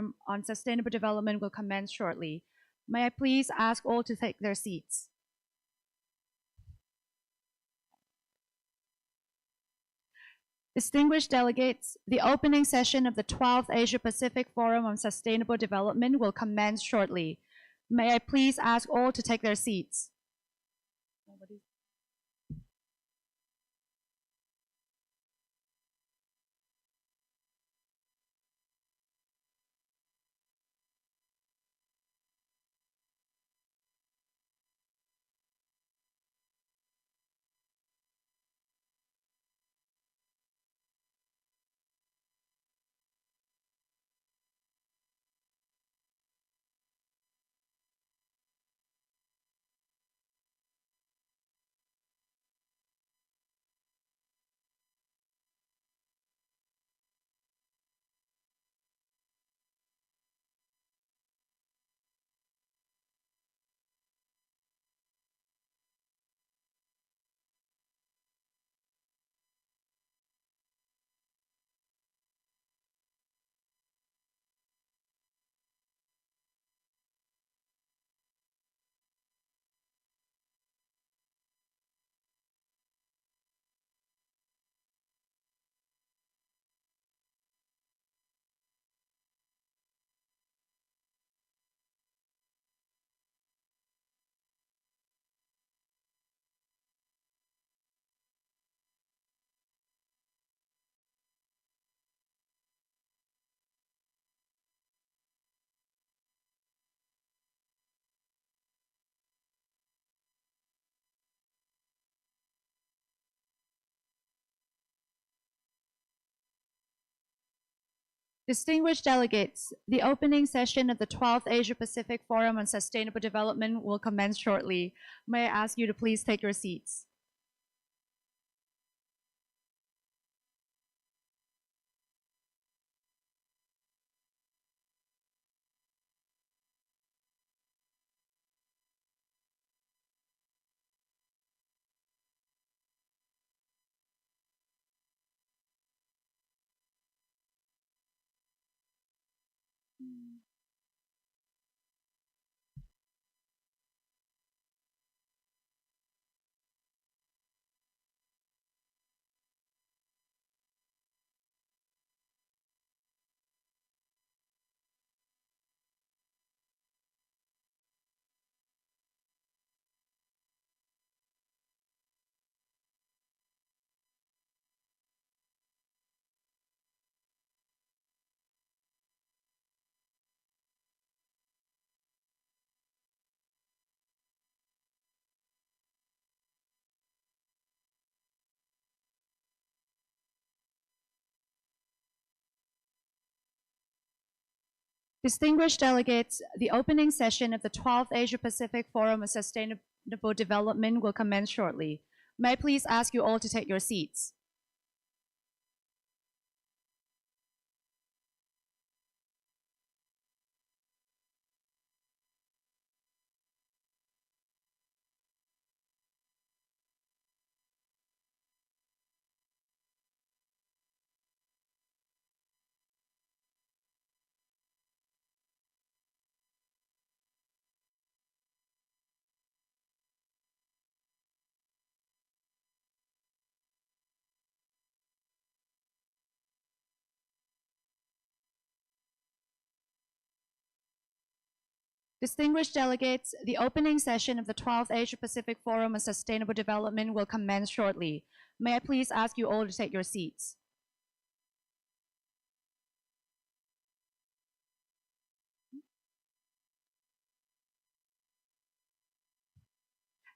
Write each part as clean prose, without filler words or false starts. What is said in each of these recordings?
Forum on Sustainable Development will commence shortly. May I please ask all to take their seats? Distinguished delegates, the opening session of the 12th Asia-Pacific Forum on Sustainable Development will commence shortly. May I please ask all to take their seats? Distinguished delegates, the opening session of the 12th Asia-Pacific Forum on Sustainable Development will commence shortly. May I ask you to please take your seats? Distinguished delegates, the opening session of the 12th Asia-Pacific Forum on Sustainable Development will commence shortly. May I please ask you all to take your seats? Distinguished delegates, the opening session of the 12th Asia-Pacific Forum on Sustainable Development will commence shortly. May I please ask you all to take your seats?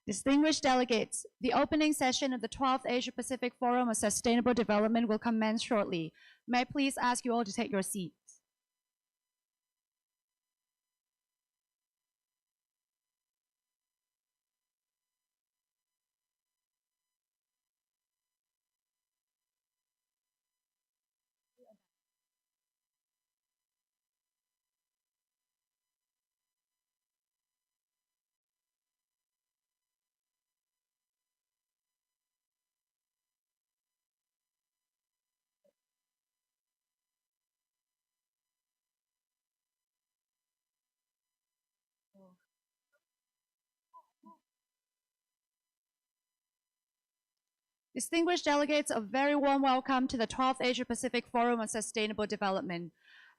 Distinguished delegates, the opening session of the 12th Asia-Pacific Forum on Sustainable Development will commence shortly. May I please ask you all to take your seats? Distinguished delegates, a very warm welcome to the 12th Asia Pacific Forum on Sustainable Development.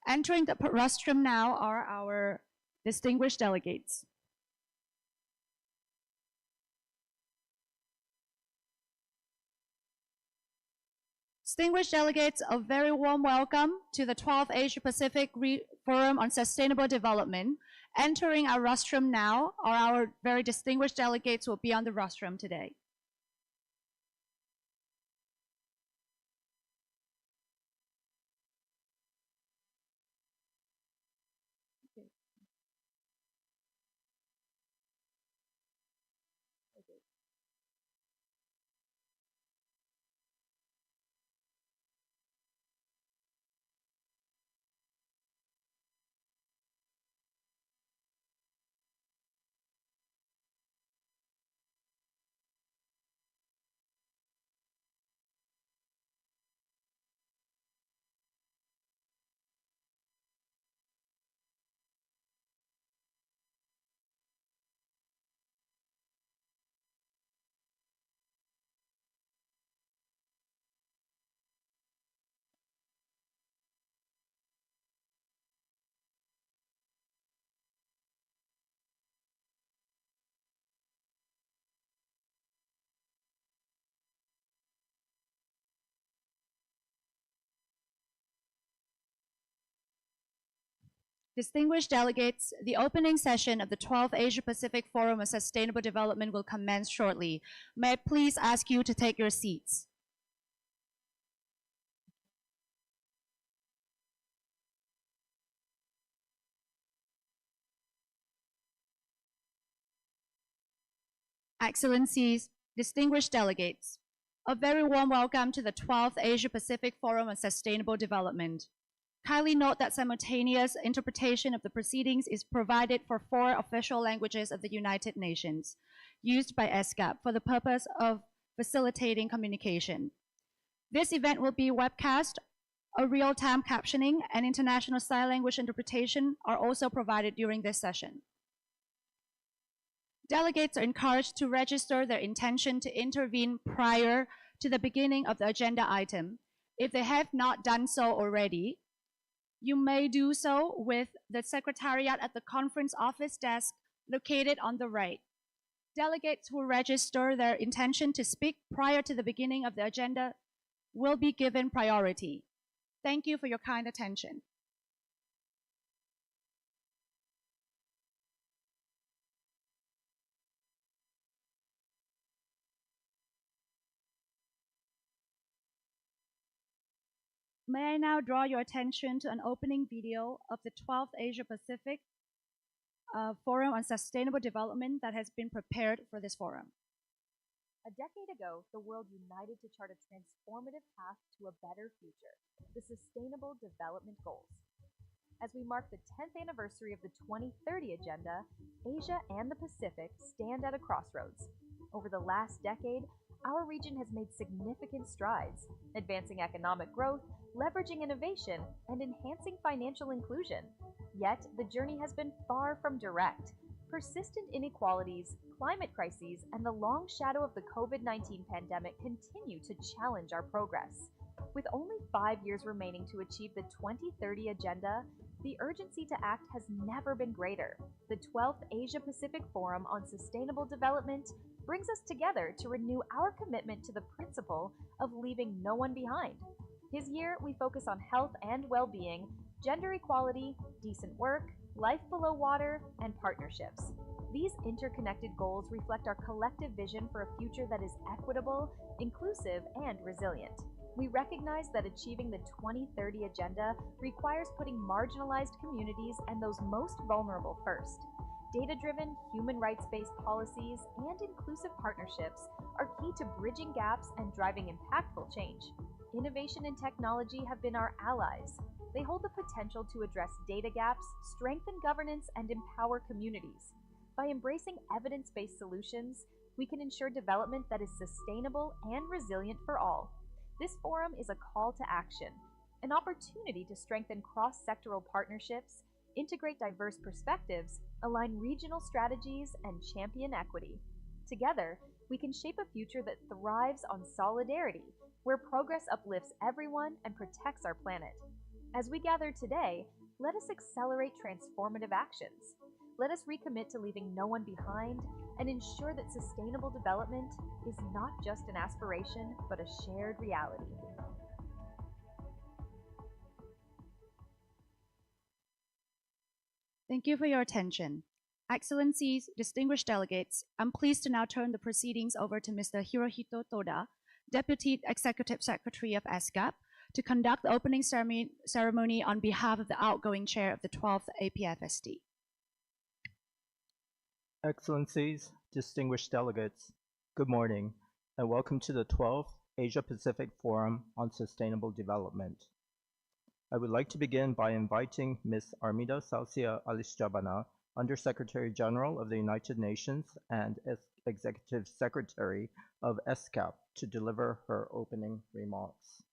Entering the rostrum now are our distinguished delegates. Distinguished delegates, a very warm welcome to the 12th Asia Pacific Forum on Sustainable Development. Entering our rostrum now are our very distinguished delegates who will be on the rostrum today. Distinguished delegates, the opening session of the 12th Asia Pacific Forum on Sustainable Development will commence shortly. May I please ask you to take your seats? Excellencies, distinguished delegates, a very warm welcome to the 12th Asia Pacific Forum on Sustainable Development. Kindly note that simultaneous interpretation of the proceedings is provided for 4 official languages of the United Nations, used by ESCAP for the purpose of facilitating communication. This event will be webcast. A real-time captioning and international sign language interpretation are also provided during this session. Delegates are encouraged to register their intention to intervene prior to the beginning of the agenda item. If they have not done so already, you may do so with the Secretariat at the conference office desk located on the right. Delegates who register their intention to speak prior to the beginning of the agenda will be given priority. Thank you for your kind attention. May I now draw your attention to an opening video of the 12th Asia Pacific Forum on Sustainable Development that has been prepared for this forum. A decade ago, the world united to chart a transformative path to a better future, the Sustainable Development Goals. As we mark the 10th anniversary of the 2030 Agenda, Asia and the Pacific stand at a crossroads. Over the last decade, our region has made significant strides, advancing economic growth, leveraging innovation, and enhancing financial inclusion. Yet, the journey has been far from direct. Persistent inequalities, climate crises, and the long shadow of the COVID-19 pandemic continue to challenge our progress. With only 5 years remaining to achieve the 2030 Agenda, the urgency to act has never been greater. The 12th Asia Pacific Forum on Sustainable Development brings us together to renew our commitment to the principle of leaving no one behind. This year, we focus on health and well-being, gender equality, decent work, life below water, and partnerships. These interconnected goals reflect our collective vision for a future that is equitable, inclusive, and resilient. We recognize that achieving the 2030 Agenda requires putting marginalized communities and those most vulnerable first. Data-driven, human rights-based policies and inclusive partnerships are key to bridging gaps and driving impactful change. Innovation and technology have been our allies. They hold the potential to address data gaps, strengthen governance, and empower communities. By embracing evidence-based solutions, we can ensure development that is sustainable and resilient for all. This forum is a call to action, an opportunity to strengthen cross-sectoral partnerships, integrate diverse perspectives, align regional strategies, and champion equity. Together, we can shape a future that thrives on solidarity, where progress uplifts everyone and protects our planet. As we gather today, let us accelerate transformative actions. Let us recommit to leaving no one behind and ensure that sustainable development is not just an aspiration, but a shared reality. Thank you for your attention. Excellencies, distinguished delegates, I'm pleased to now turn the proceedings over to Mr. Hirohito Toda, Deputy Executive Secretary of ESCAP, to conduct the opening ceremony on behalf of the outgoing chair of the 12th APFSD. Excellencies, distinguished delegates, good morning, and welcome to the 12th Asia-Pacific Forum on Sustainable Development. I would like to begin by inviting Ms. Armida Salcia Alisjabana, Undersecretary General of the United Nations and Executive Secretary of ESCAP, to deliver her opening remarks.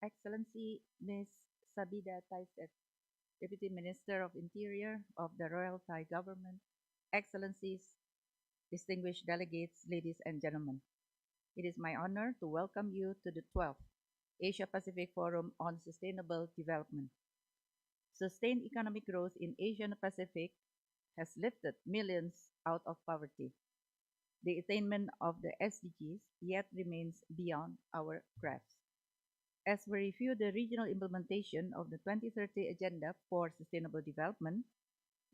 Excellency Ms. Sabida Taiset, Deputy Minister of Interior of the Royal Thai Government, Excellencies, distinguished delegates, ladies and gentlemen. It is my honor to welcome you to the 12th Asia-Pacific Forum on Sustainable Development. Sustained economic growth in Asia and Pacific has lifted millions out of poverty. The attainment of the SDGs yet remains beyond our grasp. As we review the regional implementation of the 2030 Agenda for Sustainable Development,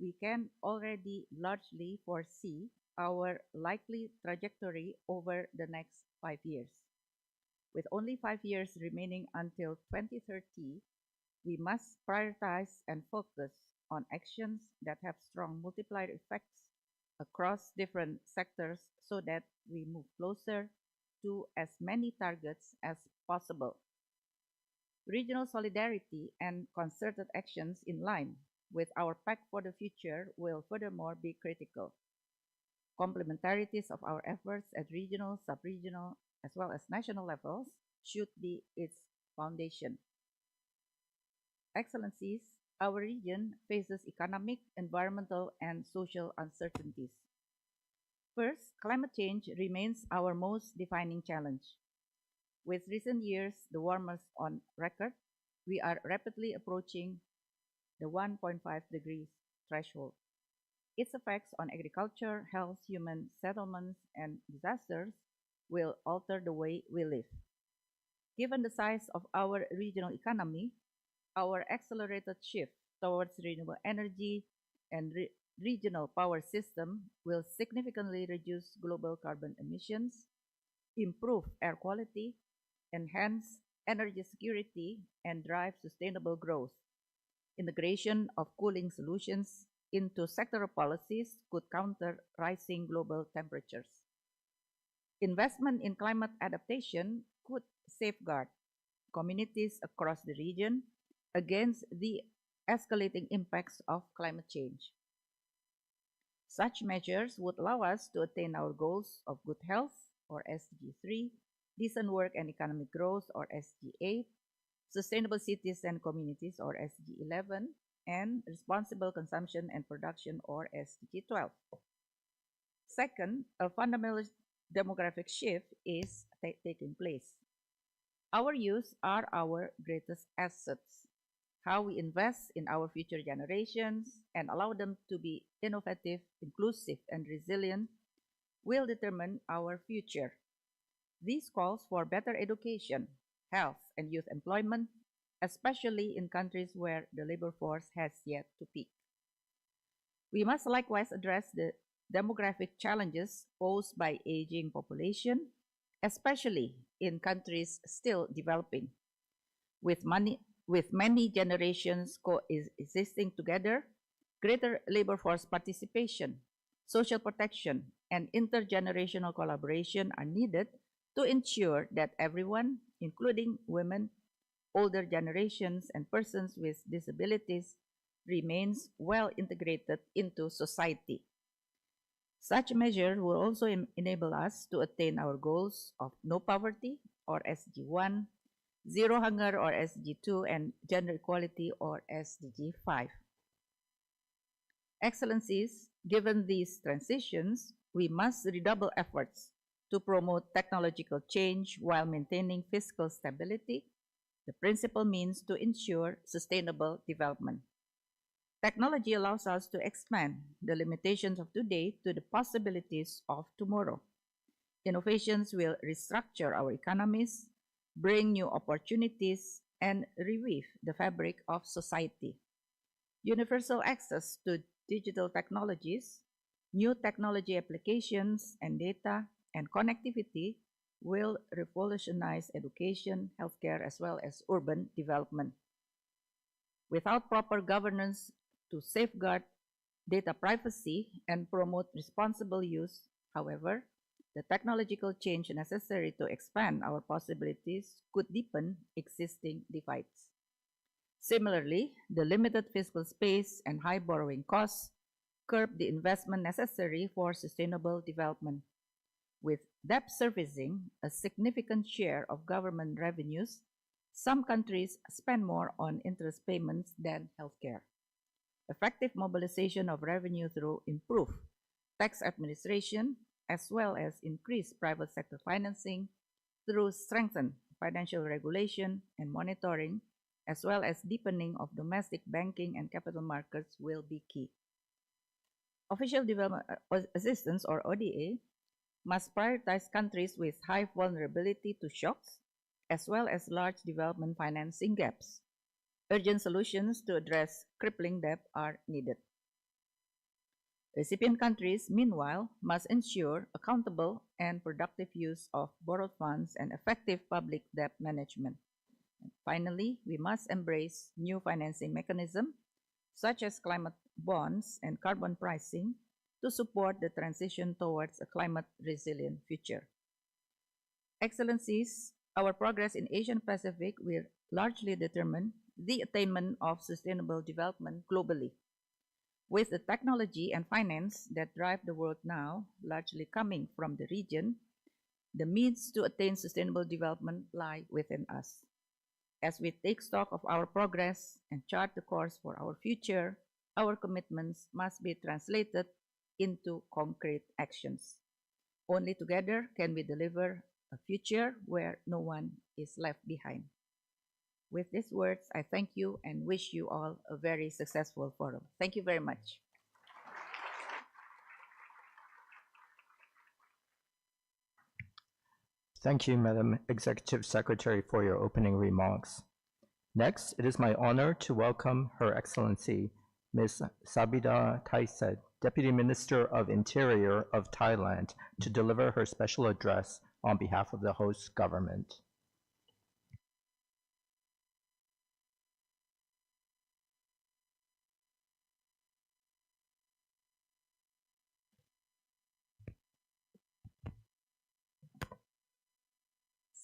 we can already largely foresee our likely trajectory over the next 5 years. With only 5 years remaining until 2030, we must prioritize and focus on actions that have strong multiplier effects across different sectors so that we move closer to as many targets as possible. Regional solidarity and concerted actions in line with our Pact for the Future will furthermore be critical. Complementarities of our efforts at regional, sub-regional, as well as national levels should be its foundation. Excellencies, our region faces economic, environmental, and social uncertainties. First, climate change remains our most defining challenge. With recent years the warmest on record, we are rapidly approaching the 1.5 degrees threshold. Its effects on agriculture, health, human settlements, and disasters will alter the way we live. Given the size of our regional economy, our accelerated shift towards renewable energy and regional power system will significantly reduce global carbon emissions, improve air quality, enhance energy security, and drive sustainable growth. Integration of cooling solutions into sectoral policies could counter rising global temperatures. Investment in climate adaptation could safeguard communities across the region against the escalating impacts of climate change. Such measures would allow us to attain our goals of good health, or SDG 3, decent work and economic growth, or SDG 8, sustainable cities and communities, or SDG 11, and responsible consumption and production, or SDG 12. Second, a fundamental demographic shift is taking place. Our youth are our greatest assets. How we invest in our future generations and allow them to be innovative, inclusive, and resilient will determine our future. This calls for better education, health, and youth employment, especially in countries where the labor force has yet to peak. We must likewise address the demographic challenges posed by aging population, especially in countries still developing. With many generations coexisting together, greater labor force participation, social protection, and intergenerational collaboration are needed to ensure that everyone, including women, older generations, and persons with disabilities, remains well integrated into society. Such measures will also enable us to attain our goals of no poverty, or SDG 1, zero hunger or SDG 2, and gender equality or SDG 5. Excellencies, given these transitions, we must redouble efforts to promote technological change while maintaining fiscal stability, the principal means to ensure sustainable development. Technology allows us to expand the limitations of today to the possibilities of tomorrow. Innovations will restructure our economies, bring new opportunities, and reweave the fabric of society. Universal access to digital technologies, new technology applications, and data and connectivity will revolutionize education, healthcare, as well as urban development. Without proper governance to safeguard data privacy and promote responsible use, however, the technological change necessary to expand our possibilities could deepen existing divides. Similarly, the limited fiscal space and high borrowing costs curb the investment necessary for sustainable development. With debt servicing a significant share of government revenues, some countries spend more on interest payments than healthcare. Effective mobilization of revenue through improved tax administration, as well as increased private sector financing through strengthened financial regulation and monitoring, as well as deepening of domestic banking and capital markets will be key. Official Development Assistance, or ODA, must prioritize countries with high vulnerability to shocks, as well as large development financing gaps. Urgent solutions to address crippling debt are needed. Recipient countries, meanwhile, must ensure accountable and productive use of borrowed funds and effective public debt management. And finally, we must embrace new financing mechanisms, such as climate bonds and carbon pricing, to support the transition towards a climate-resilient future. Excellencies, our progress in Asian Pacific will largely determine the attainment of sustainable development globally. With the technology and finance that drive the world now largely coming from the region, the means to attain sustainable development lie within us. As we take stock of our progress and chart the course for our future, our commitments must be translated into concrete actions. Only together can we deliver a future where no one is left behind. With these words, I thank you and wish you all a very successful forum. Thank you very much. Thank you, Madam Executive Secretary, for your opening remarks. Next, it is my honor to welcome Her Excellency, Ms. Sabida Thaised, Deputy Minister of Interior of Thailand, to deliver her special address on behalf of the host government.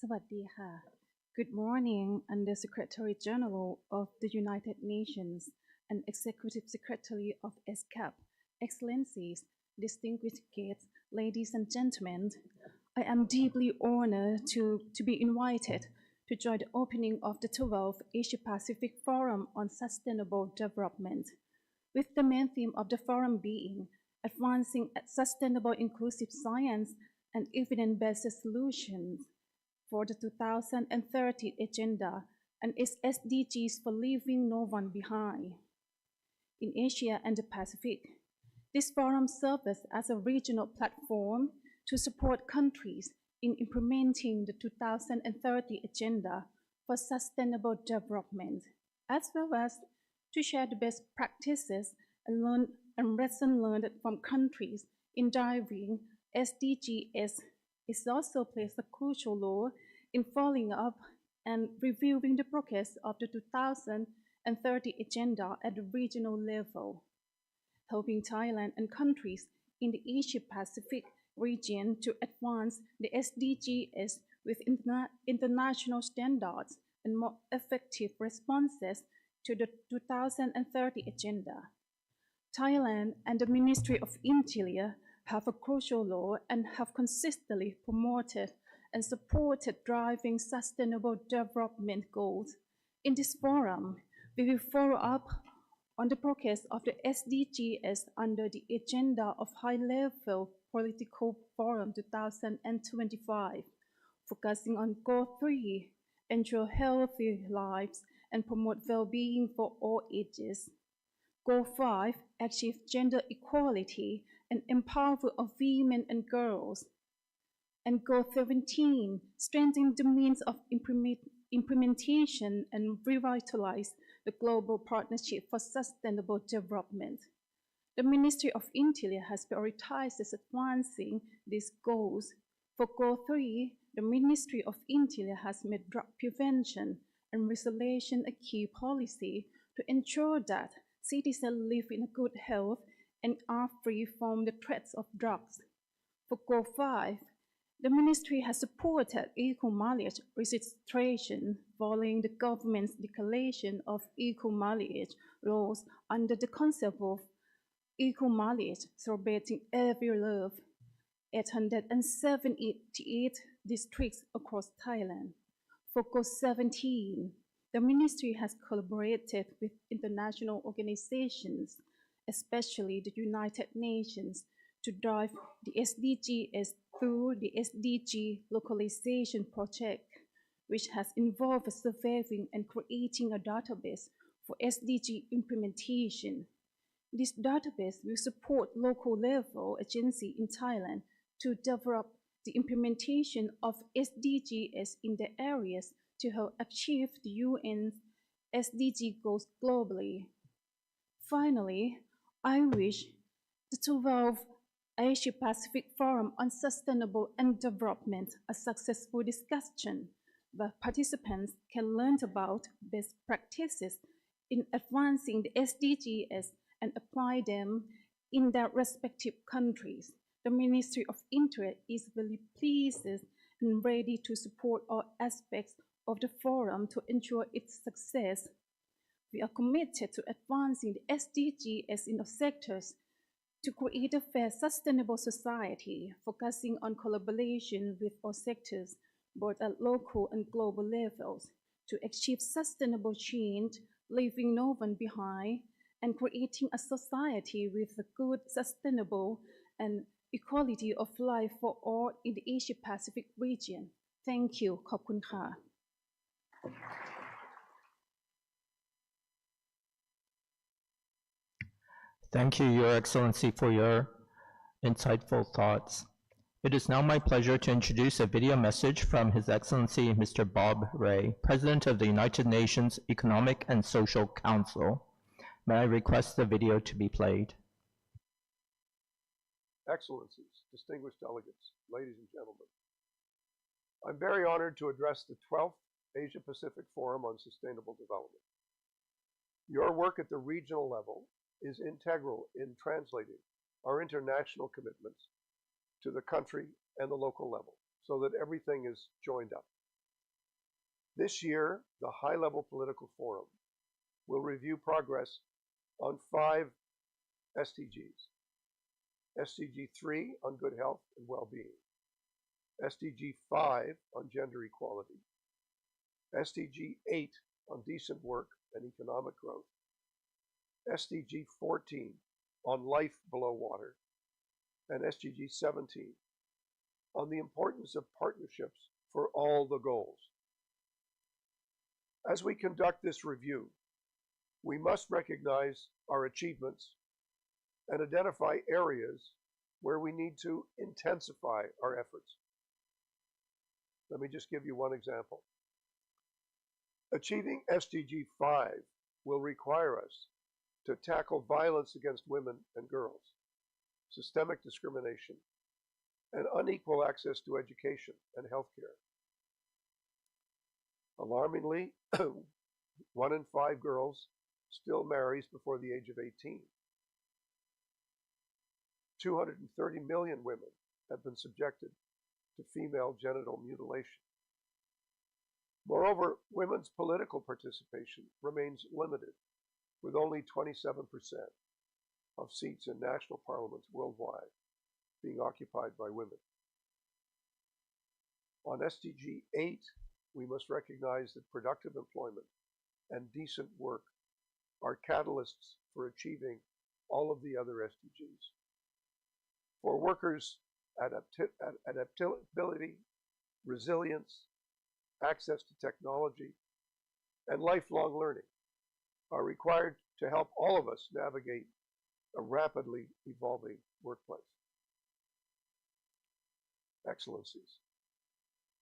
Sawasdee. Good morning, Under Secretary General of the United Nations and Executive Secretary of ESCAP, Excellencies, distinguished guests, ladies and gentlemen. I am deeply honored to be invited to join the opening of the 12th Asia-Pacific Forum on Sustainable Development, with the main theme of the forum being Advancing Sustainable Inclusive Science and Evidence-Based Solutions for the 2030 Agenda and its SDGs for leaving no one behind. In Asia and the Pacific, this forum serves as a regional platform to support countries in implementing the 2030 Agenda for Sustainable Development, as well as to share the best practices and lessons learned from countries in driving SDGs. It also plays a crucial role in following up and reviewing the progress of the 2030 Agenda at the regional level, helping Thailand and countries in the Asia-Pacific region to advance the SDGs with international standards and more effective responses to the 2030 Agenda. Thailand and the Ministry of Interior have a crucial role and have consistently promoted and supported driving sustainable development goals. In this forum, we will follow up on the progress of the SDGs under the agenda of High-Level Political Forum 2025, focusing on Goal 3, ensure healthy lives and promote well-being for all ages. Goal 5, achieve gender equality and empower of women and girls. And Goal 17, strengthen the means of implementation and revitalize the Global Partnership for Sustainable Development. The Ministry of Interior has prioritized advancing these goals. For Goal 3, the Ministry of Interior has made drug prevention and resolution a key policy to ensure that citizens live in good health and are free from the threats of drugs. For Goal 5, the Ministry has supported eco-marriage registration following the government's declaration of eco-marriage laws under the concept of eco-marriage celebrating every love. 878 districts across Thailand. For Goal 17, the Ministry has collaborated with international organizations, especially the United Nations, to drive the SDGs through the SDG localization project, which has involved surveying and creating a database for SDG implementation. This database will support local level agencies in Thailand to develop the implementation of SDGs in the areas to help achieve the UN's SDG goals globally. Finally, I wish the 12th Asia-Pacific Forum on Sustainable and Development a successful discussion where participants can learn about best practices in advancing the SDGs and apply them in their respective countries. The Ministry of Interior is very pleased and ready to support all aspects of the forum to ensure its success. We are committed to advancing the SDGs in all sectors to create a fair, sustainable society, focusing on collaboration with all sectors, both at local and global levels, to achieve sustainable change, leaving no one behind, and creating a society with a good, sustainable, and equality of life for all in the Asia-Pacific region. Thank you. ขอบคุณค่ะ Thank you, Your Excellency, for your insightful thoughts. It is now my pleasure to introduce a video message from His Excellency Mr. Bob Ray, President of the United Nations Economic and Social Council. May I request the video to be played? Excellencies, distinguished delegates, ladies and gentlemen. I'm very honored to address the 12th Asia-Pacific Forum on Sustainable Development. Your work at the regional level is integral in translating our international commitments to the country and the local level so that everything is joined up. This year, the High-Level Political Forum will review progress on 5 SDGs. SDG 3 on good health and well-being, SDG 5 on gender equality, SDG 8 on decent work and economic growth, SDG 14 on life below water, and SDG 17 on the importance of partnerships for all the goals. As we conduct this review, we must recognize our achievements and identify areas where we need to intensify our efforts. Let me just give you one example. Achieving SDG 5 will require us to tackle violence against women and girls, systemic discrimination, and unequal access to education and healthcare. Alarmingly, 1 in 5 girls still marries before the age of 18. 230 million women have been subjected to female genital mutilation. Moreover, women's political participation remains limited, with only 27% of seats in national parliaments worldwide being occupied by women. On SDG 8, we must recognize that productive employment and decent work are catalysts for achieving all of the other SDGs. For workers, adaptability, resilience, access to technology, and lifelong learning are required to help all of us navigate a rapidly evolving workplace. Excellencies,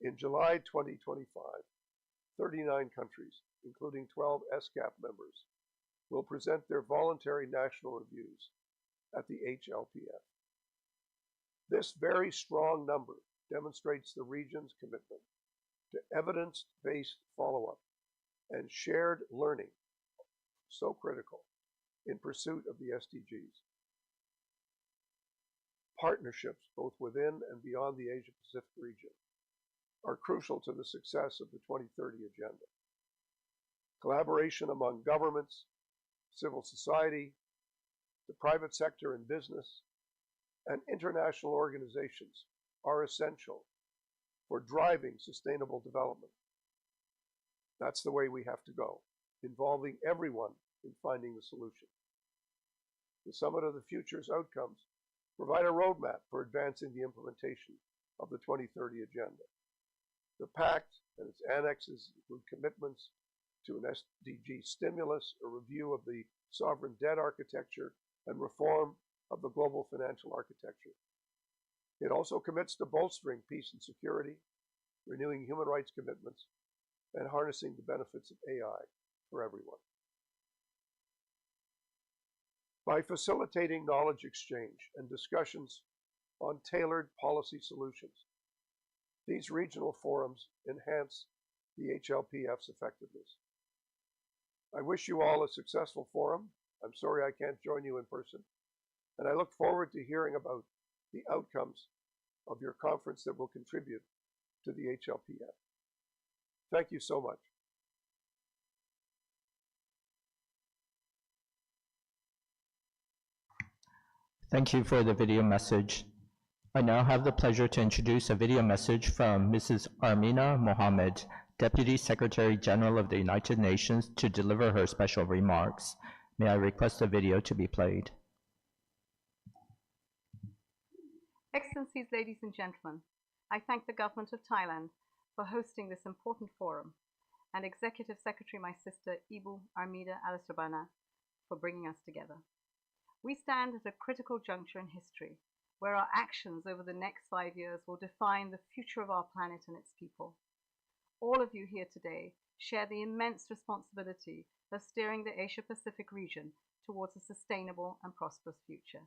in July 2025, 39 countries, including 12 ESCAP members, will present their voluntary national reviews at the HLPF. This very strong number demonstrates the region's commitment to evidence-based follow-up and shared learning, so critical in pursuit of the SDGs. Partnerships, both within and beyond the Asia-Pacific region, are crucial to the success of the 2030 Agenda. Collaboration among governments, civil society, the private sector and business, and international organizations are essential for driving sustainable development. That's the way we have to go, involving everyone in finding the solution. The Summit of the Future's outcomes provide a roadmap for advancing the implementation of the 2030 Agenda. The Pact and its annexes include commitments to an SDG stimulus, a review of the sovereign debt architecture, and reform of the global financial architecture. It also commits to bolstering peace and security, renewing human rights commitments, and harnessing the benefits of AI for everyone. By facilitating knowledge exchange and discussions on tailored policy solutions, these regional forums enhance the HLPF's effectiveness. I wish you all a successful forum. I'm sorry I can't join you in person, and I look forward to hearing about the outcomes of your conference that will contribute to the HLPF. Thank you so much. Thank you for the video message. I now have the pleasure to introduce a video message from Mrs. Armina Mohammed, Deputy Secretary General of the United Nations, to deliver her special remarks. May I request the video to be played? Excellencies, ladies and gentlemen, I thank the government of Thailand for hosting this important forum, and Executive Secretary, my sister Ibu Armida Alisabana, for bringing us together. We stand at a critical juncture in history, where our actions over the next 5 years will define the future of our planet and its people. All of you here today share the immense responsibility of steering the Asia-Pacific region towards a sustainable and prosperous future.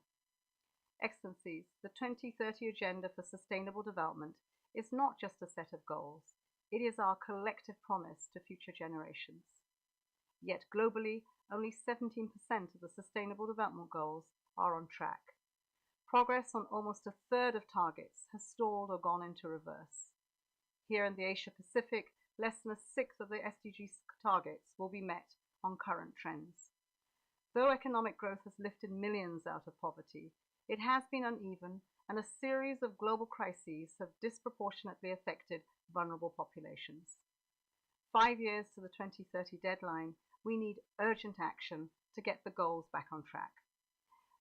Excellencies, the 2030 Agenda for Sustainable Development is not just a set of goals, it is our collective promise to future generations. Yet globally, only 17% of the Sustainable Development Goals are on track. Progress on almost a third of targets has stalled or gone into reverse. Here in the Asia-Pacific, less than a sixth of the SDG targets will be met on current trends. Though economic growth has lifted millions out of poverty, it has been uneven, and a series of global crises have disproportionately affected vulnerable populations. 5 years to the 2030 deadline, we need urgent action to get the goals back on track.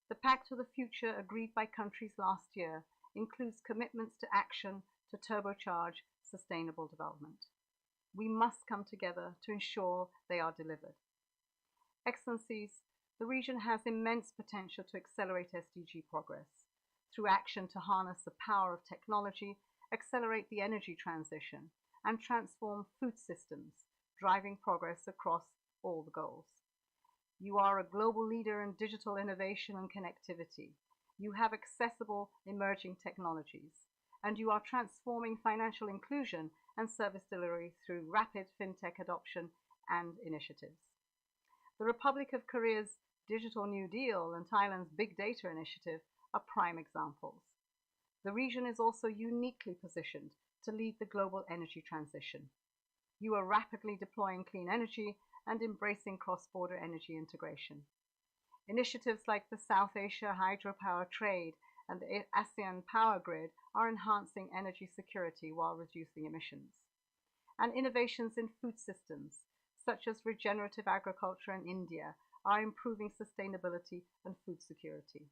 The Pact for the Future agreed by countries last year includes commitments to action to turbocharge sustainable development. We must come together to ensure they are delivered. Excellencies, the region has immense potential to accelerate SDG progress through action to harness the power of technology, accelerate the energy transition, and transform food systems, driving progress across all the goals. You are a global leader in digital innovation and connectivity. You have accessible emerging technologies, and you are transforming financial inclusion and service delivery through rapid fintech adoption and initiatives. The Republic of Korea's Digital New Deal and Thailand's Big Data Initiative are prime examples. The region is also uniquely positioned to lead the global energy transition. You are rapidly deploying clean energy and embracing cross-border energy integration. Initiatives like the South Asia Hydropower Trade and the ASEAN power grid are enhancing energy security while reducing emissions. And innovations in food systems, such as regenerative agriculture in India, are improving sustainability and food security.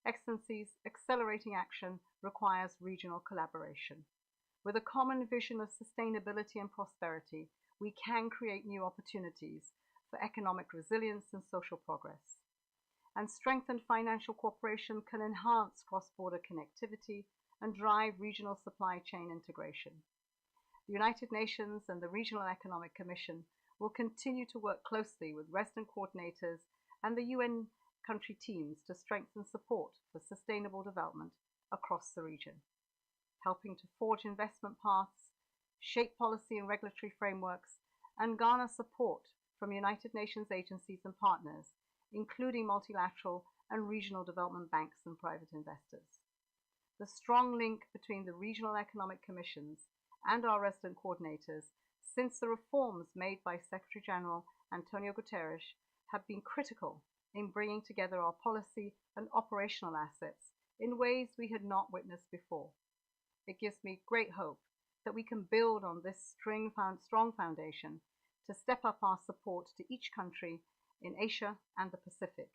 Excellencies, accelerating action requires regional collaboration. With a common vision of sustainability and prosperity, we can create new opportunities for economic resilience and social progress. And strengthened financial cooperation can enhance cross-border connectivity and drive regional supply chain integration. The United Nations and the Regional Economic Commission will continue to work closely with resident coordinators and the UN country teams to strengthen support for sustainable development across the region, helping to forge investment paths, shape policy and regulatory frameworks, and garner support from United Nations agencies and partners, including multilateral and regional development banks and private investors. The strong link between the regional economic commissions and our resident coordinators since the reforms made by Secretary General Antonio Guterres have been critical in bringing together our policy and operational assets in ways we had not witnessed before. It gives me great hope that we can build on this strong foundation to step up our support to each country in Asia and the Pacific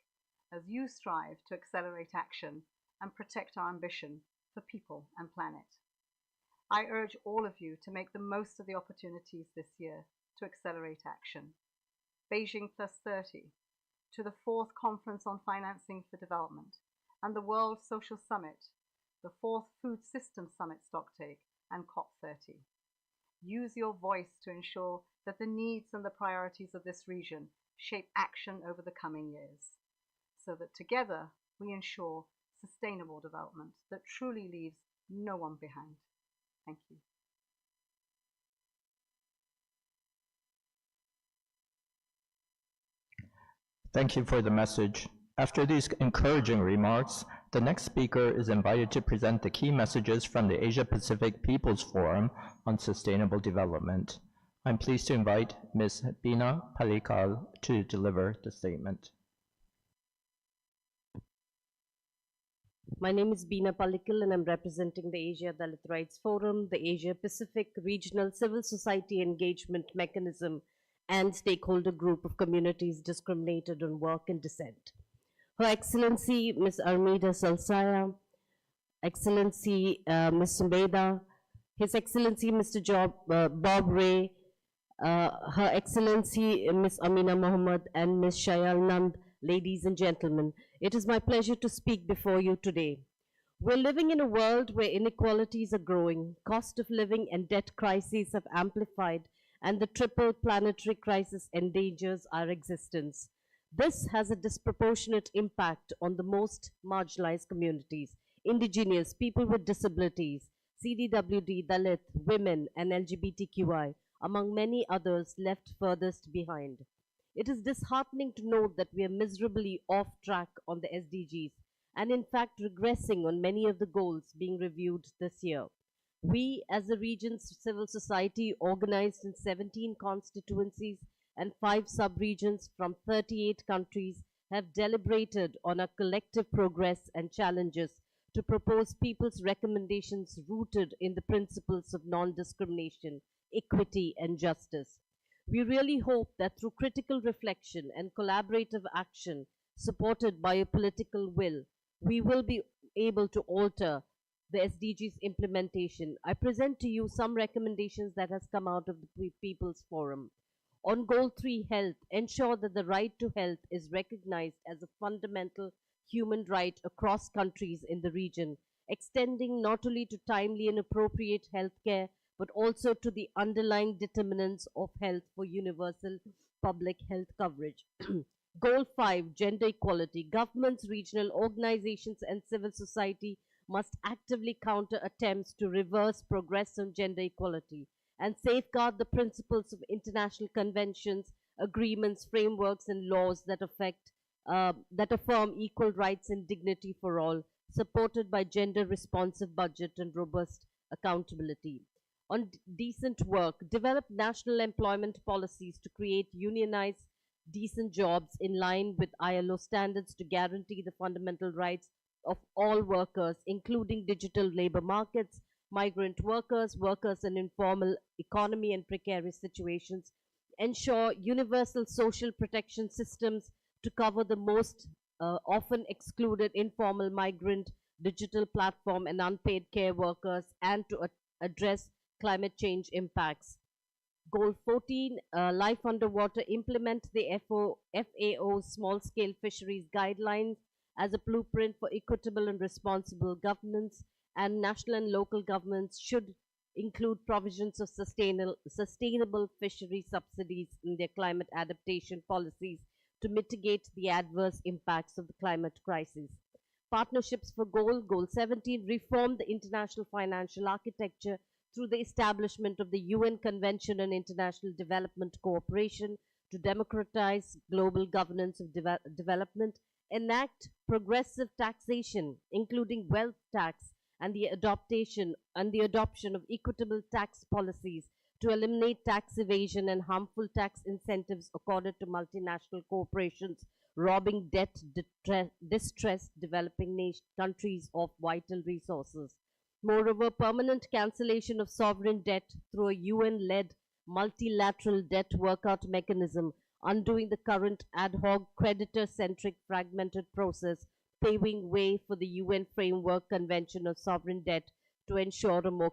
as you strive to accelerate action and protect our ambition for people and planet. I urge all of you to make the most of the opportunities this year to accelerate action. Beijing +30, to the 4th Conference on Financing for Development, and the World Social Summit, the 4th Food Systems Summit stocktake, and COP30. Use your voice to ensure that the needs and the priorities of this region shape action over the coming years, so that together we ensure sustainable development that truly leaves no one behind. Thank you. Thank you for the message. After these encouraging remarks, the next speaker is invited to present the key messages from the Asia-Pacific People's Forum on Sustainable Development. I'm pleased to invite Ms. Bina Palikal to deliver the statement. My name is Bina Palikal and I'm representing the Asia Dalit Rights Forum, the Asia Pacific Regional Civil Society Engagement Mechanism, and stakeholder group of communities discriminated on work and dissent. Her Excellency Ms. Armida Salsaya, Excellency Ms. Sumeda, His Excellency Mr. Bob Ray, Her Excellency Ms. Amina Mohammed and Ms. Shayal Nand, ladies and gentlemen, it is my pleasure to speak before you today. We're living in a world where inequalities are growing, cost of living and debt crises have amplified, and the triple planetary crisis endangers our existence. This has a disproportionate impact on the most marginalized communities, indigenous, people with disabilities, CDWD, Dalit, women, and LGBTQI, among many others left furthest behind. It is disheartening to note that we are miserably off track on the SDGs, and in fact regressing on many of the goals being reviewed this year. We, as a region's civil society organized in 17 constituencies and 5 sub-regions from 38 countries, have deliberated on our collective progress and challenges to propose people's recommendations rooted in the principles of non-discrimination, equity, and justice. We really hope that through critical reflection and collaborative action, supported by a political will, we will be able to alter the SDGs implementation. I present to you some recommendations that has come out of the People's Forum. On Goal 3, health, ensure that the right to health is recognized as a fundamental human right across countries in the region, extending not only to timely and appropriate health care, but also to the underlying determinants of health for universal public health coverage. Goal 5, gender equality. Governments, regional organizations, and civil society must actively counter attempts to reverse progress on gender equality and safeguard the principles of international conventions, agreements, frameworks, and laws that affirm equal rights and dignity for all, supported by gender-responsive budget and robust accountability. On decent work, develop national employment policies to create unionized, decent jobs in line with ILO standards to guarantee the fundamental rights of all workers, including digital labor markets, migrant workers, workers in informal economy and precarious situations, ensure universal social protection systems to cover the most often excluded informal migrant, digital platform, and unpaid care workers, and to address climate change impacts. Goal 14, Life Underwater, implement the FAO's small scale fisheries guidelines as a blueprint for equitable and responsible governance, and national and local governments should include provisions of sustainable fishery subsidies in their climate adaptation policies to mitigate the adverse impacts of the climate crisis. Partnerships for Goal 17, reform the international financial architecture through the establishment of the UN Convention on International Development Cooperation to democratize global governance of development, enact progressive taxation, including wealth tax, and the adoption of equitable tax policies to eliminate tax evasion and harmful tax incentives accorded to multinational corporations, robbing distressed developing countries of vital resources. Moreover, permanent cancellation of sovereign debt through a UN-led multilateral debt workout mechanism, undoing the current ad hoc creditor-centric fragmented process, paving way for the UN Framework Convention on Sovereign Debt to ensure a more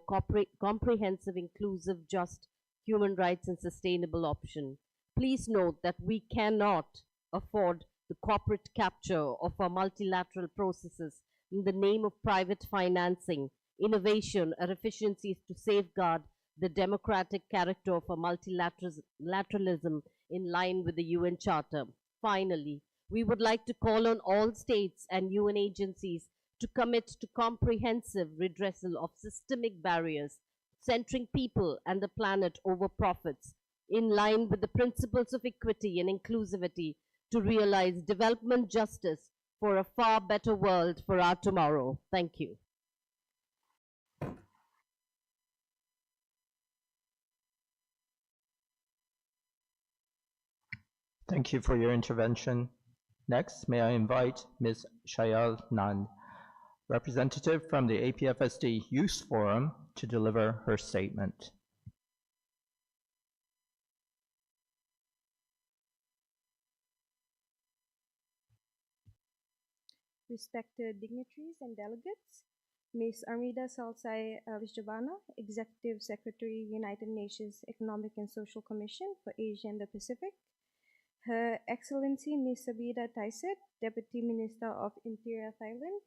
comprehensive, inclusive, just, human rights and sustainable option. Please note that we cannot afford the corporate capture of our multilateral processes in the name of private financing, innovation, or efficiencies to safeguard the democratic character of a multilateralism in line with the UN Charter. Finally, we would like to call on all states and UN agencies to commit to comprehensive redressal of systemic barriers, centering people and the planet over profits, in line with the principles of equity and inclusivity to realize development justice for a far better world for our tomorrow. Thank you. Thank you for your intervention. Next, may I invite Ms. Shayal Nand, representative from the APFSD Youth Forum, to deliver her statement. Respected dignitaries and delegates, Ms. Armida Salsai Alisjabana, Executive Secretary, United Nations Economic and Social Commission for Asia and the Pacific, Her Excellency Ms. Sabida Taiset, Deputy Minister of Interior Thailand,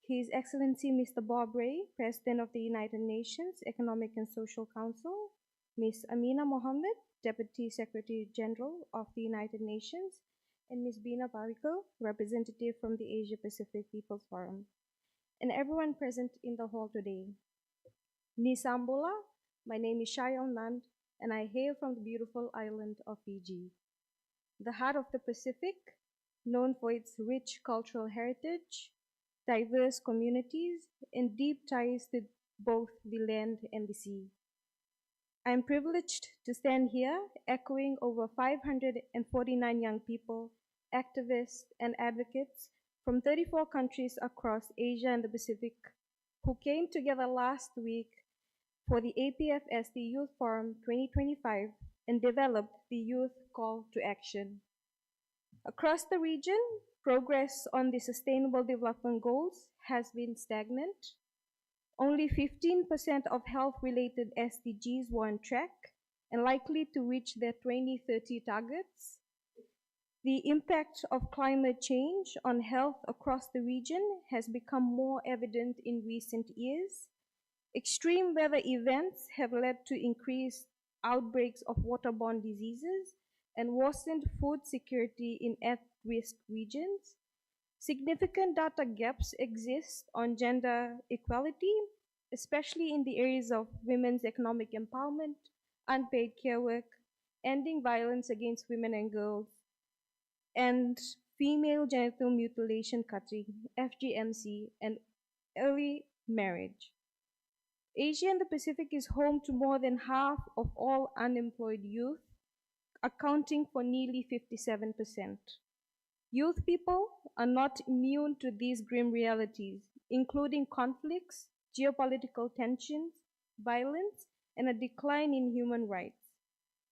His Excellency Mr. Bob Ray, President of the United Nations Economic and Social Council, Ms. Amina Mohammed, Deputy Secretary General of the United Nations, and Ms. Bina Parikal, representative from the Asia Pacific People's Forum, and everyone present in the hall today. Nisambola, my name is Shayal Nand, and I hail from the beautiful island of Fiji. The heart of the Pacific, known for its rich cultural heritage, diverse communities, and deep ties to both the land and the sea. I am privileged to stand here echoing over 549 young people, activists, and advocates from 34 countries across Asia and the Pacific who came together last week for the APFSD Youth Forum 2025 and developed the Youth Call to Action. Across the region, progress on the Sustainable Development Goals has been stagnant. Only 15% of health-related SDGs were on track and likely to reach their 2030 targets. The impact of climate change on health across the region has become more evident in recent years. Extreme weather events have led to increased outbreaks of waterborne diseases and worsened food security in at-risk regions. Significant data gaps exist on gender equality, especially in the areas of women's economic empowerment, unpaid care work, ending violence against women and girls, and female genital mutilation cutting, FGMC, and early marriage. Asia and the Pacific is home to more than half of all unemployed youth, accounting for nearly 57%. Youth people are not immune to these grim realities, including conflicts, geopolitical tensions, violence, and a decline in human rights.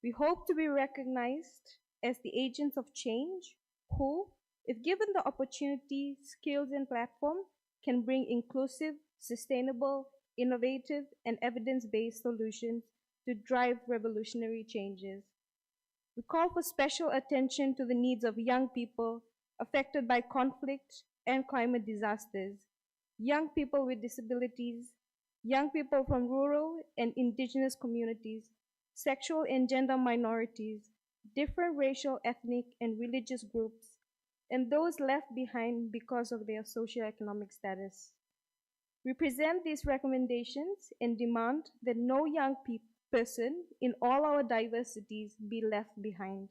We hope to be recognized as the agents of change who, if given the opportunity, skills, and platform, can bring inclusive, sustainable, innovative, and evidence-based solutions to drive revolutionary changes. We call for special attention to the needs of young people affected by conflict and climate disasters, young people with disabilities, young people from rural and indigenous communities, sexual and gender minorities, different racial, ethnic, and religious groups, and those left behind because of their socioeconomic status. We present these recommendations and demand that no young person in all our diversities be left behind.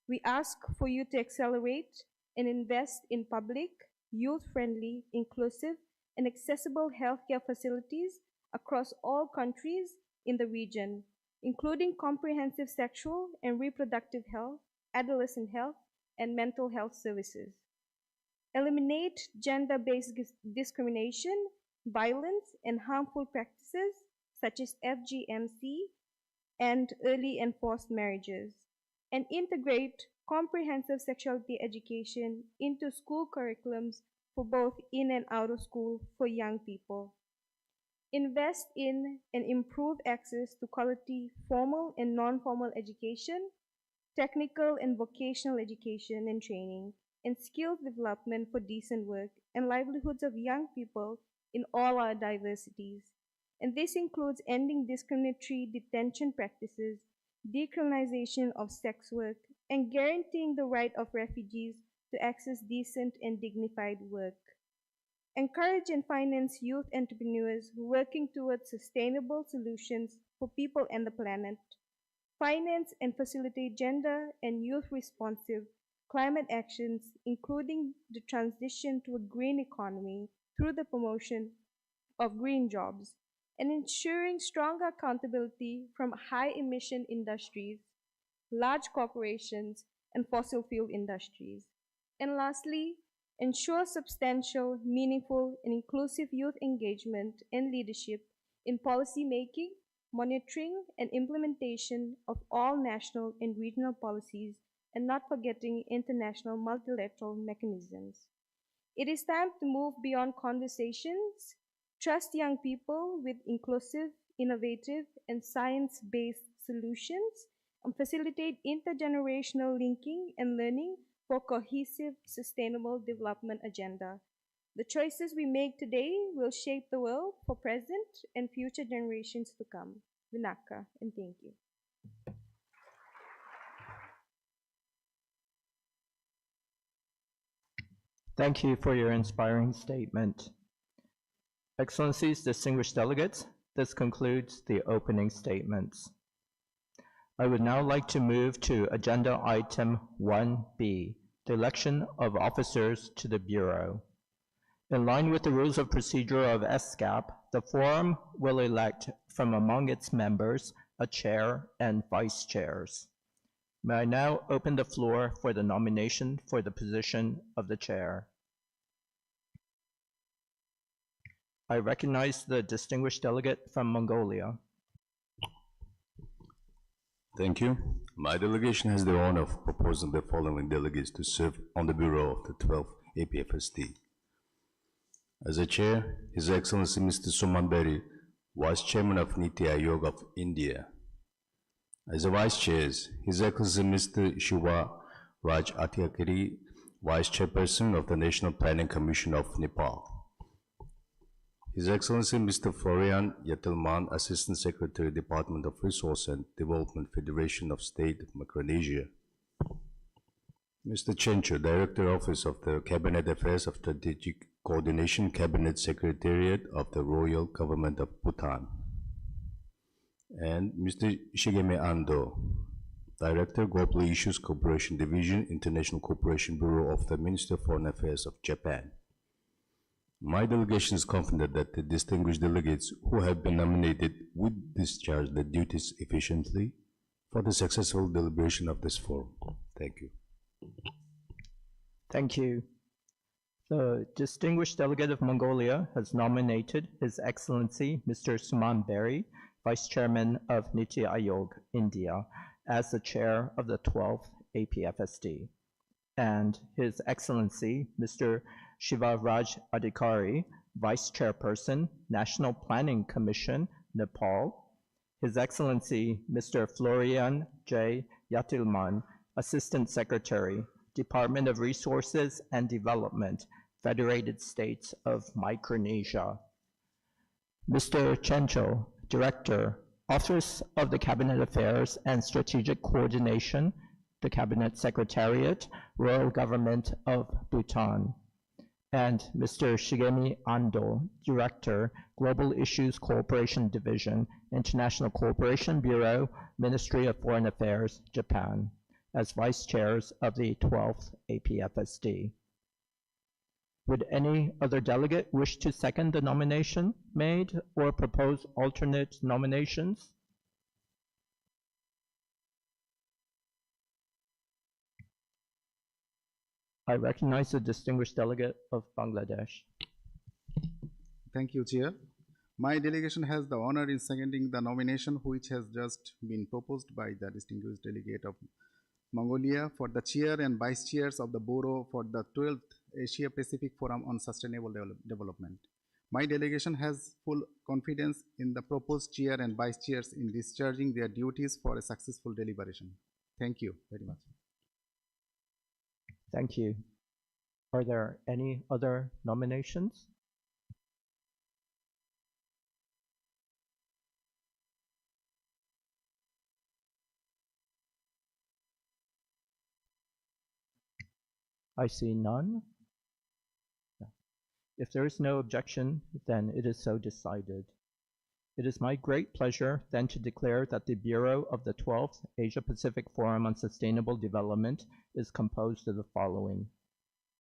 We ask for you to accelerate and invest in public, youth-friendly, inclusive, and accessible healthcare facilities across all countries in the region, including comprehensive sexual and reproductive health, adolescent health, and mental health services. Eliminate gender-based discrimination, violence, and harmful practices such as FGMC and early and forced marriages, and integrate comprehensive sexuality education into school curriculums for both in and out of school for young people. Invest in and improve access to quality formal and non-formal education, technical and vocational education and training, and skills development for decent work and livelihoods of young people in all our diversities. And this includes ending discriminatory detention practices, decriminalization of sex work, and guaranteeing the right of refugees to access decent and dignified work. Encourage and finance youth entrepreneurs working towards sustainable solutions for people and the planet. Finance and facilitate gender and youth-responsive climate actions, including the transition to a green economy through the promotion of green jobs, and ensuring stronger accountability from high-emission industries, large corporations, and fossil fuel industries. And lastly, ensure substantial, meaningful, and inclusive youth engagement and leadership in policy making, monitoring, and implementation of all national and regional policies, and not forgetting international multilateral mechanisms. It is time to move beyond conversations, trust young people with inclusive, innovative, and science-based solutions, and facilitate intergenerational linking and learning for cohesive, sustainable development agenda. The choices we make today will shape the world for present and future generations to come. Vinaka, and thank you. Thank you for your inspiring statement. Excellencies, distinguished delegates, this concludes the opening statements. I would now like to move to Agenda Item 1B, the election of officers to the Bureau. In line with the rules of procedure of ESCAP, the Forum will elect from among its members a chair and vice chairs. May I now open the floor for the nomination for the position of the chair. I recognize the distinguished delegate from Mongolia. Thank you. My delegation has the honor of proposing the following delegates to serve on the Bureau of the 12th APFSD. As a chair, His Excellency Mr. Suman Berry, Vice Chairman of Niti Aayog of India. As a Vice Chairs, His Excellency Mr. Shiva Raj Atyakari, Vice Chairperson of the National Planning Commission of Nepal. His Excellency Mr. Florian Yetelman, Assistant Secretary, Department of Resource and Development, Federation of State of Micronesia. Mr. Chencho, Director Office of the Cabinet Affairs of Strategic Coordination, Cabinet Secretariat of the Royal Government of Bhutan. And Mr. Shigeme Ando, Director, Global Issues Cooperation Division, International Cooperation Bureau of the Ministry of Foreign Affairs of Japan. My delegation is confident that the distinguished delegates who have been nominated will discharge their duties efficiently for the successful deliberation of this forum. Thank you. Thank you. The distinguished delegate of Mongolia has nominated His Excellency Mr. Suman Berry, Vice Chairman of Niti Aayog, India, as the chair of the 12th APFSD, and His Excellency Mr. Shiva Raj Adhikari, Vice Chairperson, National Planning Commission, Nepal, His Excellency Mr. Florian J. Yatilman, Assistant Secretary, Department of Resources and Development, Federated States of Micronesia. Mr. Chencho, Director, Office of the Cabinet Affairs and Strategic Coordination, the Cabinet Secretariat, Royal Government of Bhutan. And Mr. Shigemi Ando, Director, Global Issues Cooperation Division, International Cooperation Bureau, Ministry of Foreign Affairs, Japan, as Vice Chairs of the 12th APFSD. Would any other delegate wish to second the nomination made or propose alternate nominations? I recognize the distinguished delegate of Bangladesh. Thank you, Chair. My delegation has the honor in seconding the nomination which has just been proposed by the distinguished delegate of Mongolia for the chair and vice chairs of the Bureau for the 12th Asia Pacific Forum on Sustainable Development. My delegation has full confidence in the proposed chair and vice chairs in discharging their duties for a successful deliberation. Thank you very much. Thank you. Are there any other nominations? I see none. If there is no objection, then it is so decided. It is my great pleasure then to declare that the Bureau of the 12th Asia-Pacific Forum on Sustainable Development is composed of the following.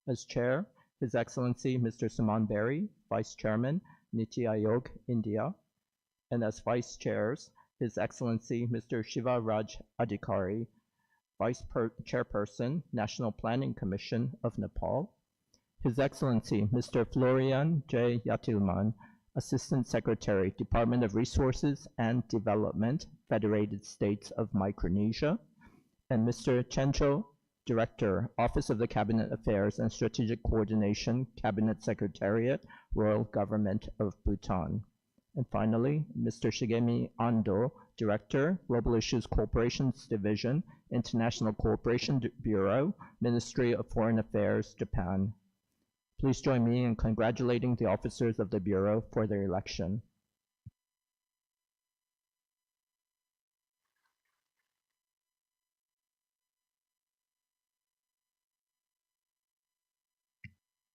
As Chair, His Excellency Mr. Suman Berry, Vice Chairman, Niti Aayog, India, and as Vice Chairs, His Excellency Mr. Shiva Raj Adhikari, Vice Chairperson, National Planning Commission of Nepal, His Excellency Mr. Florian J. Yatilman, Assistant Secretary, Department of Resources and Development, Federated States of Micronesia, and Mr. Chencho, Director, Office of the Cabinet Affairs and Strategic Coordination, Cabinet Secretariat, Royal Government of Bhutan. And finally, Mr. Shigemi Ando, Director, Global Issues Cooperations Division, International Cooperation Bureau, Ministry of Foreign Affairs, Japan. Please join me in congratulating the officers of the Bureau for their election.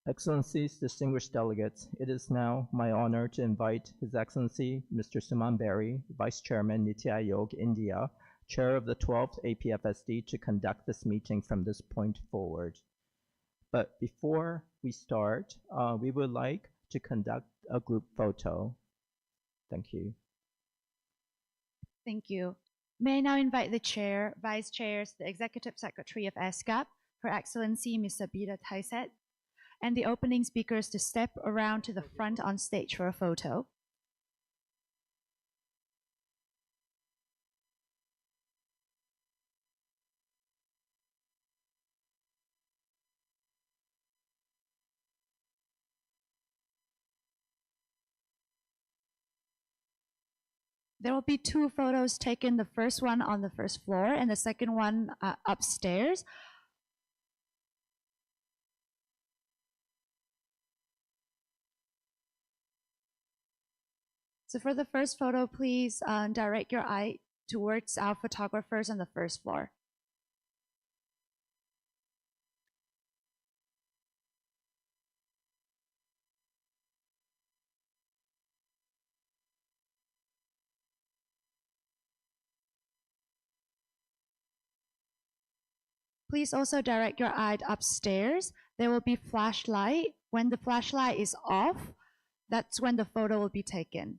Excellencies, distinguished delegates, it is now my honor to invite His Excellency Mr. Suman Berry, Vice Chairman, Niti Aayog, India, Chair of the 12th APFSD, to conduct this meeting from this point forward. But before we start, we would like to conduct a group photo. Thank you. Thank you. May I now invite the Chair, Vice Chairs, the Executive Secretary of ESCAP, Her Excellency Ms. Sabita Thaiset, and the opening speakers to step around to the front on stage for a photo. There will be two photos taken, the first one on the first floor and the second one upstairs. So for the first photo, please direct your eye towards our photographers on the first floor. Please also direct your eye upstairs. There will be flashlight. When the flashlight is off, that's when the photo will be taken.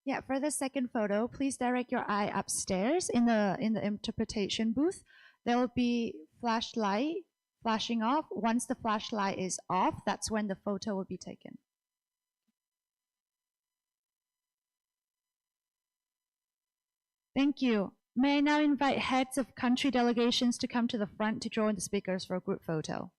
Yeah, for the second photo, please direct your eye upstairs in the interpretation booth. There will be flashlight flashing off. Once the flashlight is off, that's when the photo will be taken. Thank you. May I now invite heads of country delegations to come to the front to join the speakers for a group photo.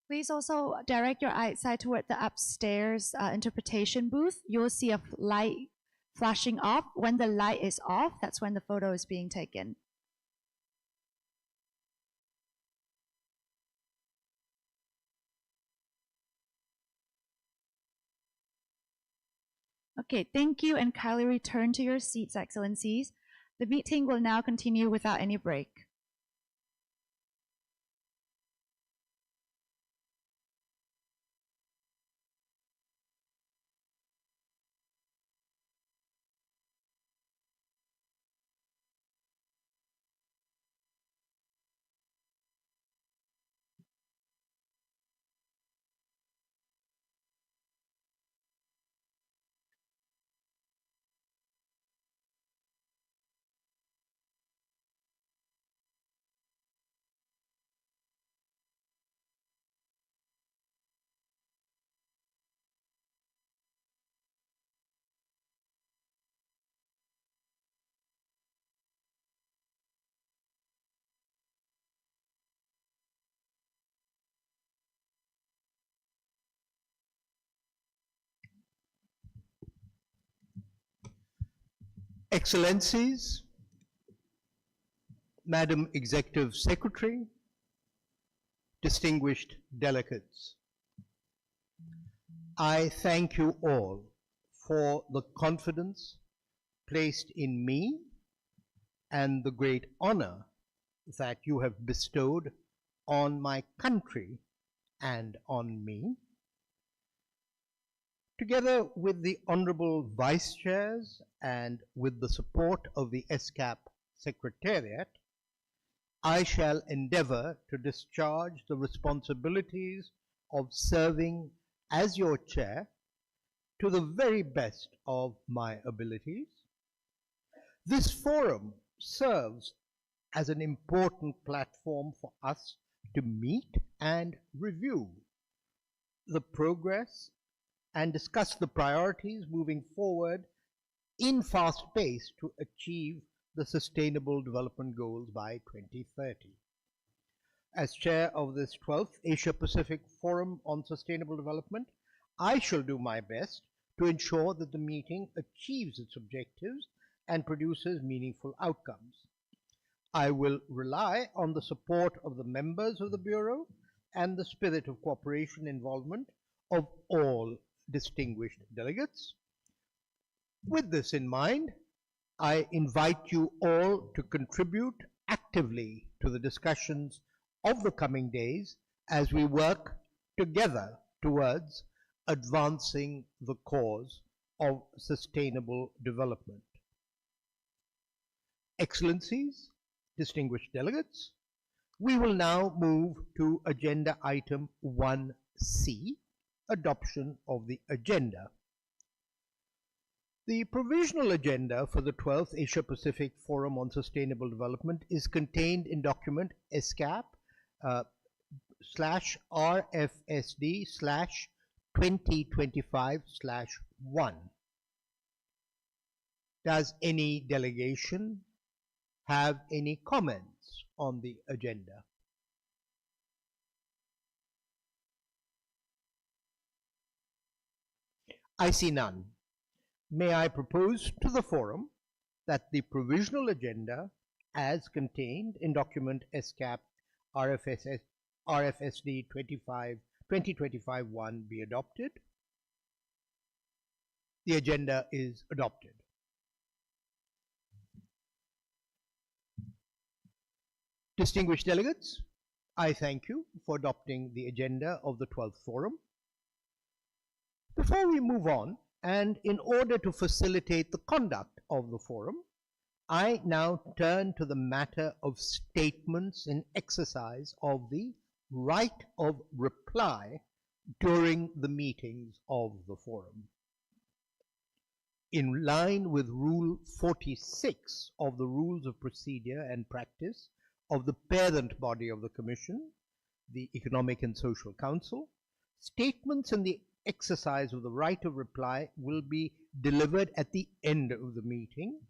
Please also direct your eyesight toward the upstairs interpretation booth. You'll see a light flashing off. When the light is off, that's when the photo is being taken. Okay, thank you, and kindly return to your seats, Excellencies. The meeting will now continue without any break. Excellencies, Madam Executive Secretary, distinguished delegates, I thank you all for the confidence placed in me and the great honor that you have bestowed on my country and on me. Together with the Honorable Vice Chairs and with the support of the ESCAP Secretariat, I shall endeavor to discharge the responsibilities of serving as your chair to the very best of my abilities. This forum serves as an important platform for us to meet and review the progress and discuss the priorities moving forward in fast pace to achieve the Sustainable Development Goals by 2030. As chair of this 12th Asia Pacific Forum on Sustainable Development, I shall do my best to ensure that the meeting achieves its objectives and produces meaningful outcomes. I will rely on the support of the members of the Bureau and the spirit of cooperation involvement of all distinguished delegates. With this in mind, I invite you all to contribute actively to the discussions of the coming days as we work together towards advancing the cause of sustainable development. Excellencies, distinguished delegates, we will now move to agenda item 1C, adoption of the agenda. The provisional agenda for the 12th Asia Pacific Forum on Sustainable Development is contained in document ESCAP slash RFSD slash 2025/1. Does any delegation have any comments on the agenda? I see none. May I propose to the forum that the provisional agenda as contained in document ESCAP RFSD 2025/1 be adopted? The agenda is adopted. Distinguished delegates, I thank you for adopting the agenda of the 12th Forum. Before we move on, and in order to facilitate the conduct of the forum, I now turn to the matter of statements in exercise of the right of reply during the meetings of the forum. In line with Rule 46 of the Rules of Procedure and Practice of the parent body of the Commission, the Economic and Social Council, statements in the exercise of the right of reply will be delivered at the end of the meeting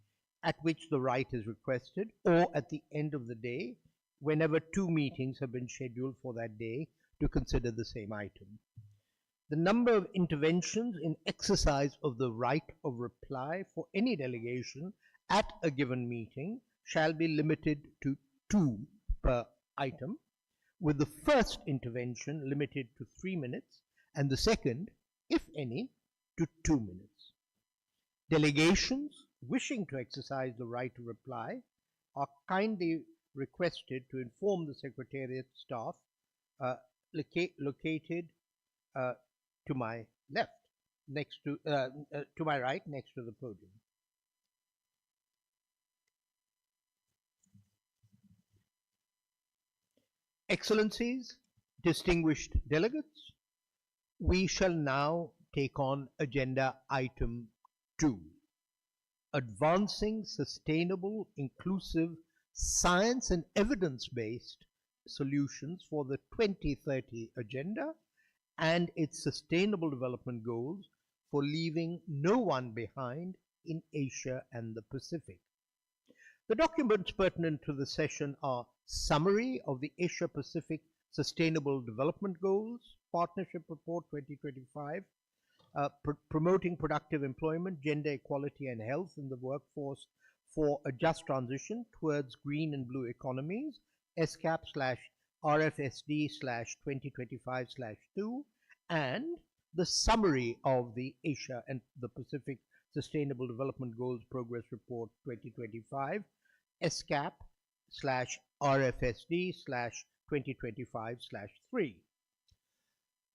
at which the right is requested, or at the end of the day, whenever two meetings have been scheduled for that day to consider the same item. The number of interventions in exercise of the right of reply for any delegation at a given meeting shall be limited to 2 per item, with the first intervention limited to 3 minutes and the second, if any, to 2 minutes. Delegations wishing to exercise the right to reply are kindly requested to inform the Secretariat staff located to my left, to my right, next to the podium. Excellencies, distinguished delegates, we shall now take on agenda item 2, advancing sustainable, inclusive, science and evidence-based solutions for the 2030 agenda and its sustainable development goals for leaving no one behind in Asia and the Pacific. The documents pertinent to the session are Summary of the Asia Pacific Sustainable Development Goals, Partnership Report 2025, Promoting Productive Employment, Gender Equality and Health in the Workforce for a Just Transition Towards Green and Blue Economies, ESCAP/RFSD/2025/2, and the Summary of the Asia and the Pacific Sustainable Development Goals Progress Report 2025, ESCAP/RFSD/2025/3.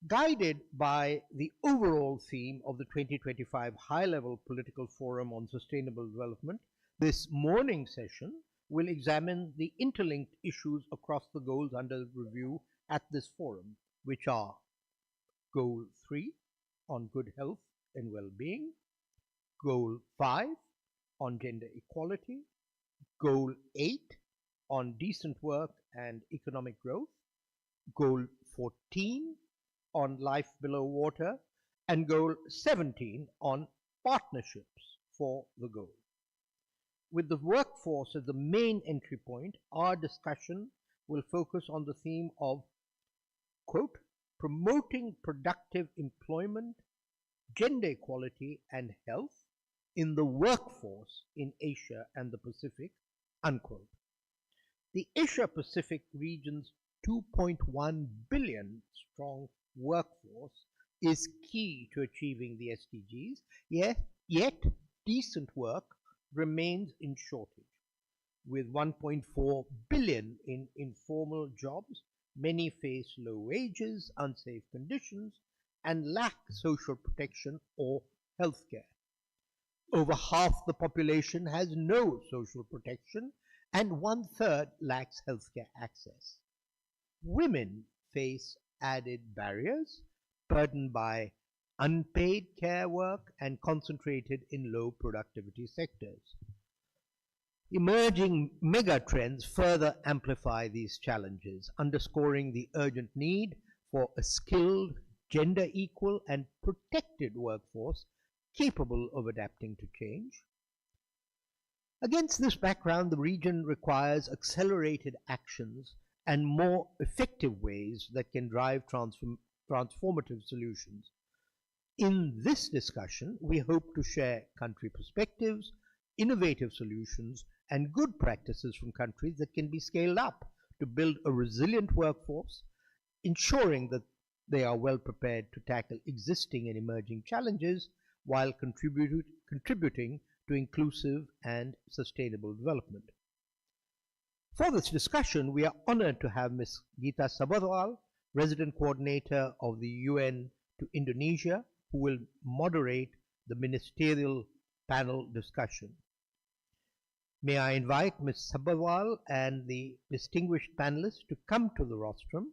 Guided by the overall theme of the 2025 High-Level Political Forum on Sustainable Development, this morning session will examine the interlinked issues across the goals under review at this forum, which are Goal 3 on good health and well-being, Goal 5 on gender equality, Goal 8 on decent work and economic growth, Goal 14 on life below water, and Goal 17 on partnerships for the goal. With the workforce as the main entry point, our discussion will focus on the theme of, quote, promoting productive employment, gender equality and health in the workforce in Asia and the Pacific, unquote. The Asia-Pacific region's 2.1 billion strong workforce is key to achieving the SDGs, yet decent work remains in shortage. With 1.4 billion in informal jobs, many face low wages, unsafe conditions, and lack social protection or health care. Over half the population has no social protection, and 1/3 lacks healthcare access. Women face added barriers, burdened by unpaid care work and concentrated in low productivity sectors. Emerging megatrends further amplify these challenges, underscoring the urgent need for a skilled, gender equal, and protected workforce capable of adapting to change. Against this background, the region requires accelerated actions and more effective ways that can drive transformative solutions. In this discussion, we hope to share country perspectives, innovative solutions, and good practices from countries that can be scaled up to build a resilient workforce, ensuring that they are well prepared to tackle existing and emerging challenges while contributing to inclusive and sustainable development. For this discussion, we are honored to have Ms. Geeta Sabharwal, Resident Coordinator of the UN to Indonesia, who will moderate the Ministerial panel discussion. May I invite Ms. Sabharwal and the distinguished panelists to come to the rostrum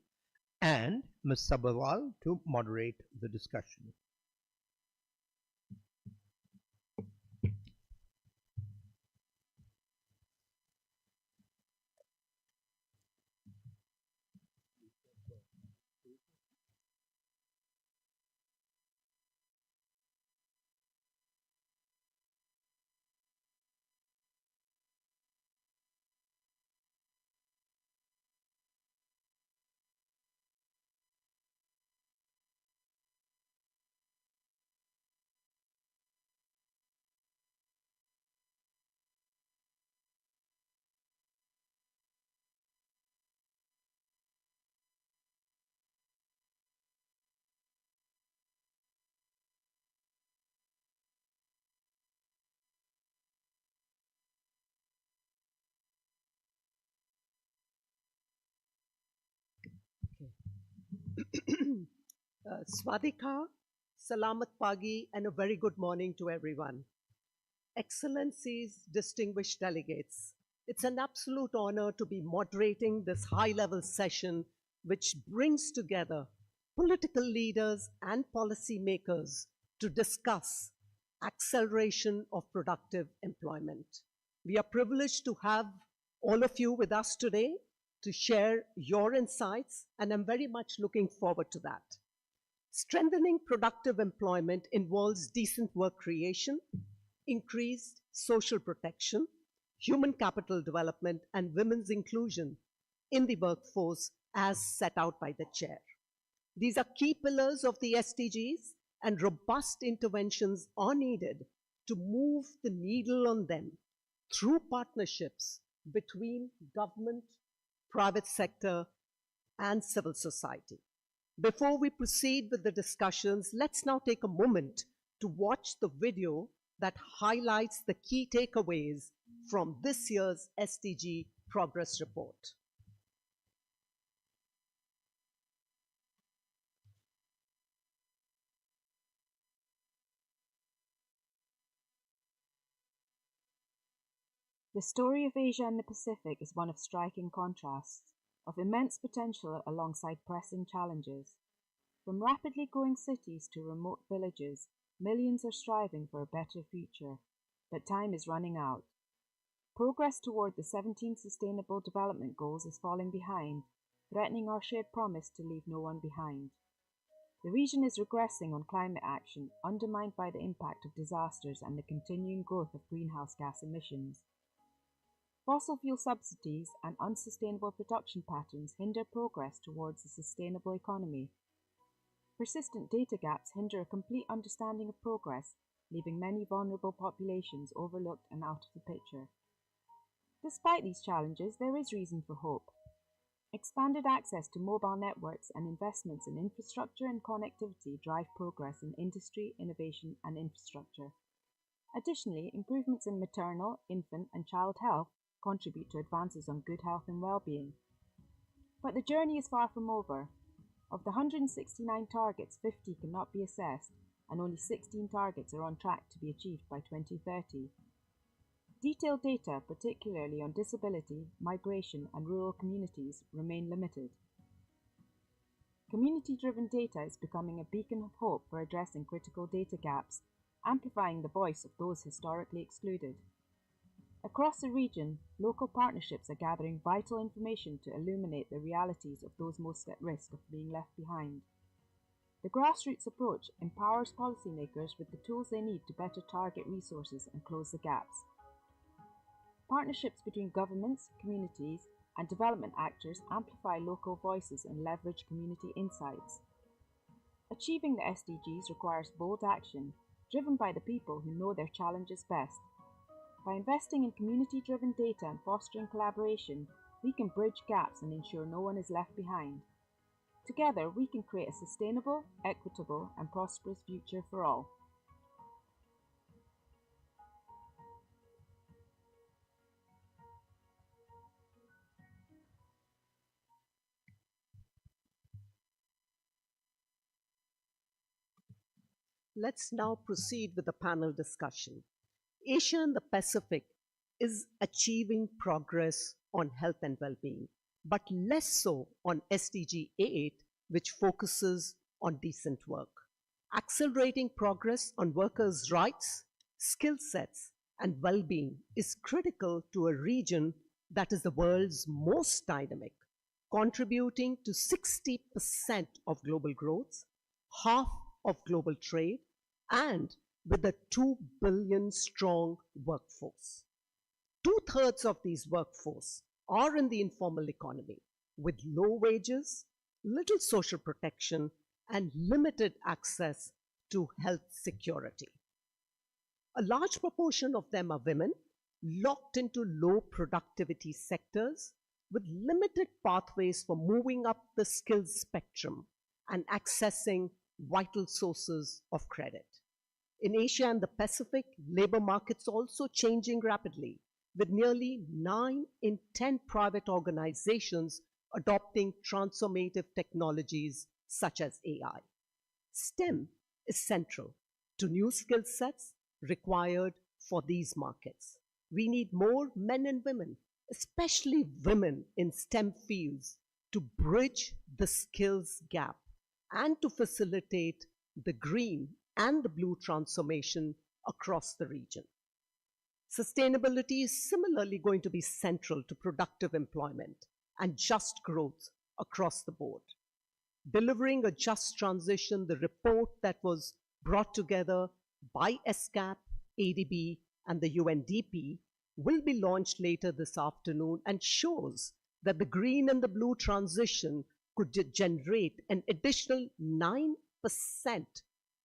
and Ms. Sabharwal to moderate the discussion. Swadika, Salamat Pagi, and a very good morning to everyone. Excellencies, distinguished delegates, it's an absolute honor to be moderating this high-level session which brings together political leaders and policymakers to discuss acceleration of productive employment. We are privileged to have all of you with us today to share your insights, and I'm very much looking forward to that. Strengthening productive employment involves decent work creation, increased social protection, human capital development, and women's inclusion in the workforce as set out by the chair. These are key pillars of the SDGs, and robust interventions are needed to move the needle on them through partnerships between government, private sector, and civil society. Before we proceed with the discussions, let's now take a moment to watch the video that highlights the key takeaways from this year's SDG Progress Report. The story of Asia and the Pacific is one of striking contrasts, of immense potential alongside pressing challenges. From rapidly growing cities to remote villages, millions are striving for a better future, but time is running out. Progress toward the 17 Sustainable Development Goals is falling behind, threatening our shared promise to leave no one behind. The region is regressing on climate action, undermined by the impact of disasters and the continuing growth of greenhouse gas emissions. Fossil fuel subsidies and unsustainable production patterns hinder progress towards a sustainable economy. Persistent data gaps hinder a complete understanding of progress, leaving many vulnerable populations overlooked and out of the picture. Despite these challenges, there is reason for hope. Expanded access to mobile networks and investments in infrastructure and connectivity drive progress in industry, innovation, and infrastructure. Additionally, improvements in maternal, infant, and child health contribute to advances on good health and well-being. But the journey is far from over. Of the 169 targets, 50 cannot be assessed, and only 16 targets are on track to be achieved by 2030. Detailed data, particularly on disability, migration, and rural communities, remain limited. Community-driven data is becoming a beacon of hope for addressing critical data gaps, amplifying the voice of those historically excluded. Across the region, local partnerships are gathering vital information to illuminate the realities of those most at risk of being left behind. The grassroots approach empowers policymakers with the tools they need to better target resources and close the gaps. Partnerships between governments, communities, and development actors amplify local voices and leverage community insights. Achieving the SDGs requires bold action, driven by the people who know their challenges best. By investing in community-driven data and fostering collaboration, we can bridge gaps and ensure no one is left behind. Together, we can create a sustainable, equitable, and prosperous future for all. Let's now proceed with the panel discussion. Asia and the Pacific is achieving progress on health and well-being, but less so on SDG 8, which focuses on decent work. Accelerating progress on workers' rights, skill sets, and well-being is critical to a region that is the world's most dynamic, contributing to 60% of global growth, half of global trade, and with a 2 billion strong workforce. 2/3 of these workforce are in the informal economy with low wages, little social protection, and limited access to health security. A large proportion of them are women locked into low productivity sectors with limited pathways for moving up the skills spectrum and accessing vital sources of credit. In Asia and the Pacific, labor markets also changing rapidly, with nearly 9 in 10 private organizations adopting transformative technologies such as AI. STEM is central to new skill sets required for these markets. We need more men and women, especially women in STEM fields, to bridge the skills gap and to facilitate the green and the blue transformation across the region. Sustainability is similarly going to be central to productive employment and just growth across the board. Delivering a just transition, the report that was brought together by ESCAP, ADB, and the UNDP will be launched later this afternoon and shows that the green and the blue transition could generate an additional 9%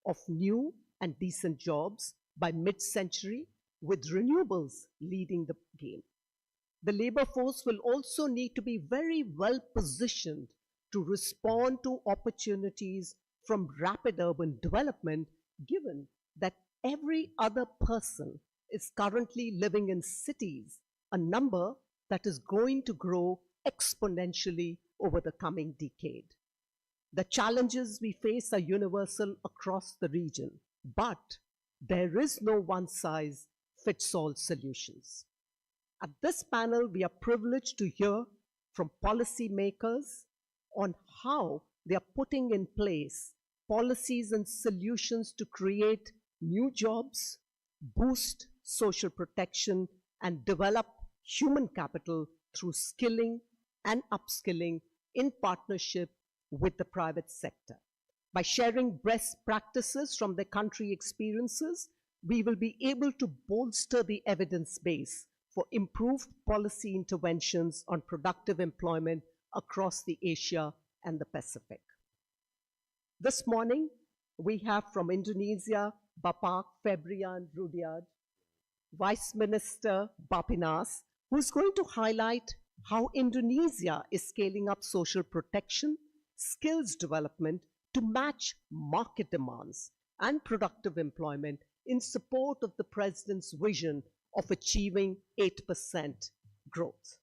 of new and decent jobs by mid-century, with renewables leading the game. The labor force will also need to be very well positioned to respond to opportunities from rapid urban development, given that every other person is currently living in cities, a number that is going to grow exponentially over the coming decade. The challenges we face are universal across the region, but there is no one-size-fits-all solutions. At this panel, we are privileged to hear from policymakers on how they are putting in place policies and solutions to create new jobs, boost social protection, and develop human capital through skilling and upskilling in partnership with the private sector. By sharing best practices from their country experiences, we will be able to bolster the evidence base for improved policy interventions on productive employment across the Asia and the Pacific. This morning, we have from Indonesia, Bapak Febrian Rudiad, Vice Minister Bapinas, who's going to highlight how Indonesia is scaling up social protection, skills development to match market demands and productive employment in support of the President's vision of achieving 8% growth.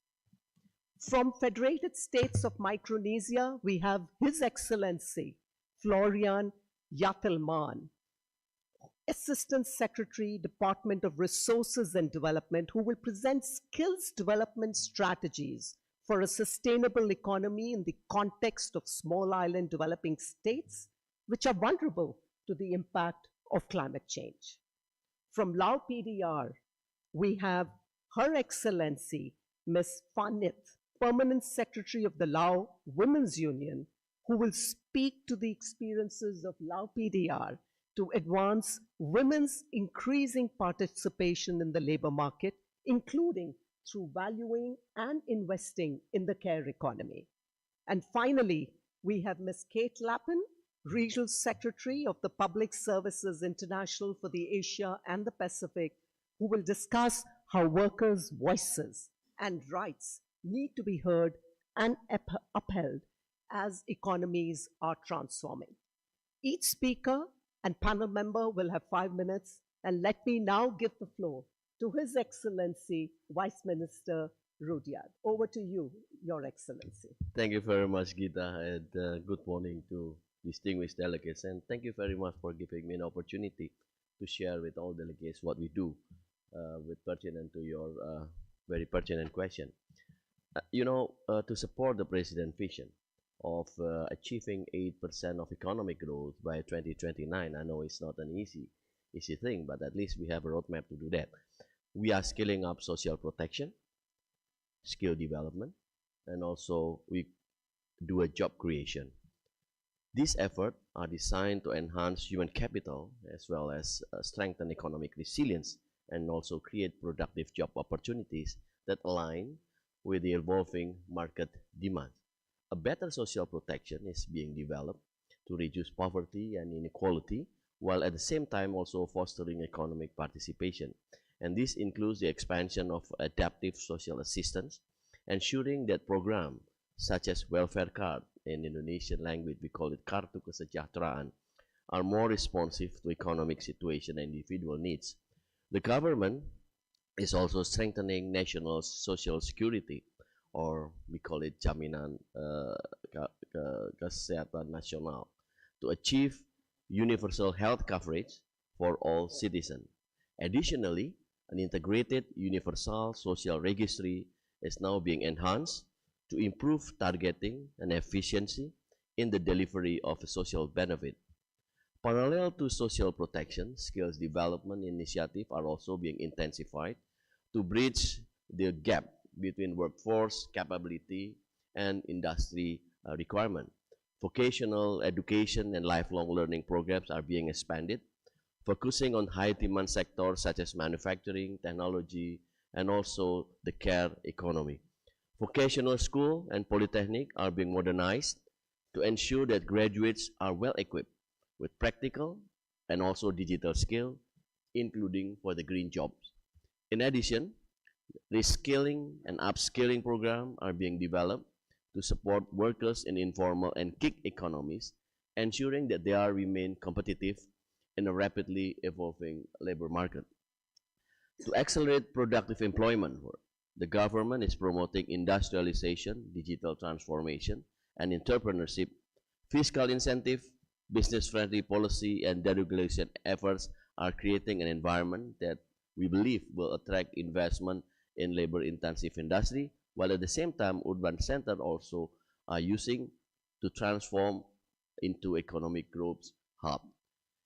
From Federated States of Micronesia, we have His Excellency Florian Yatelman, Assistant Secretary, Department of Resources and Development, who will present skills development strategies for a sustainable economy in the context of small island developing states, which are vulnerable to the impact of climate change. From Lao PDR, we have Her Excellency, Ms. Fanit, Permanent Secretary of the Lao Women's Union, who will speak to the experiences of Lao PDR to advance women's increasing participation in the labor market, including through valuing and investing in the care economy. And finally, we have Ms. Kate Lappin, Regional Secretary of the Public Services International for the Asia and the Pacific, who will discuss how workers' voices and rights need to be heard and upheld as economies are transforming. Each speaker and panel member will have 5 minutes, and let me now give the floor to His Excellency Vice Minister Rudyard. Over to you, Your Excellency. Thank you very much, Gita, and good morning to distinguished delegates, and thank you very much for giving me an opportunity to share with all delegates what we do with pertinent to your very pertinent question. To support the President's vision of achieving 8% of economic growth by 2029, I know it's not an easy thing, but at least we have a roadmap to do that. We are scaling up social protection, skill development, and also we do a job creation. These efforts are designed to enhance human capital as well as strengthen economic resilience and also create productive job opportunities that align with the evolving market demands. A better social protection is being developed to reduce poverty and inequality, while at the same time also fostering economic participation. And this includes the expansion of adaptive social assistance, ensuring that programs such as welfare card, in Indonesian language we call it Kartu Kesejahteraan, are more responsive to economic situation and individual needs. The government is also strengthening national social security, or we call it Jaminan Kesehatan Nasional, to achieve universal health coverage for all citizens. Additionally, an integrated universal social registry is now being enhanced to improve targeting and efficiency in the delivery of a social benefit. Parallel to social protection, skills development initiatives are also being intensified to bridge the gap between workforce capability and industry requirement. Vocational education and lifelong learning programs are being expanded, focusing on high-demand sectors such as manufacturing, technology, and also the care economy. Vocational school and polytechnic are being modernized to ensure that graduates are well equipped with practical and also digital skills, including for the green jobs. In addition, reskilling and upskilling programs are being developed to support workers in informal and gig economies, ensuring that they are remain competitive in a rapidly evolving labor market. To accelerate productive employment, the government is promoting industrialization, digital transformation, and entrepreneurship. Fiscal incentive, business-friendly policy, and deregulation efforts are creating an environment that we believe will attract investment in labor-intensive industry, while at the same time, urban centers also are using to transform into economic growth hub.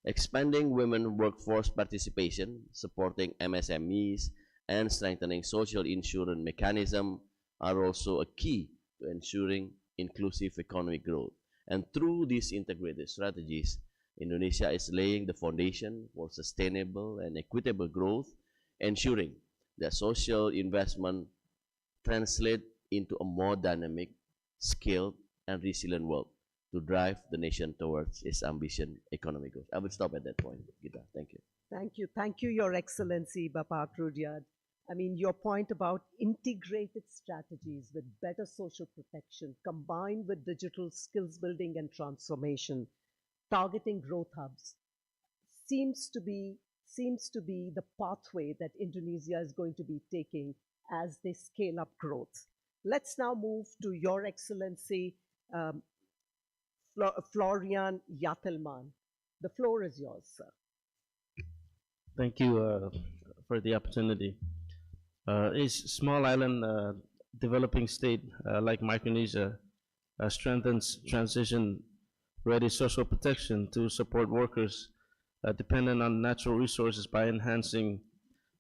Expanding women workforce participation, supporting MSMEs, and strengthening social insurance mechanism are also a key to ensuring inclusive economic growth. And through these integrated strategies, Indonesia is laying the foundation for sustainable and equitable growth, ensuring that social investment translate into a more dynamic, skilled, and resilient world to drive the nation towards its ambition economic growth. I will stop at that point, Gita. Thank you. Thank you. Thank you, Your Excellency, Bapak Rudyard. I mean, your point about integrated strategies with better social protection combined with digital skills building and transformation, targeting growth hubs, seems to be the pathway that Indonesia is going to be taking as they scale up growth. Let's now move to Your Excellency, Florian Yatelman. The floor is yours, sir. Thank you for the opportunity. A small island developing state like Micronesia strengthens transition-ready social protection to support workers dependent on natural resources by enhancing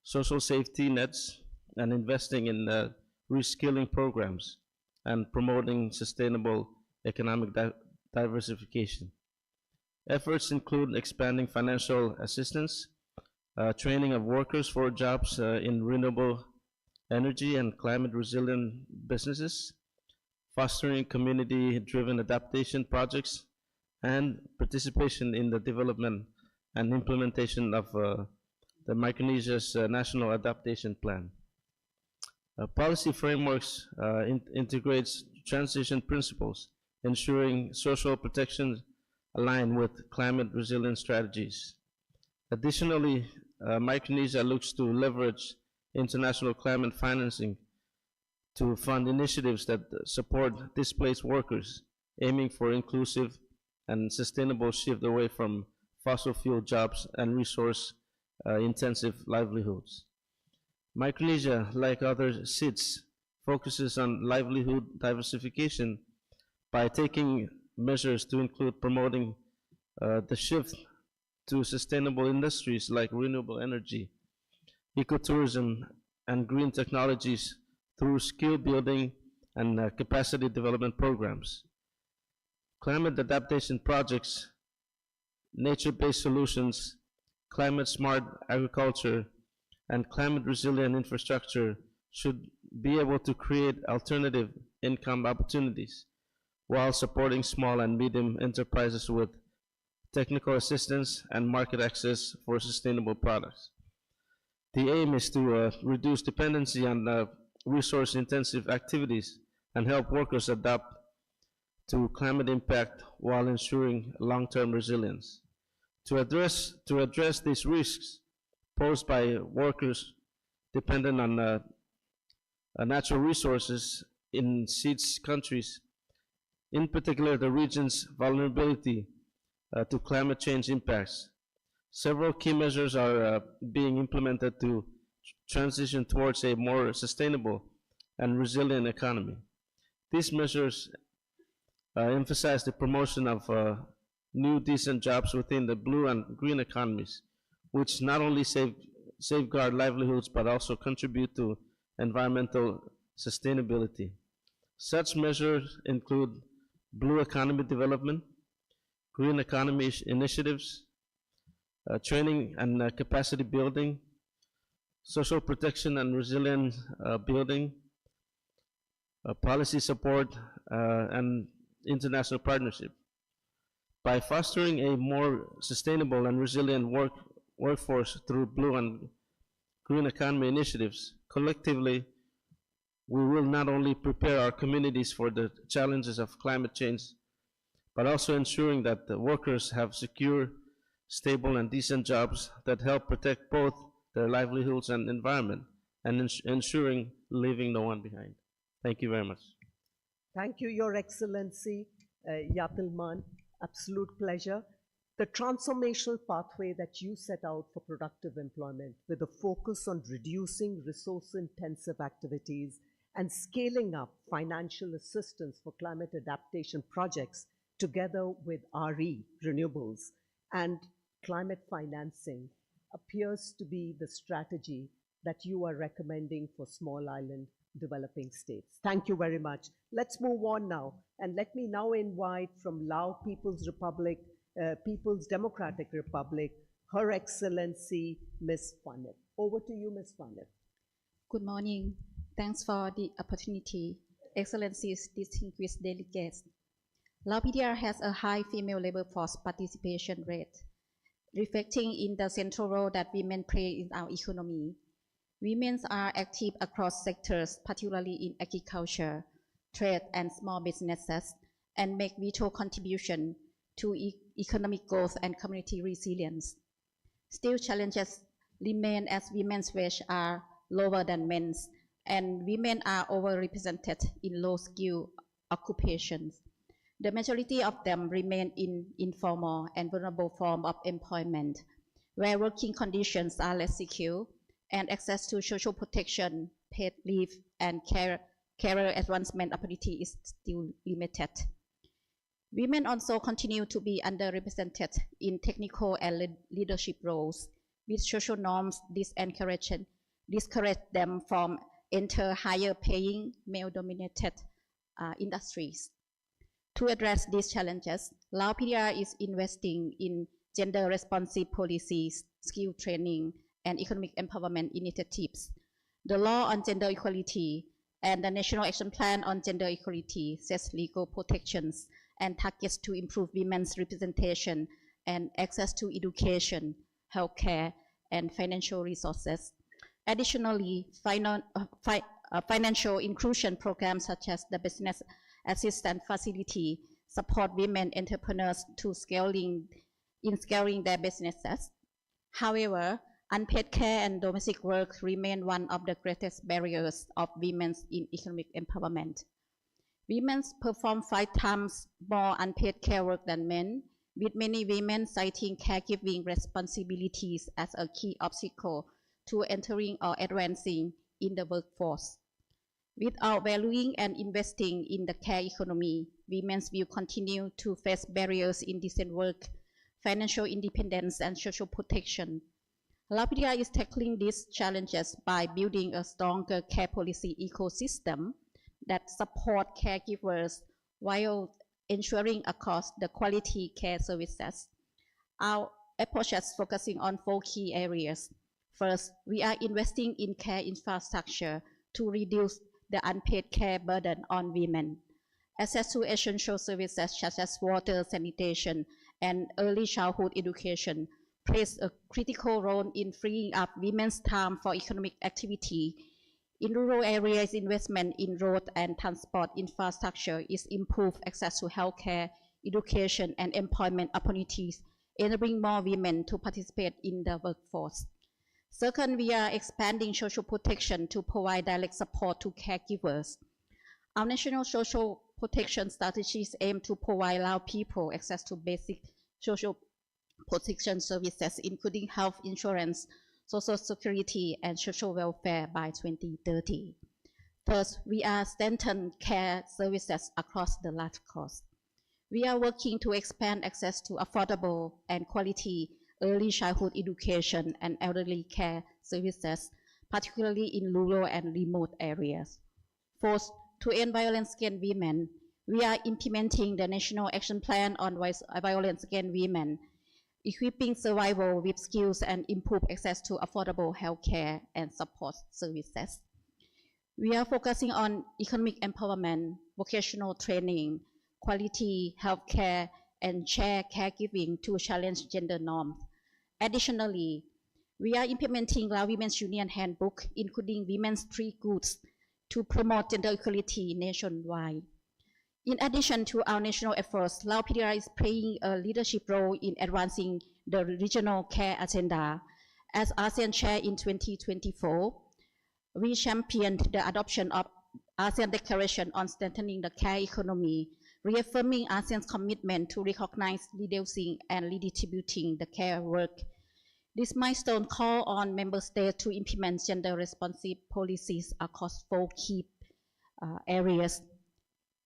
social safety nets, and investing in reskilling programs and promoting sustainable economic diversification. Efforts include expanding financial assistance, training of workers for jobs in renewable energy and climate resilient businesses, fostering community-driven adaptation projects, and participation in the development and implementation of the Micronesia's National Adaptation Plan. Policy frameworks integrates transition principles, ensuring social protections align with climate resilience strategies. Additionally, Micronesia looks to leverage international climate financing to fund initiatives that support displaced workers, aiming for inclusive and sustainable shift away from fossil fuel jobs and resource intensive livelihoods. Micronesia, like other SIDS, focuses on livelihood diversification by taking measures to include promoting the shift to sustainable industries like renewable energy, ecotourism, and green technologies through skill building and capacity development programs. Climate adaptation projects, nature-based solutions, climate-smart agriculture, and climate-resilient infrastructure should be able to create alternative income opportunities while supporting small and medium enterprises with technical assistance and market access for sustainable products. The aim is to reduce dependency on resource-intensive activities and help workers adapt to climate impact while ensuring long-term resilience. To address these risks posed by workers dependent on natural resources in SIDS countries, in particular the region's vulnerability to climate change impacts, several key measures are being implemented to transition towards a more sustainable and resilient economy. These measures emphasize the promotion of new decent jobs within the blue and green economies, which not only safeguard livelihoods but also contribute to environmental sustainability. Such measures include blue economy development, green economy initiatives, training and capacity building, social protection and resilience building, policy support, and international partnership. By fostering a more sustainable and resilient workforce through blue and green economy initiatives, collectively, we will not only prepare our communities for the challenges of climate change, but also ensuring that the workers have secure, stable, and decent jobs that help protect both their livelihoods and environment, and ensuring leaving no one behind. Thank you very much. Thank you, Your Excellency, Yatilman. Absolute pleasure. The transformational pathway that you set out for productive employment with a focus on reducing resource-intensive activities and scaling up financial assistance for climate adaptation projects together with RE, renewables, and climate financing appears to be the strategy that you are recommending for small island developing states. Thank you very much. Let's move on now. And let me now invite from Lao People's Republic, People's Democratic Republic, Her Excellency, Ms. Phanit. Over to you, Ms. Phanit. Good morning. Thanks for the opportunity. Excellencies, distinguished delegates. Lao PDR has a high female labor force participation rate, reflecting in the central role that women play in our economy. Women are active across sectors, particularly in agriculture, trade, and small businesses, and make vital contribution to economic growth and community resilience. Still, challenges remain as women's wages are lower than men's, and women are overrepresented in low-skill occupations. The majority of them remain in informal and vulnerable form of employment, where working conditions are less secure and access to social protection, paid leave, and career advancement opportunity is still limited. Women also continue to be underrepresented in technical and leadership roles, with social norms disencouraging discourage them from enter higher paying male-dominated industries. To address these challenges, Lao PDR is investing in gender responsive policies, skill training, and economic empowerment initiatives. The law on gender equality and the National Action Plan on Gender Equality sets legal protections and targets to improve women's representation and access to education, healthcare, and financial resources. Additionally, financial inclusion programs such as the Business Assistance Facility support women entrepreneurs to scaling their businesses. However, unpaid care and domestic work remain one of the greatest barriers of women in economic empowerment. Women perform 5 times more unpaid care work than men, with many women citing caregiving responsibilities as a key obstacle to entering or advancing in the workforce. Without valuing and investing in the care economy, women will continue to face barriers in decent work, financial independence, and social protection. Lao PDR is tackling these challenges by building a stronger care policy ecosystem that support caregivers while ensuring across the quality care services. Our approach is focusing on 4 key areas. First, we are investing in care infrastructure to reduce the unpaid care burden on women. Access to essential services such as water, sanitation, and early childhood education plays a critical role in freeing up women's time for economic activity. In rural areas, investment in road and transport infrastructure is improved access to healthcare, education, and employment opportunities, enabling more women to participate in the workforce. Second, we are expanding social protection to provide direct support to caregivers. Our national social protection strategies aim to provide Lao people access to basic social protection services, including health insurance, social security, and social welfare by 2030. First, we are strengthening care services across the life course. We are working to expand access to affordable and quality early childhood education and elderly care services, particularly in rural and remote areas. Fourth, to end violence against women, we are implementing the National Action Plan on Violence Against Women, equipping survivors with skills and improve access to affordable healthcare and support services. We are focusing on economic empowerment, vocational training, quality healthcare, and shared caregiving to challenge gender norms. Additionally, we are implementing Lao Women's Union Handbook, including women's 3 goods, to promote gender equality nationwide. In addition to our national efforts, Lao PDR is playing a leadership role in advancing the regional care agenda. As ASEAN Chair in 2024, we championed the adoption of ASEAN Declaration on Strengthening the Care Economy, reaffirming ASEAN's commitment to recognize, reducing, and redistributing the care work. This milestone calls on member states to implement gender-responsive policies across 4 key areas: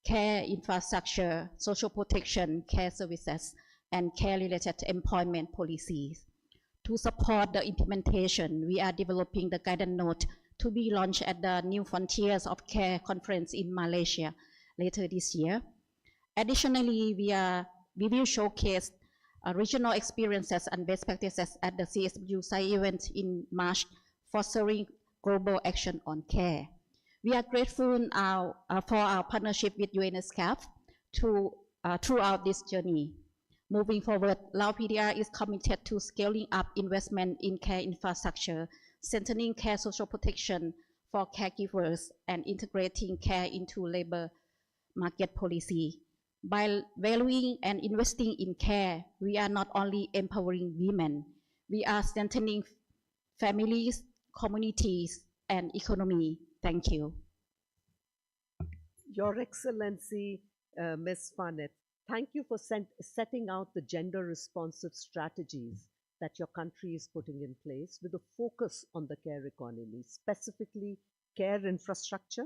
care infrastructure, social protection, care services, and care-related employment policies. To support the implementation, we are developing the guidance note to be launched at the New Frontiers of Care conference in Malaysia later this year. Additionally, we will showcase regional experiences and best practices at the CSW side event in March, fostering global action on care. We are grateful for our partnership with ESCAP throughout this journey. Moving forward, Lao PDR is committed to scaling up investment in care infrastructure, strengthening care social protection for caregivers, and integrating care into labor market policy. By valuing and investing in care, we are not only empowering women, we are strengthening families, communities, and economy. Thank you. Your Excellency, Ms. Fanet, thank you for setting out the gender-responsive strategies that your country is putting in place with a focus on the care economy, specifically care infrastructure,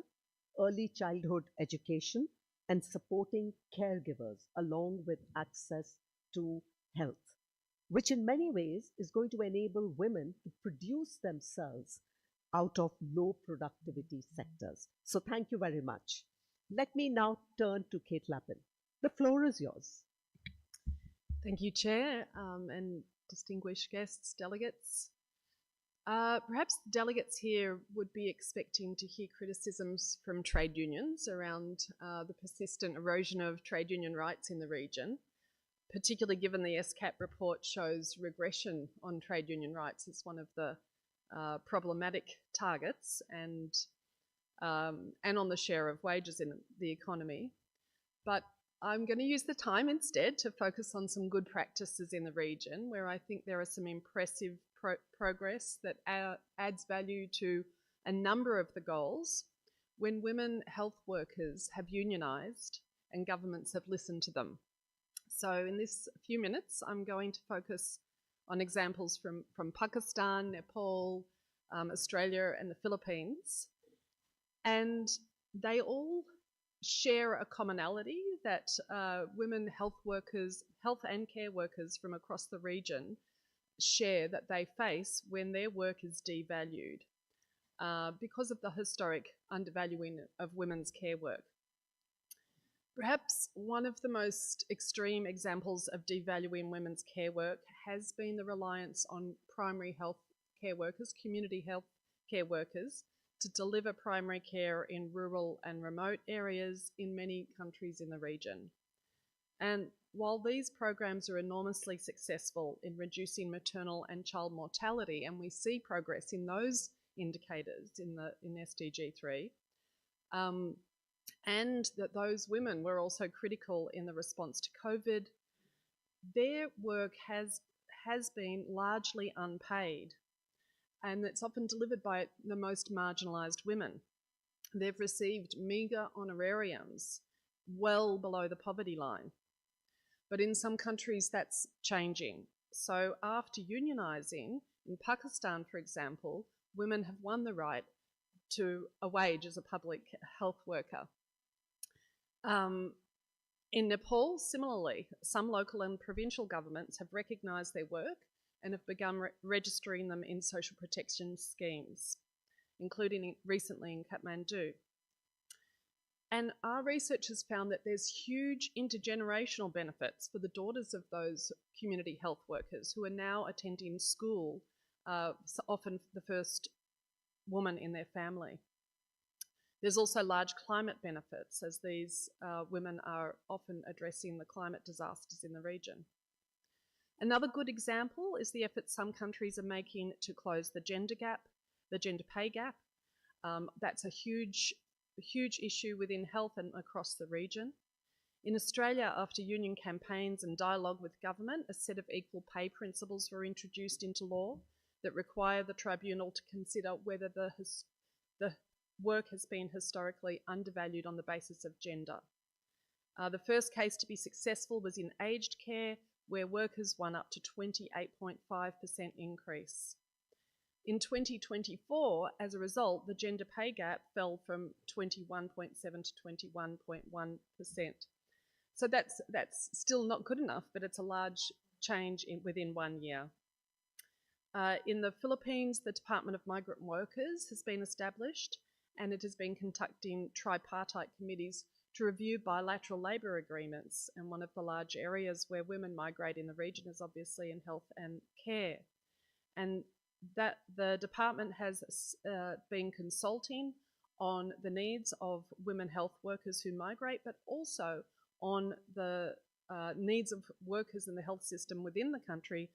early childhood education, and supporting caregivers along with access to health, which in many ways is going to enable women to produce themselves out of low productivity sectors. So thank you very much. Let me now turn to Kate Lappin. The floor is yours. Thank you, Chair, and distinguished guests, delegates. Perhaps delegates here would be expecting to hear criticisms from trade unions around the persistent erosion of trade union rights in the region, particularly given the ESCAP report shows regression on trade union rights as one of the problematic targets, and on the share of wages in the economy. But I'm going to use the time instead to focus on some good practices in the region where I think there are some impressive progress that adds value to a number of the goals when women health workers have unionised and governments have listened to them. So in this few minutes, I'm going to focus on examples from Pakistan, Nepal, Australia and the Philippines. And they all share a commonality that women health workers, health and care workers from across the region share that they face when their work is devalued because of the historic undervaluing of women's care work. Perhaps one of the most extreme examples of devaluing women's care work has been the reliance on primary health care workers, community health care workers, to deliver primary care in rural and remote areas in many countries in the region. And while these programs are enormously successful in reducing maternal and child mortality, and we see progress in those indicators in SDG 3, and that those women were also critical in the response to COVID, their work has been largely unpaid, and it's often delivered by the most marginalised women. They've received meagre honorariums well below the poverty line. But in some countries that's changing. So after unionising, in Pakistan, for example, women have won the right to a wage as a public health worker. In Nepal, similarly, some local and provincial governments have recognised their work and have begun registering them in social protection schemes, including recently in Kathmandu. And our research has found that there's huge intergenerational benefits for the daughters of those community health workers who are now attending school, often the first woman in their family. There's also large climate benefits as these women are often addressing the climate disasters in the region. Another good example is the efforts some countries are making to close the gender gap, the gender pay gap. That's a huge issue within health and across the region. In Australia, after union campaigns and dialogue with government, a set of equal pay principles were introduced into law that require the tribunal to consider whether the work has been historically undervalued on the basis of gender. The first case to be successful was in aged care, where workers won up to 28.5% increase. In 2024, as a result, the gender pay gap fell from 21.7 to 21.1%. So that's still not good enough, but it's a large change within 1 year. In the Philippines, the Department of Migrant Workers has been established, and it has been conducting tripartite committees to review bilateral labour agreements. And one of the large areas where women migrate in the region is obviously in health and care. And that the department has been consulting on the needs of women health workers who migrate, but also on the needs of workers in the health system within the country,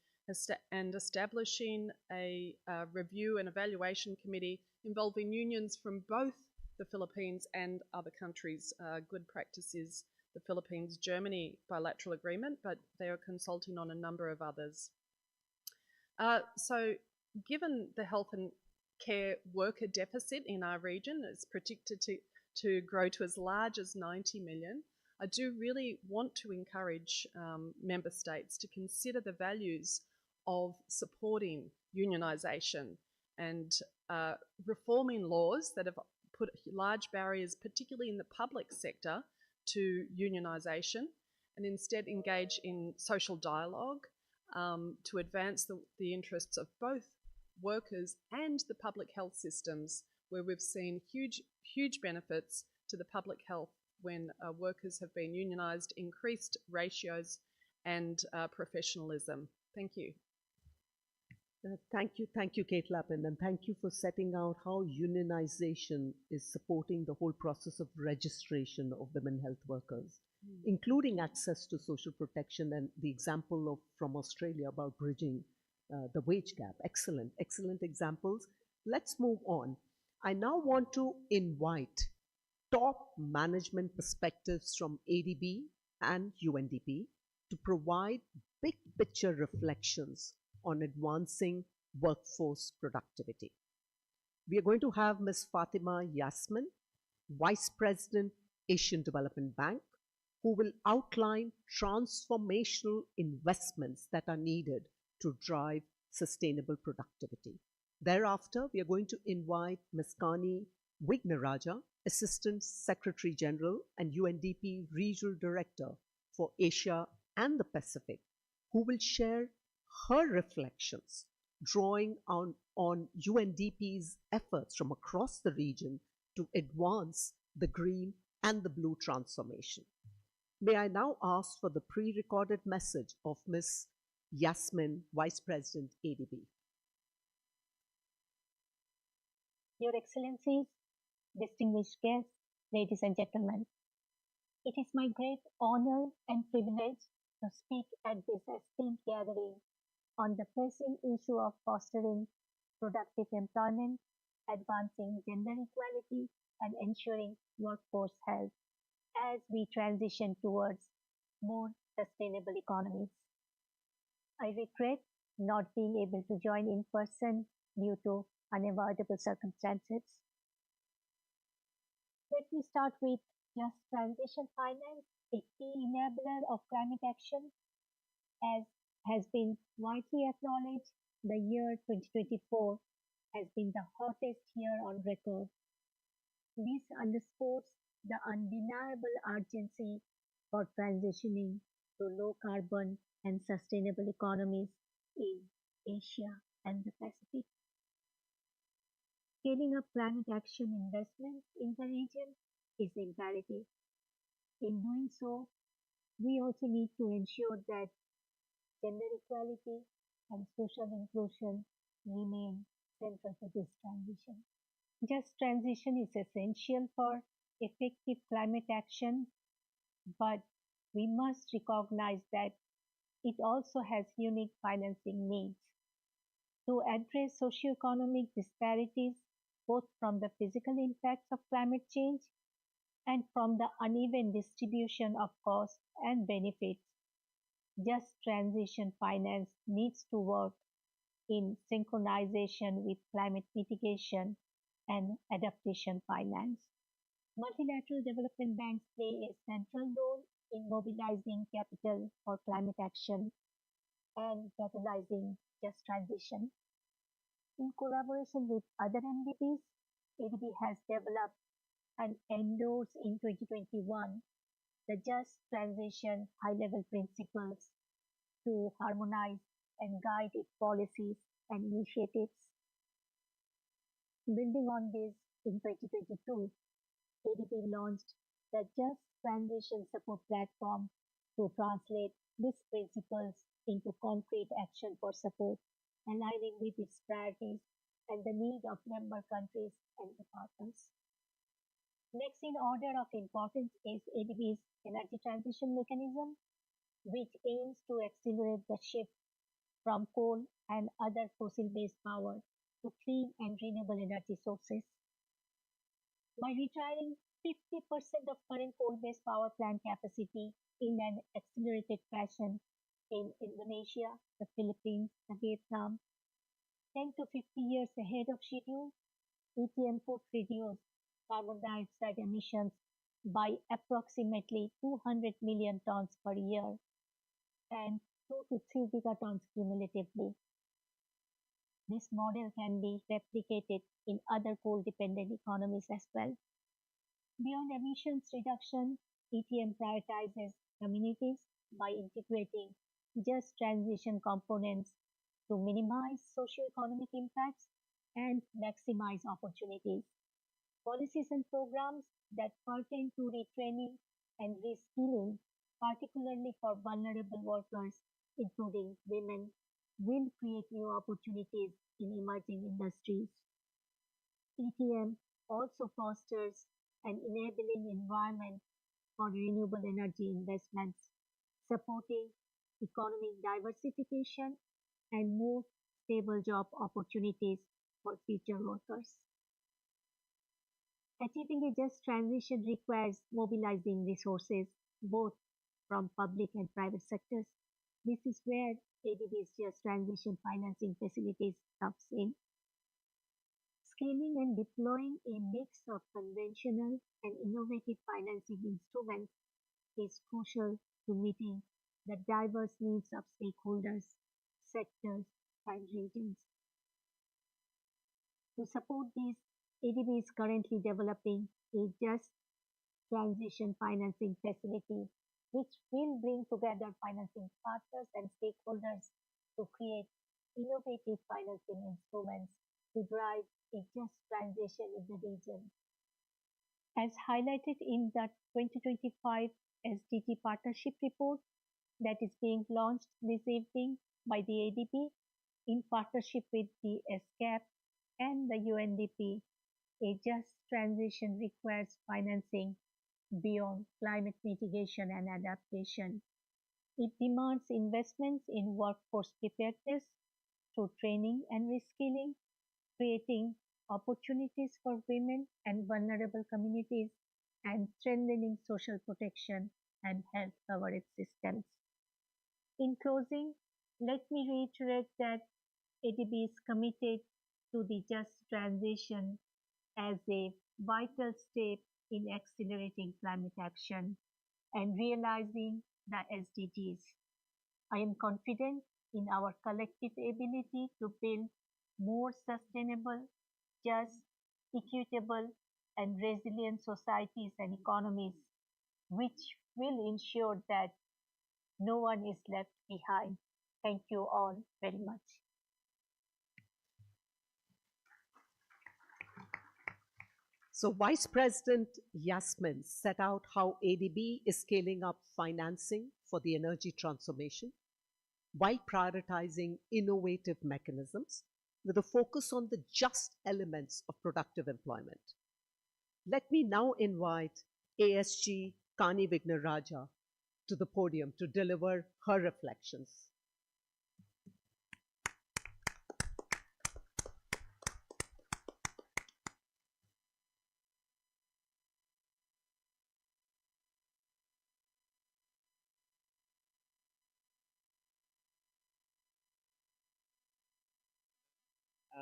and establishing a review and evaluation committee involving unions from both the Philippines and other countries. Good practice is the Philippines-Germany bilateral agreement, but they are consulting on a number of others. So given the health and care worker deficit in our region is predicted to grow to as large as 90 million, I do really want to encourage member states to consider the values of supporting unionisation and reforming laws that have put large barriers, particularly in the public sector, to unionisation, and instead engage in social dialogue to advance the interests of both workers and the public health systems, where we've seen huge benefits to the public health when workers have been unionised, increased ratios and professionalism. Thank you. Thank you, Kate Lappin, and thank you for setting out how unionization is supporting the whole process of registration of women health workers, including access to social protection and the example from Australia about bridging the wage gap. Excellent, excellent examples. Let's move on. I now want to invite top management perspectives from ADB and UNDP to provide big picture reflections on advancing workforce productivity. We are going to have Ms. Fatima Yasmin, Vice President, Asian Development Bank, who will outline transformational investments that are needed to drive sustainable productivity. Thereafter, we are going to invite Ms. Kani Wignaraja, Assistant Secretary General and UNDP Regional Director for Asia and the Pacific, who will share her reflections, drawing on UNDP's efforts from across the region to advance the green and the blue transformation. May I now ask for the pre-recorded message of Ms. Yasmin, Vice President, ADB. Your Excellencies, distinguished guests, ladies and gentlemen, it is my great honor and privilege to speak at this esteemed gathering on the pressing issue of fostering productive employment, advancing gender equality, and ensuring workforce health as we transition towards more sustainable economies. I regret not being able to join in person due to unavoidable circumstances. Let me start with just transition finance, a key enabler of climate action. As has been widely acknowledged, the year 2024 has been the hottest year on record. This underscores the undeniable urgency for transitioning to low carbon and sustainable economies in Asia and the Pacific. Scaling up climate action investments in the region is imperative. In doing so, we also need to ensure that gender equality and social inclusion remain central to this transition. Just transition is essential for effective climate action, but we must recognize that it also has unique financing needs. To address socioeconomic disparities, both from the physical impacts of climate change and from the uneven distribution of costs and benefits, just transition finance needs to work in synchronization with climate mitigation and adaptation finance. Multilateral development banks play a central role in mobilizing capital for climate action and catalyzing just transition. In collaboration with other MDBs, ADB has developed and endorsed in 2021 the Just Transition High-Level Principles to harmonize and guide its policies and initiatives. Building on this, in 2022, ADB launched the Just Transition Support Platform to translate these principles into concrete action for support, aligning with its priorities and the need of member countries and the partners. Next in order of importance is ADB's Energy Transition Mechanism, which aims to accelerate the shift from coal and other fossil-based power to clean and renewable energy sources. By retiring 50% of current coal-based power plant capacity in an accelerated fashion in Indonesia, the Philippines, and Vietnam, 10 to 50 years ahead of schedule, ETM could reduce carbon dioxide emissions by approximately 200 million tons per year and 2 to 3 gigatons cumulatively. This model can be replicated in other coal-dependent economies as well. Beyond emissions reduction, ETM prioritizes communities by integrating just transition components to minimize socioeconomic impacts and maximize opportunities. Policies and programs that pertain to retraining and reskilling, particularly for vulnerable workers, including women, will create new opportunities in emerging industries. ETM also fosters an enabling environment for renewable energy investments, supporting economic diversification and more stable job opportunities for future workers. Achieving a just transition requires mobilizing resources, both from public and private sectors. This is where ADB's just transition financing facilities comes in. Scaling and deploying a mix of conventional and innovative financing instruments is crucial to meeting the diverse needs of stakeholders, sectors, and regions. To support this, ADB is currently developing a just transition financing facility, which will bring together financing partners and stakeholders to create innovative financing instruments to drive a just transition in the region. As highlighted in the 2025 SDG Partnership Report that is being launched this evening by the ADB in partnership with the ESCAP and the UNDP, a just transition requires financing beyond climate mitigation and adaptation. It demands investments in workforce preparedness through training and reskilling, creating opportunities for women and vulnerable communities, and strengthening social protection and health coverage systems. In closing, let me reiterate that ADB is committed to the just transition as a vital step in accelerating climate action and realizing the SDGs. I am confident in our collective ability to build more sustainable, just, equitable, and resilient societies and economies, which will ensure that no one is left behind. Thank you all very much. So Vice President Yasmin set out how ADB is scaling up financing for the energy transformation by prioritizing innovative mechanisms with a focus on the just elements of productive employment. Let me now invite ASG Kani Vignaraja to the podium to deliver her reflections.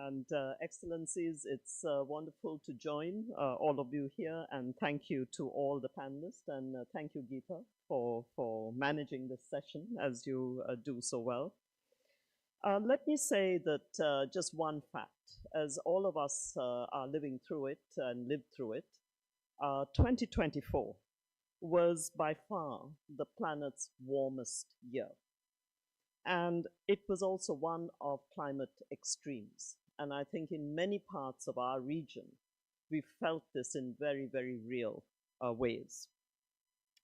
And Excellencies, it's wonderful to join all of you here, and thank you to all the panelists, and thank you, Geeta, for managing this session as you do so well. Let me say that just one fact, as all of us are living through it and lived through it, 2024 was by far the planet's warmest year. And it was also one of climate extremes. And I think in many parts of our region, we felt this in very, very real ways.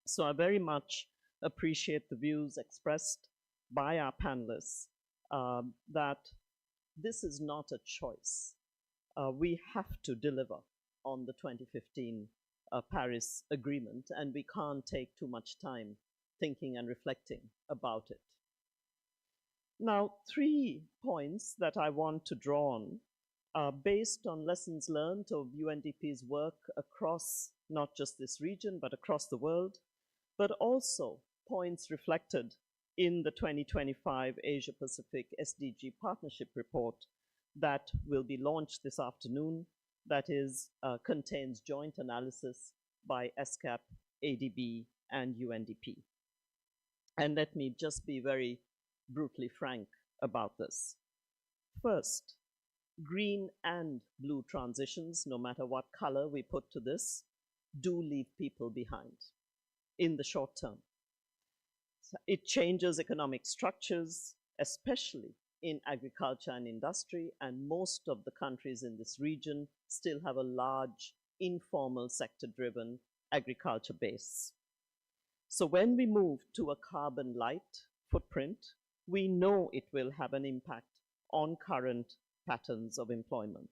So I very much appreciate the views expressed by our panelists that this is not a choice. We have to deliver on the 2015 Paris Agreement, and we can't take too much time thinking and reflecting about it. Now, 3 points that I want to draw on are based on lessons learned of UNDP's work across not just this region, but across the world, but also points reflected in the 2025 Asia-Pacific SDG Partnership Report that will be launched this afternoon, that is, contains joint analysis by ESCAP, ADB, and UNDP. And let me just be very brutally frank about this. First, green and blue transitions, no matter what color we put to this, do leave people behind in the short term. It changes economic structures, especially in agriculture and industry, and most of the countries in this region still have a large informal sector-driven agriculture base. So when we move to a carbon light footprint, we know it will have an impact on current patterns of employment.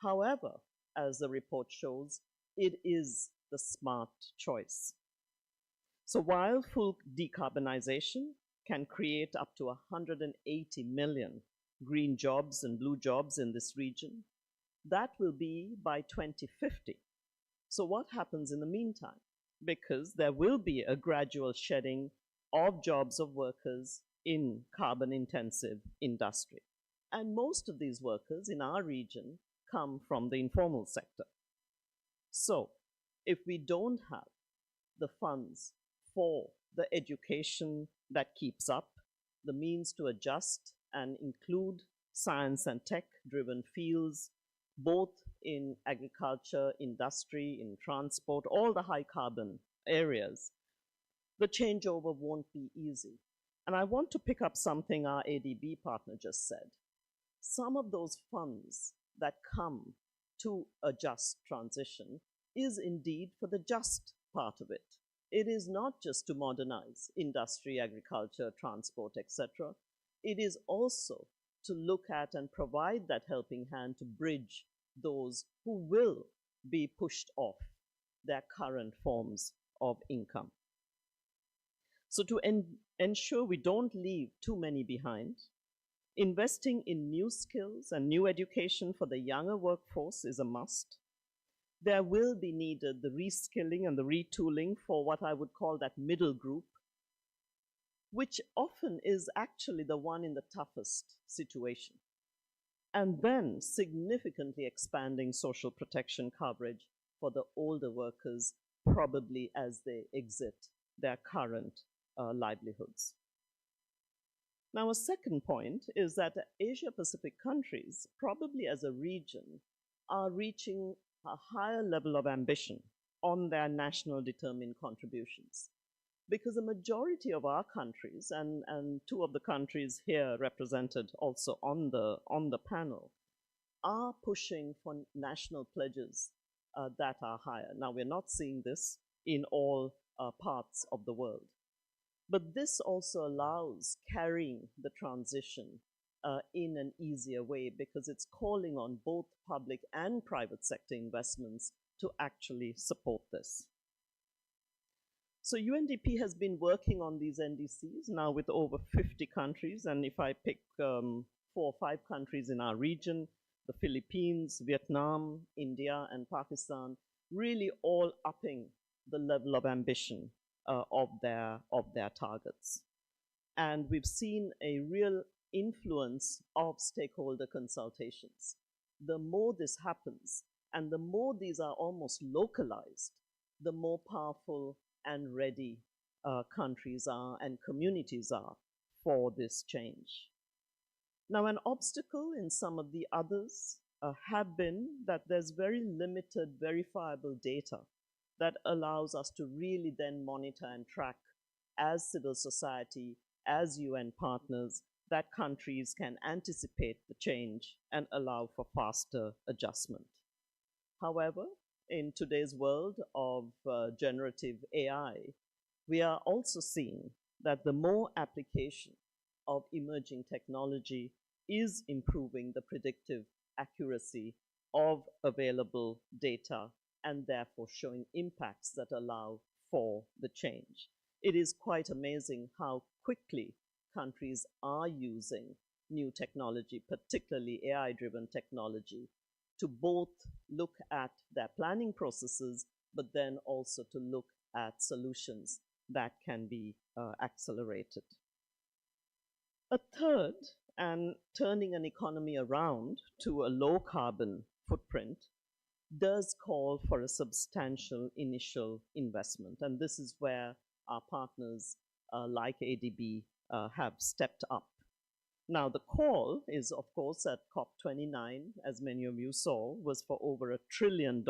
However, as the report shows, it is the smart choice. So while full decarbonization can create up to 180 million green jobs and blue jobs in this region, that will be by 2050. So what happens in the meantime? Because there will be a gradual shedding of jobs of workers in carbon-intensive industry. And most of these workers in our region come from the informal sector. So if we don't have the funds for the education that keeps up, the means to adjust and include science and tech-driven fields, both in agriculture, industry, in transport, all the high carbon areas, the changeover won't be easy. And I want to pick up something our ADB partner just said. Some of those funds that come to a just transition is indeed for the just part of it. It is not just to modernize industry, agriculture, transport, etc. It is also to look at and provide that helping hand to bridge those who will be pushed off their current forms of income. So to ensure we don't leave too many behind, investing in new skills and new education for the younger workforce is a must. There will be needed the reskilling and the retooling for what I would call that middle group, which often is actually the one in the toughest situation. And then significantly expanding social protection coverage for the older workers, probably as they exit their current livelihoods. Now, a second point is that Asia-Pacific countries, probably as a region, are reaching a higher level of ambition on their national determined contributions. Because the majority of our countries, and two of the countries here represented also on the panel, are pushing for national pledges that are higher. Now, we're not seeing this in all parts of the world. But this also allows carrying the transition in an easier way, because it's calling on both public and private sector investments to actually support this. So UNDP has been working on these NDCs now with over 50 countries, and if I pick 4 or 5 countries in our region, the Philippines, Vietnam, India, and Pakistan, really all upping the level of ambition of their targets. And we've seen a real influence of stakeholder consultations. The more this happens, and the more these are almost localized, the more powerful and ready countries are and communities are for this change. Now, an obstacle in some of the others have been that there's very limited verifiable data that allows us to really then monitor and track as civil society, as UN partners, that countries can anticipate the change and allow for faster adjustment. However, in today's world of generative AI, we are also seeing that the more application of emerging technology is improving the predictive accuracy of available data and therefore showing impacts that allow for the change. It is quite amazing how quickly countries are using new technology, particularly AI-driven technology, to both look at their planning processes, but then also to look at solutions that can be accelerated. A third, and turning an economy around to a low carbon footprint, does call for a substantial initial investment. And this is where our partners like ADB have stepped up. Now, the call is, of course, at COP29, as many of you saw, was for over $1 trillion.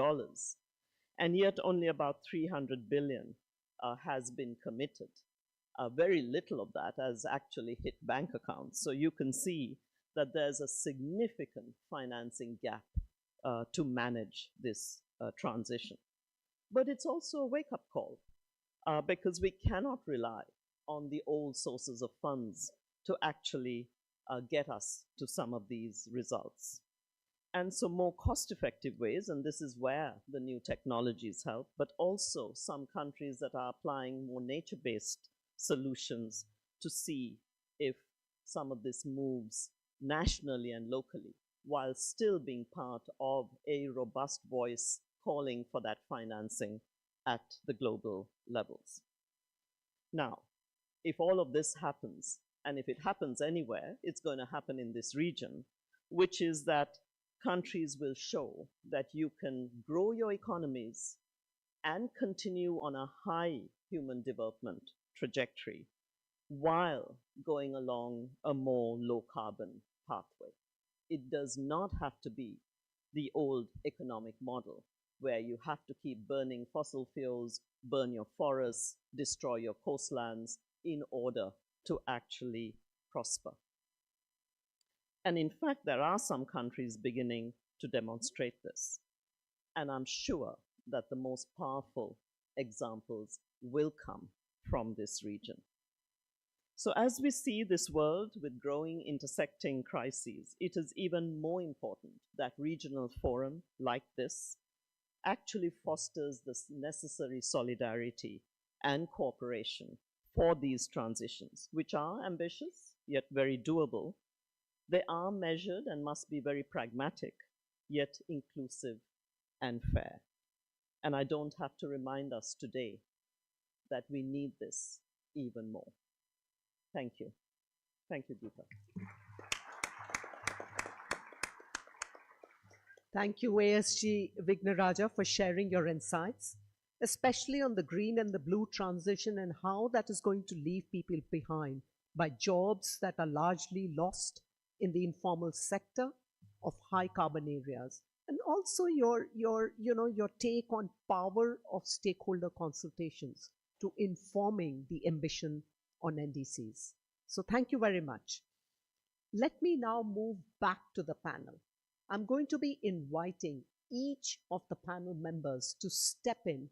And yet only about 300 billion has been committed. very little of that has actually hit bank accounts. So you can see that there's a significant financing gap to manage this transition. But it's also a wake-up call because we cannot rely on the old sources of funds to actually get us to some of these results. And so more cost-effective ways, and this is where the new technologies help, but also some countries that are applying more nature-based solutions to see if some of this moves nationally and locally, while still being part of a robust voice calling for that financing at the global levels. Now, if all of this happens, and if it happens anywhere, it's going to happen in this region, which is that countries will show that you can grow your economies and continue on a high human development trajectory while going along a more low carbon pathway. It does not have to be the old economic model where you have to keep burning fossil fuels, burn your forests, destroy your coastlands in order to actually prosper. And in fact, there are some countries beginning to demonstrate this. And I'm sure that the most powerful examples will come from this region. So as we see this world with growing intersecting crises, it is even more important that regional forum like this actually fosters this necessary solidarity and cooperation for these transitions, which are ambitious, yet very doable. They are measured and must be very pragmatic, yet inclusive and fair. And I don't have to remind us today that we need this even more. Thank you. Thank you, Geeta. Thank you, ASG Vignaraja, for sharing your insights, especially on the green and the blue transition and how that is going to leave people behind by jobs that are largely lost in the informal sector of high carbon areas. And also your take on power of stakeholder consultations to informing the ambition on NDCs. So thank you very much. Let me now move back to the panel. I'm going to be inviting each of the panel members to step in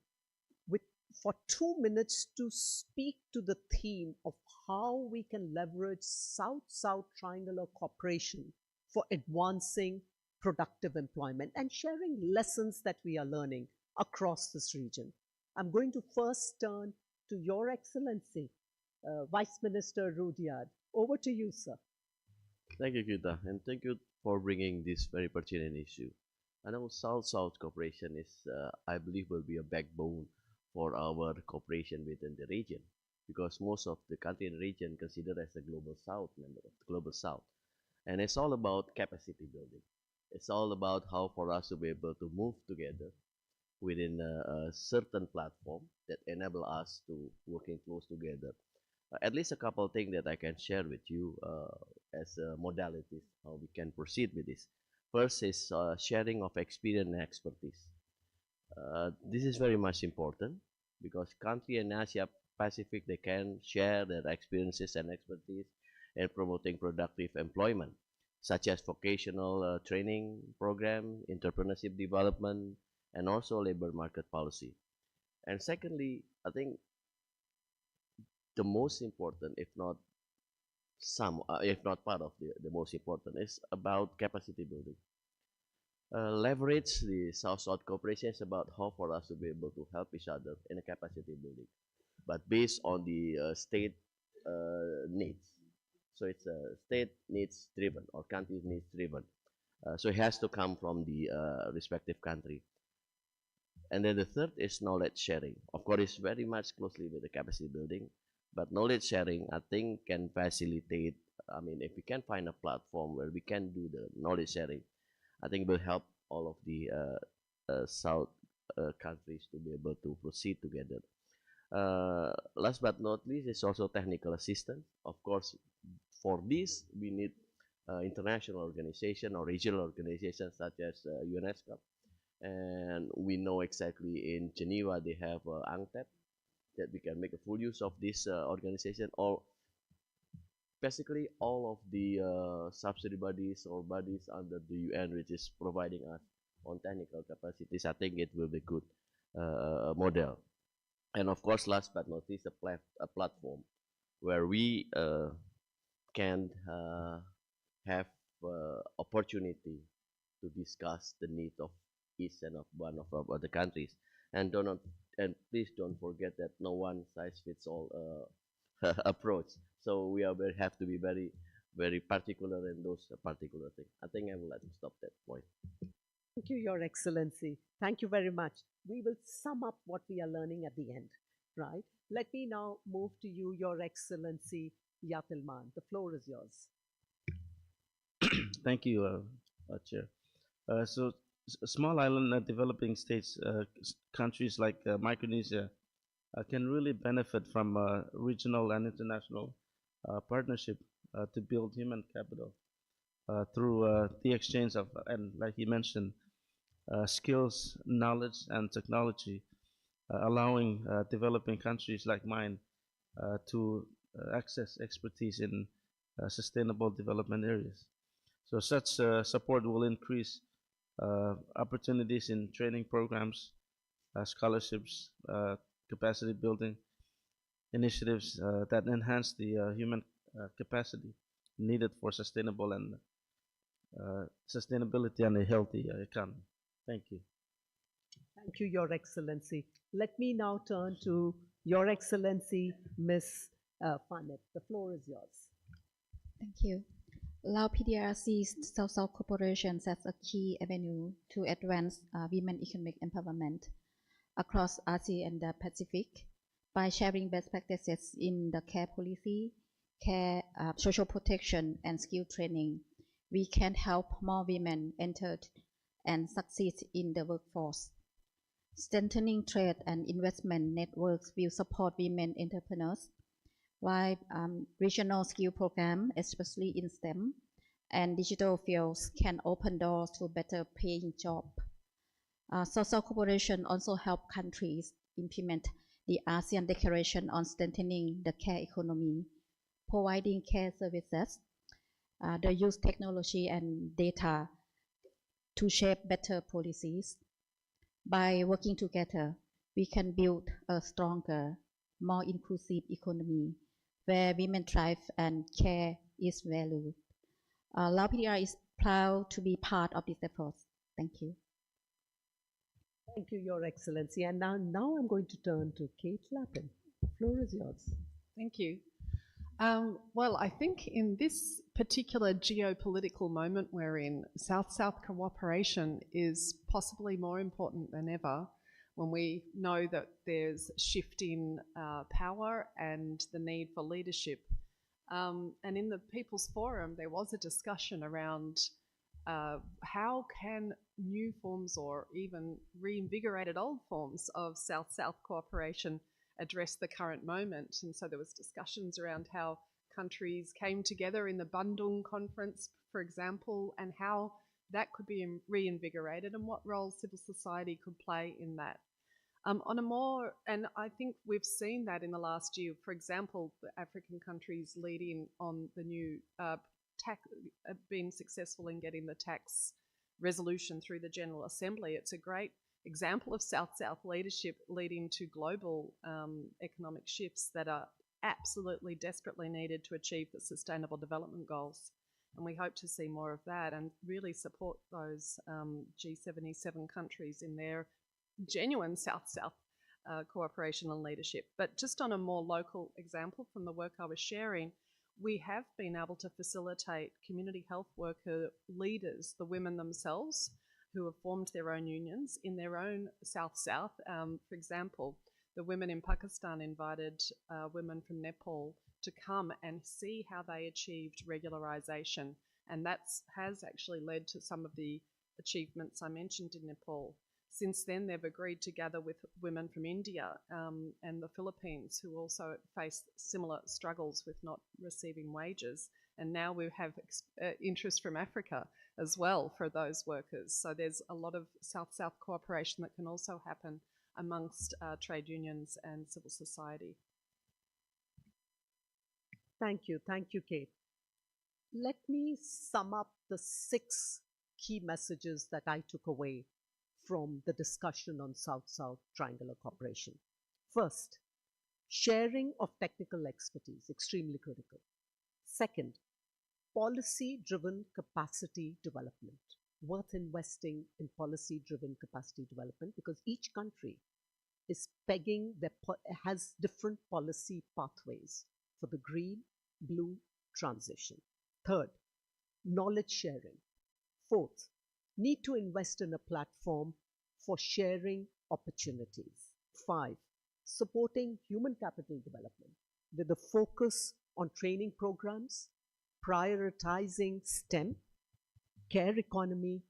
for 2 minutes to speak to the theme of how we can leverage South-South triangular cooperation for advancing productive employment and sharing lessons that we are learning across this region. I'm going to first turn to Your Excellency, Vice Minister Rudyard. Over to you, sir. Thank you, Geeta, and thank you for bringing this very pertinent issue. I know South-South cooperation is, I believe, will be a backbone for our cooperation within the region, because most of the country in the region considered as a global South, member of the global South. And it's all about capacity building. It's all about how for us to be able to move together within a certain platform that enable us to working close together. At least a couple of things that I can share with you as modalities, how we can proceed with this. First is sharing of experience and expertise. This is very much important because country in Asia Pacific, they can share their experiences and expertise in promoting productive employment, such as vocational training program, entrepreneurship development, and also labor market policy. And secondly, I think the most important, if not part of the most important, is about capacity building. Leverage the South-South cooperation is about how for us to be able to help each other in a capacity building, but based on the state needs. So it's state needs driven or country needs driven. So it has to come from the respective country. And then the third is knowledge sharing. Of course, it's very much closely with the capacity building, but knowledge sharing, I think, can facilitate. I mean, if we can find a platform where we can do the knowledge sharing, I think it will help all of the South countries to be able to proceed together. Last but not least is also technical assistance. Of course, for this, we need international organization or regional organizations such as ESCAP. And we know exactly in Geneva they have UNCTAD, that we can make a full use of this organization, or basically all of the subsidy bodies or bodies under the UN which is providing us on technical capacities. I think it will be good model. And of course, last but not least, a platform where we can have opportunity to discuss the need of each and of one of our other countries. And please don't forget that no one size fits all approach. So we have to be very particular in those particular things. I think I will let you stop that point. Thank you, Your Excellency. Thank you very much. We will sum up what we are learning at the end, right? Let me now move to you, Your Excellency Yatilman. The floor is yours. Thank you, Chair. So small island developing states, countries like Micronesia, can really benefit from regional and international partnership to build human capital through the exchange of, and like you mentioned, skills, knowledge, and technology, allowing developing countries like mine to access expertise in sustainable development areas. So such support will increase opportunities in training programs, scholarships, capacity building initiatives that enhance the human capacity needed for sustainable and sustainability and a healthy economy. Thank you. Thank you, Your Excellency. Let me now turn to Your Excellency, Ms. Fanet. The floor is yours. Thank you. Lao PDR sees South-South cooperation as a key avenue to advance women economic empowerment across ASEAN and the Pacific by sharing best practices in the care policy, care, social protection, and skill training. We can help more women enter and succeed in the workforce. Strengthening trade and investment networks will support women entrepreneurs, while regional skill programs, especially in STEM and digital fields, can open doors to better paying jobs. South-South cooperation also help countries implement the ASEAN Declaration on strengthening the care economy, providing care services, the use technology and data to shape better policies. By working together, we can build a stronger, more inclusive economy where women thrive and care is valued. Lao PDR is proud to be part of this effort. Thank you. Thank you, Your Excellency. And now I'm going to turn to Kate Lappin. The floor is yours. Thank you. Well, I think in this particular geopolitical moment we're in, South-South cooperation is possibly more important than ever when we know that there's shift in power and the need for leadership. And in the People's Forum, there was a discussion around how can new forms or even reinvigorated old forms of South-South cooperation address the current moment. And so there was discussions around how countries came together in the Bandung conference, for example, and how that could be reinvigorated and what role civil society could play in that. And I think we've seen that in the last year. For example, the African countries leading on the new been successful in getting the tax resolution through the General Assembly. It's a great example of South-South leadership leading to global economic shifts that are absolutely desperately needed to achieve the Sustainable Development Goals. And we hope to see more of that and really support those G77 countries in their genuine South-South cooperation and leadership. But just on a more local example from the work I was sharing, we have been able to facilitate community health worker leaders, the women themselves, who have formed their own unions in their own South-South. For example, the women in Pakistan invited women from Nepal to come and see how they achieved regularization. And that has actually led to some of the achievements I mentioned in Nepal. Since then, they've agreed to gather with women from India and the Philippines who also face similar struggles with not receiving wages. And now we have interest from Africa as well for those workers. So there's a lot of South-South cooperation that can also happen amongst trade unions and civil society. Thank you, Kate. Let me sum up the 6 key messages that I took away from the discussion on South-South Triangular Cooperation. First, sharing of technical expertise, extremely critical. Second, policy-driven capacity development. Worth investing in policy-driven capacity development because each country is pegging has different policy pathways for the green, blue transition. Third, knowledge sharing. Fourth, need to invest in a platform for sharing opportunities. 5, supporting human capital development with a focus on training programs, prioritizing STEM, care economy,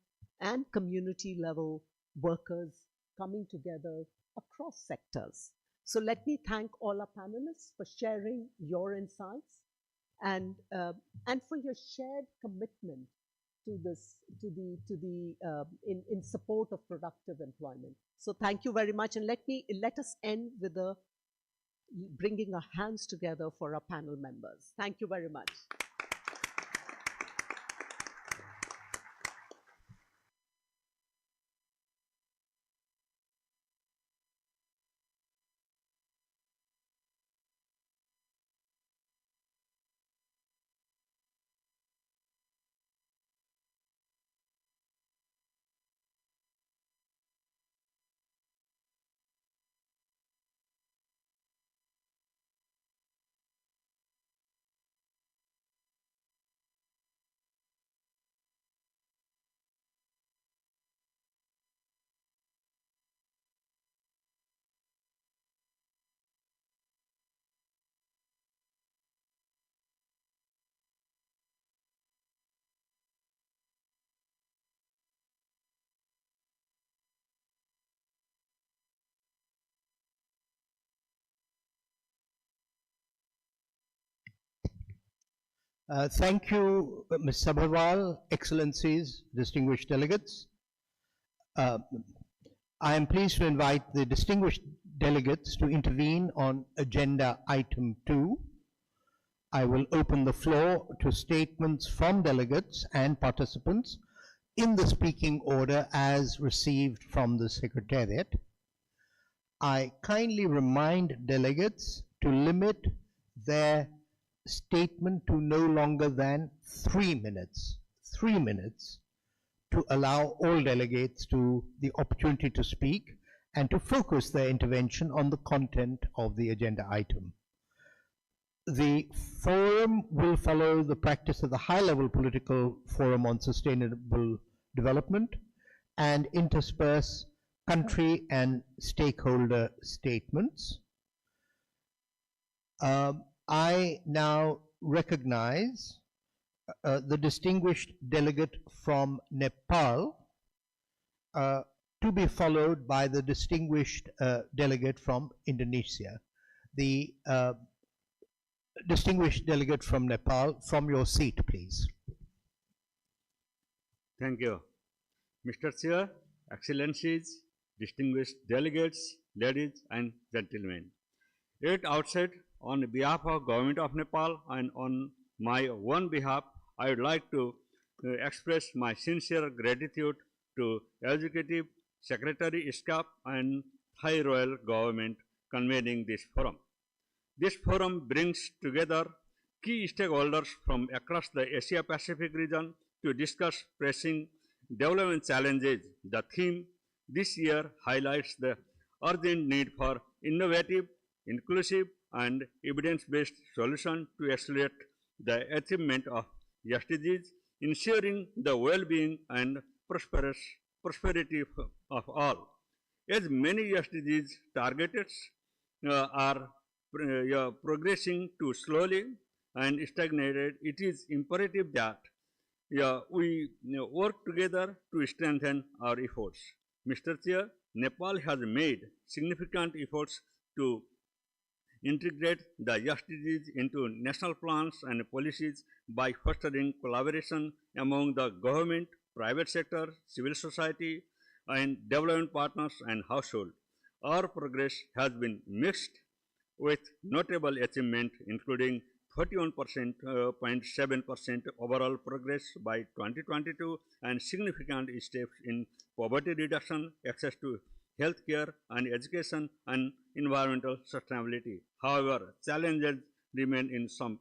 and community level workers coming together across sectors. So let me thank all our panelists for sharing your insights and for your shared commitment to this, in support of productive employment. So thank you very much, and let us end with bringing our hands together for our panel members. Thank you very much. Thank you, Ms. Sabharwal, Excellencies, distinguished delegates. I am pleased to invite the distinguished delegates to intervene on agenda item 2. I will open the floor to statements from delegates and participants in the speaking order as received from the Secretariat. I kindly remind delegates to limit their statement to no longer than 3 minutes. 3 minutes to allow all delegates the opportunity to speak and to focus their intervention on the content of the agenda item. The forum will follow the practice of the high-level political forum on sustainable development and intersperse country and stakeholder statements. I now recognize the distinguished delegate from Nepal to be followed by the distinguished delegate from Indonesia. The distinguished delegate from Nepal, from your seat, please. Thank you. Mr. Chair, Excellencies, distinguished delegates, ladies and gentlemen. At outset, on behalf of Government of Nepal and on my own behalf, I would like to express my sincere gratitude to Executive Secretary ESCAP and Thai Royal Government convening this forum. This forum brings together key stakeholders from across the Asia-Pacific region to discuss pressing development challenges. The theme this year highlights the urgent need for innovative, inclusive, and evidence-based solutions to accelerate the achievement of SDGs, ensuring the well-being and prosperity of all. As many SDGs targets are progressing too slowly and stagnated, it is imperative that we work together to strengthen our efforts. Mr. Chair, Nepal has made significant efforts to integrate the SDGs into national plans and policies by fostering collaboration among the government, private sector, civil society, and development partners and households. our progress has been mixed, with notable achievement including 41.7% overall progress by 2022 and significant steps in poverty reduction, access to healthcare and education, and environmental sustainability. However, challenges remain in some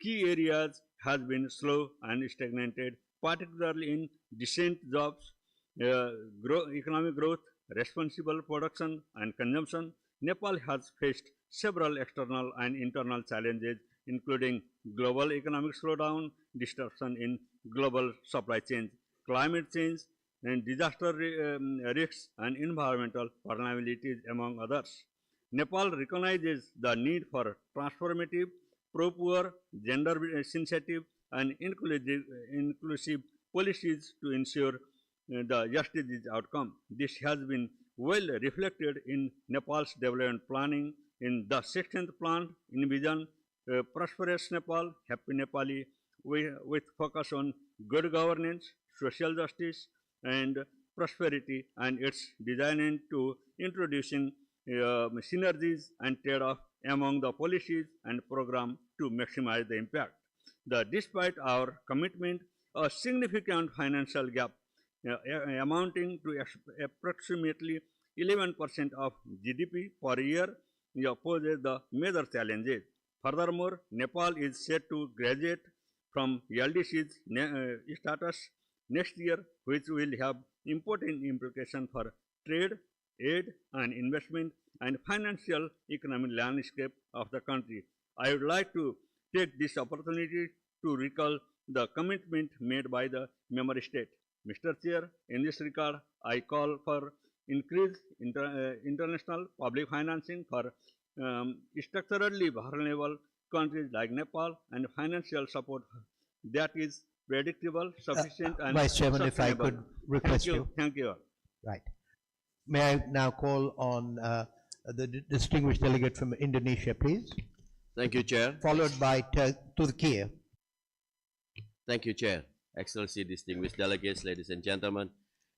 key areas, has been slow and stagnated, particularly in decent jobs, economic growth, responsible production and consumption. Nepal has faced several external and internal challenges, including global economic slowdown, disruption in global supply chains, climate change, and disaster risks and environmental vulnerabilities, among others. Nepal recognizes the need for transformative, pro-poor, gender-sensitive, and inclusive policies to ensure the justice outcome. This has been well reflected in Nepal's development planning. In the 16th plan, envision prosperous Nepal, happy Nepali, with focus on good governance, social justice, and prosperity, and it's designed to introducing synergies and trade-off among the policies and program to maximize the impact. Despite our commitment, a significant financial gap amounting to approximately 11% of GDP per year poses the major challenges. Furthermore, Nepal is set to graduate from LDC's status next year, which will have important implications for trade, aid, and investment and financial economic landscape of the country. I would like to take this opportunity to recall the commitment made by the member state. Mr. Chair, in this regard, I call for increased international public financing for structurally vulnerable countries like Nepal and financial support that is predictable, sufficient, and Vice Chairman, if I could request you. Thank you. Right. May I now call on the distinguished delegate from Indonesia, please? Thank you, Chair. Followed by Turkey. Thank you, Chair. Excellency, distinguished delegates, ladies and gentlemen,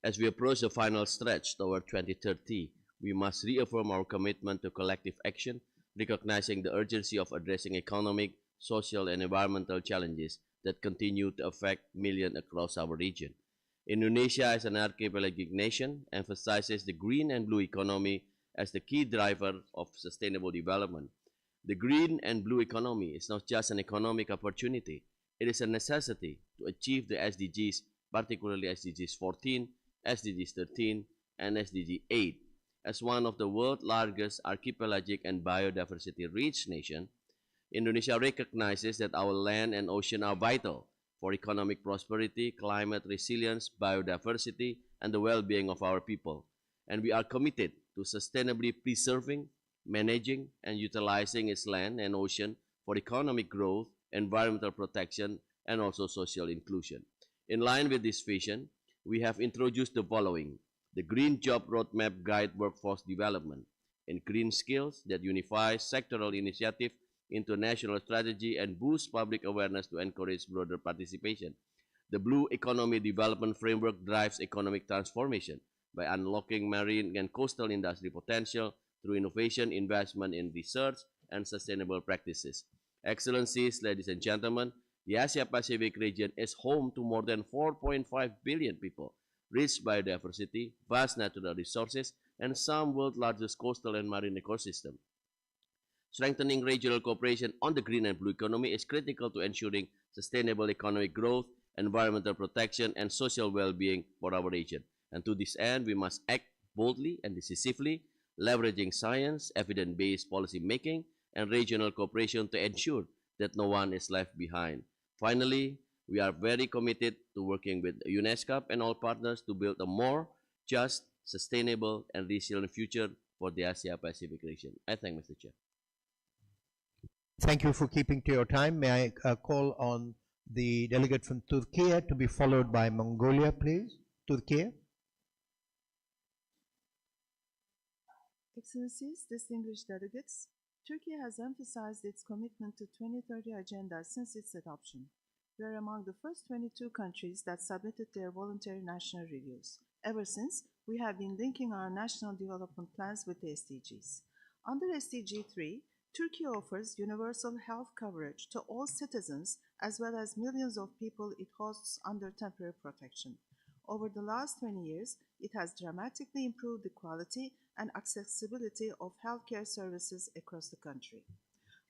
as we approach the final stretch toward 2030, we must reaffirm our commitment to collective action, recognizing the urgency of addressing economic, social, and environmental challenges that continue to affect millions across our region. Indonesia, as an archipelagic nation, emphasizes the green and blue economy as the key driver of sustainable development. The green and blue economy is not just an economic opportunity, it is a necessity to achieve the SDGs, particularly SDGs 14, SDGs 13, and SDG 8. As one of the world's largest archipelagic and biodiversity-rich nations, Indonesia recognizes that our land and ocean are vital for economic prosperity, climate resilience, biodiversity, and the well-being of our people. And we are committed to sustainably preserving, managing, and utilizing its land and ocean for economic growth, environmental protection, and also social inclusion. In line with this vision, we have introduced the following: the Green Job Roadmap Guide Workforce Development, and green skills that unify sectoral initiative into a national strategy and boost public awareness to encourage broader participation. The Blue Economy Development Framework drives economic transformation by unlocking marine and coastal industry potential through innovation, investment in research, and sustainable practices. Excellencies, ladies and gentlemen, the Asia-Pacific region is home to more than 4.5 billion people, rich biodiversity, vast natural resources, and some world's largest coastal and marine ecosystem. Strengthening regional cooperation on the green and blue economy is critical to ensuring sustainable economic growth, environmental protection, and social well-being for our region. And to this end, we must act boldly and decisively, leveraging science, evidence-based policy making, and regional cooperation to ensure that no one is left behind. Finally, we are very committed to working with ESCAP and all partners to build a more just, sustainable, and resilient future for the Asia-Pacific region. I thank Mr. Chair. Thank you for keeping to your time. May I call on the delegate from Turkey to be followed by Mongolia, please? Turkey. Excellencies, distinguished delegates, Turkey has emphasized its commitment to 2030 agenda since its adoption. We are among the first 22 countries that submitted their voluntary national reviews. Ever since, we have been linking our national development plans with the SDGs. Under SDG 3, Turkey offers universal health coverage to all citizens as well as millions of people it hosts under temporary protection. Over the last 20 years, it has dramatically improved the quality and accessibility of healthcare services across the country.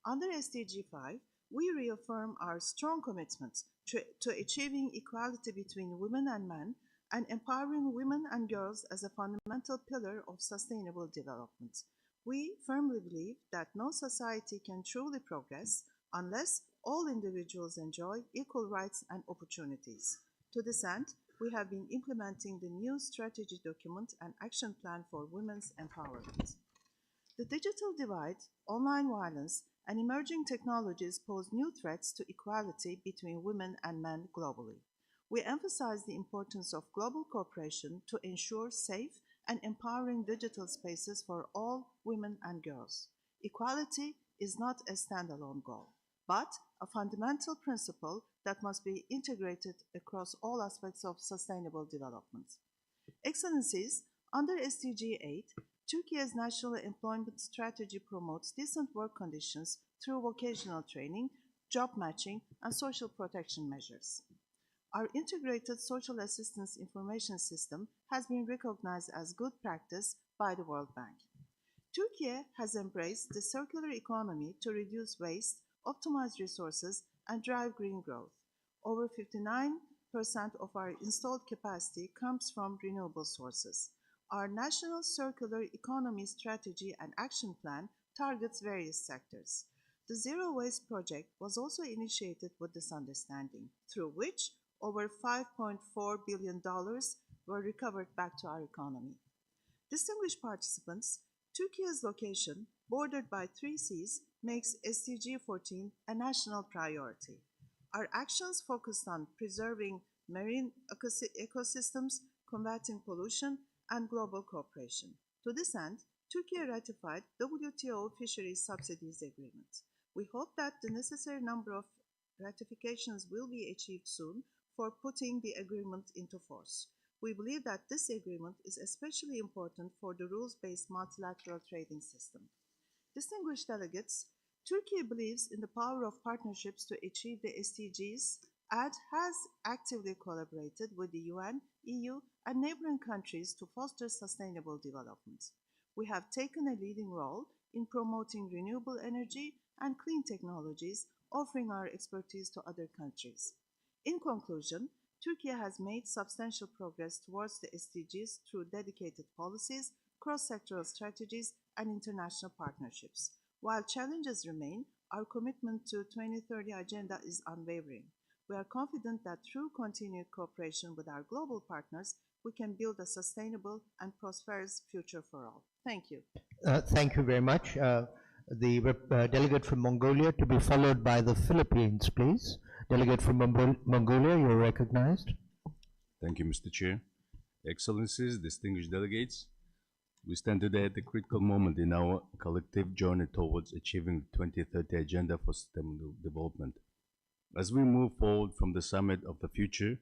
Under SDG 5, we reaffirm our strong commitment to achieving equality between women and men and empowering women and girls as a fundamental pillar of sustainable development. We firmly believe that no society can truly progress unless all individuals enjoy equal rights and opportunities. To this end, we have been implementing the new strategy document and action plan for women's empowerment. The digital divide, online violence, and emerging technologies pose new threats to equality between women and men globally. We emphasize the importance of global cooperation to ensure safe and empowering digital spaces for all women and girls. Equality is not a standalone goal, but a fundamental principle that must be integrated across all aspects of sustainable development. Excellencies, under SDG 8, Turkey's national employment strategy promotes decent work conditions through vocational training, job matching, and social protection measures. Our integrated social assistance information system has been recognized as good practice by the World Bank. Turkey has embraced the circular economy to reduce waste, optimize resources, and drive green growth. Over 59% of our installed capacity comes from renewable sources. Our National Circular Economy Strategy and Action Plan targets various sectors. The Zero Waste Project was also initiated with this understanding, through which over $5.4 billion were recovered back to our economy. Distinguished participants, Turkey's location, bordered by 3 seas, makes SDG 14 a national priority. Our actions focused on preserving marine ecosystems, combating pollution, and global cooperation. To this end, Turkey ratified WTO Fisheries Subsidies Agreement. We hope that the necessary number of ratifications will be achieved soon for putting the agreement into force. We believe that this agreement is especially important for the rules-based multilateral trading system. Distinguished delegates, Turkey believes in the power of partnerships to achieve the SDGs and has actively collaborated with the UN, EU, and neighboring countries to foster sustainable development. We have taken a leading role in promoting renewable energy and clean technologies, offering our expertise to other countries. In conclusion, Turkey has made substantial progress towards the SDGs through dedicated policies, cross-sectoral strategies, and international partnerships. While challenges remain, our commitment to 2030 agenda is unwavering. We are confident that through continued cooperation with our global partners, we can build a sustainable and prosperous future for all. Thank you. Thank you very much. The delegate from Mongolia to be followed by the Philippines, please. Delegate from Mongolia, you are recognized. Thank you, Mr. Chair. Excellencies, distinguished delegates, we stand today at a critical moment in our collective journey towards achieving the 2030 Agenda for Sustainable Development. As we move forward from the Summit of the Future,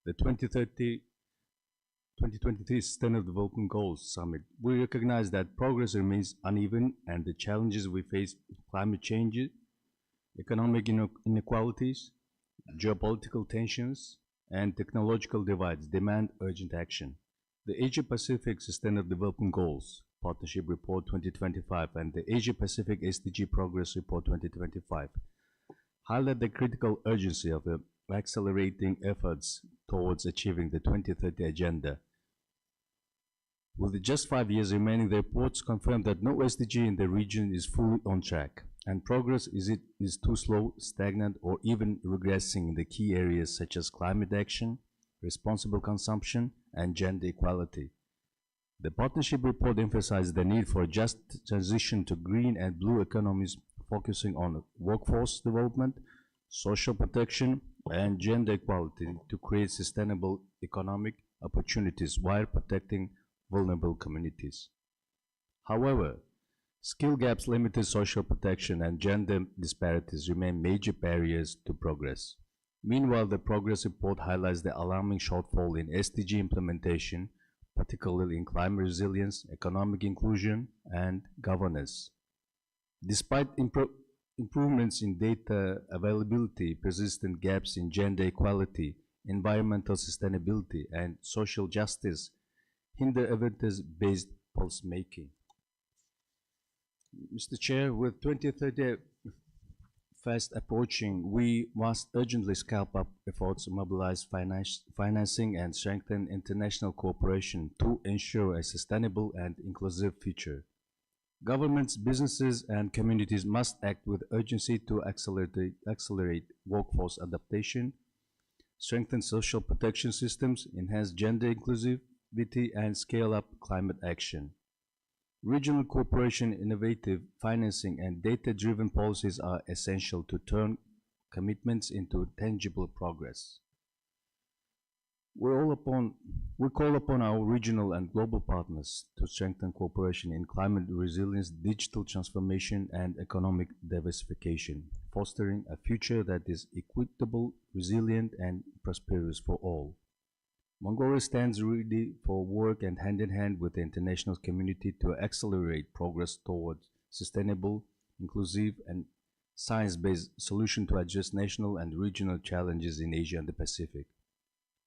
the 2023 Sustainable Development Goals Summit, we recognize that progress remains uneven and the challenges we face, climate change, economic inequalities, geopolitical tensions, and technological divides demand urgent action. The Asia-Pacific Sustainable Development Goals Partnership Report 2025 and the Asia-Pacific SDG Progress Report 2025 highlight the critical urgency of accelerating efforts towards achieving the 2030 Agenda. With just 5 years remaining, the reports confirm that no SDG in the region is fully on track, and progress is too slow, stagnant, or even regressing in the key areas such as climate action, responsible consumption, and gender equality. The partnership report emphasizes the need for a just transition to green and blue economies, focusing on workforce development, social protection, and gender equality to create sustainable economic opportunities while protecting vulnerable communities. However, skill gaps, limited social protection, and gender disparities remain major barriers to progress. Meanwhile, the progress report highlights the alarming shortfall in SDG implementation, particularly in climate resilience, economic inclusion, and governance. Despite improvements in data availability, persistent gaps in gender equality, environmental sustainability, and social justice hinder evidence-based policymaking. Mr. Chair, with 2030 fast approaching, we must urgently scale up efforts to mobilize financing and strengthen international cooperation to ensure a sustainable and inclusive future. Governments, businesses, and communities must act with urgency to accelerate workforce adaptation, strengthen social protection systems, enhance gender inclusivity, and scale up climate action. Regional cooperation, innovative financing, and data-driven policies are essential to turn commitments into tangible progress. We call upon our regional and global partners to strengthen cooperation in climate resilience, digital transformation, and economic diversification, fostering a future that is equitable, resilient, and prosperous for all. Mongolia stands ready for work and hand in hand with the international community to accelerate progress towards sustainable, inclusive, and science-based solutions to address national and regional challenges in Asia and the Pacific.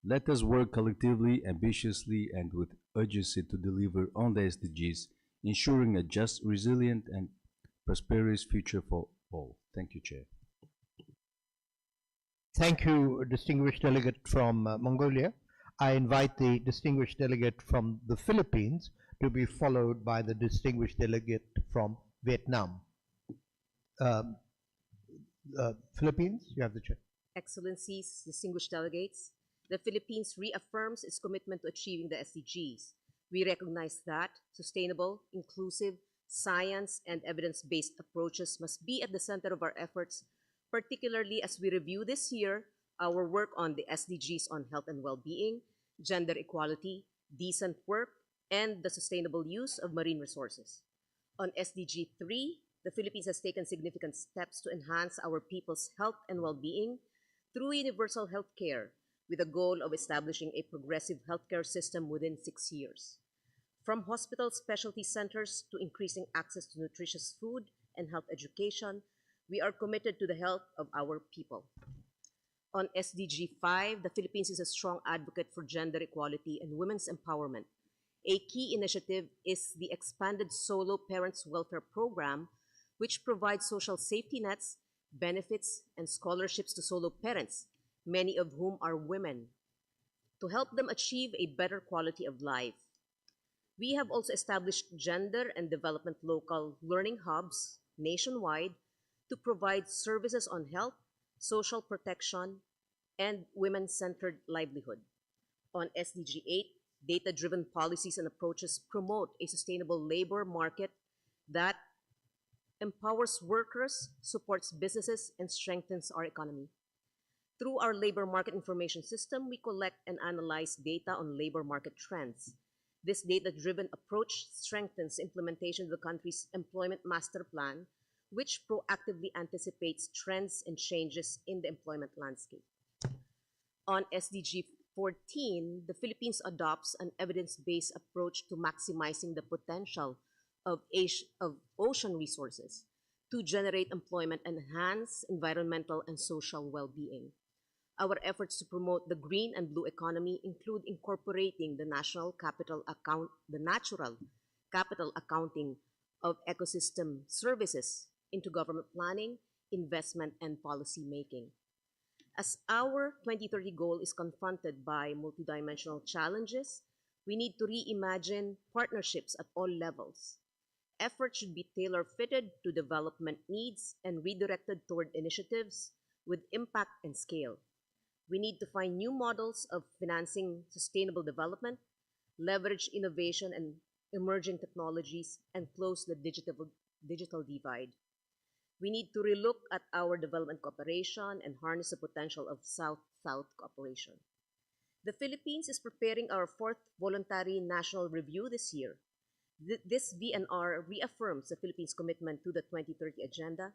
Let us work collectively, ambitiously, and with urgency to deliver on the SDGs, ensuring a just, resilient, and prosperous future for all. Thank you, Chair. Thank you, distinguished delegate from Mongolia. I invite the distinguished delegate from the Philippines to be followed by the distinguished delegate from Vietnam. Philippines, you have the chair. Excellencies, distinguished delegates, the Philippines reaffirms its commitment to achieving the SDGs. We recognize that sustainable, inclusive, science, and evidence-based approaches must be at the center of our efforts, particularly as we review this year our work on the SDGs on health and well-being, gender equality, decent work, and the sustainable use of marine resources. On SDG 3, the Philippines has taken significant steps to enhance our people's health and well-being through universal health care, with a goal of establishing a progressive healthcare system within 6 years. From hospital specialty centers to increasing access to nutritious food and health education, we are committed to the health of our people. On SDG 5, the Philippines is a strong advocate for gender equality and women's empowerment. A key initiative is the expanded Solo Parents Welfare Program, which provides social safety nets, benefits, and scholarships to solo parents, many of whom are women, to help them achieve a better quality of life. We have also established gender and development local learning hubs nationwide to provide services on health, social protection, and women-centered livelihood. On SDG 8, data-driven policies and approaches promote a sustainable labor market that empowers workers, supports businesses, and strengthens our economy. Through our labor market information system, we collect and analyze data on labor market trends. This data-driven approach strengthens implementation of the country's employment master plan, which proactively anticipates trends and changes in the employment landscape. On SDG 14, the Philippines adopts an evidence-based approach to maximizing the potential of ocean resources to generate employment and enhance environmental and social well-being. Our efforts to promote the green and blue economy include incorporating the natural capital accounting of ecosystem services into government planning, investment, and policy making. As our 2030 goal is confronted by multidimensional challenges, we need to reimagine partnerships at all levels. Efforts should be tailor-fitted to development needs and redirected toward initiatives with impact and scale. We need to find new models of financing sustainable development, leverage innovation and emerging technologies, and close the digital divide. We need to relook at our development cooperation and harness the potential of South-South cooperation. The Philippines is preparing our 4th voluntary national review this year. This VNR reaffirms the Philippines' commitment to the 2030 Agenda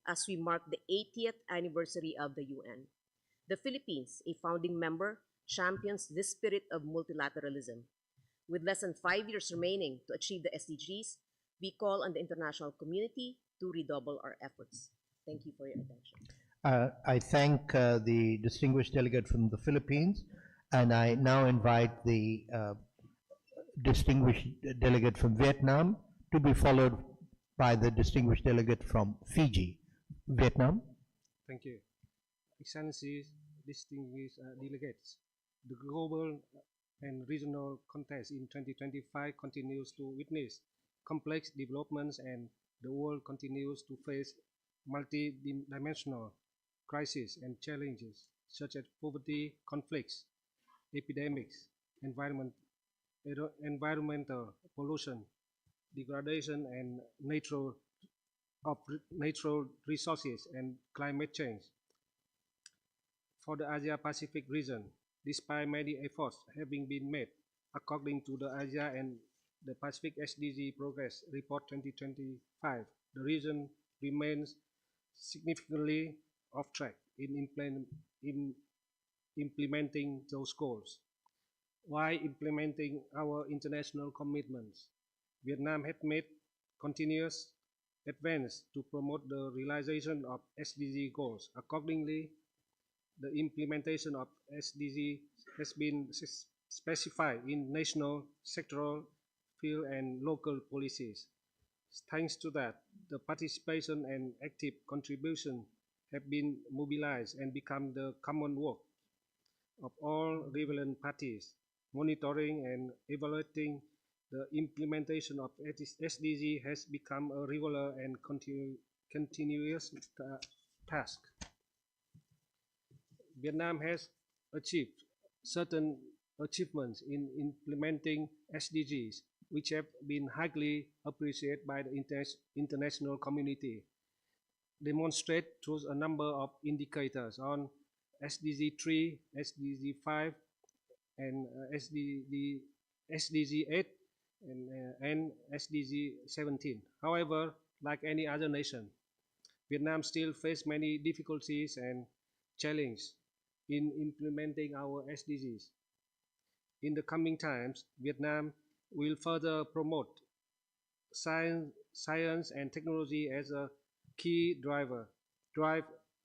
as we mark the 80th anniversary of the UN. The Philippines, a founding member, champions this spirit of multilateralism. With less than 5 years remaining to achieve the SDGs, we call on the international community to redouble our efforts. Thank you for your attention. I thank the distinguished delegate from the Philippines, and I now invite the distinguished delegate from Vietnam to be followed by the distinguished delegate from Fiji. Vietnam. Thank you. Excellencies, distinguished delegates, the global and regional context in 2025 continues to witness complex developments, and the world continues to face multi-dimensional crises and challenges such as poverty, conflicts, epidemics, environmental pollution, degradation and natural resources, and climate change. For the Asia-Pacific region, despite many efforts having been made, according to the Asia and the Pacific SDG Progress Report 2025, the region remains significantly off track in implementing those goals. While implementing our international commitments, Vietnam has made continuous advance to promote the realization of SDG goals. Accordingly, the implementation of SDG has been specified in national, sectoral, field, and local policies. Thanks to that, the participation and active contribution have been mobilized and become the common work of all relevant parties. Monitoring and evaluating the implementation of SDG has become a regular and continuous task. Vietnam has achieved certain achievements in implementing SDGs, which have been highly appreciated by the international community, demonstrated through a number of indicators on SDG 3, SDG 5, and SDG 8, and SDG 17. However, like any other nation, Vietnam still faces many difficulties and challenges in implementing our SDGs. In the coming times, Vietnam will further promote science and technology as a key drive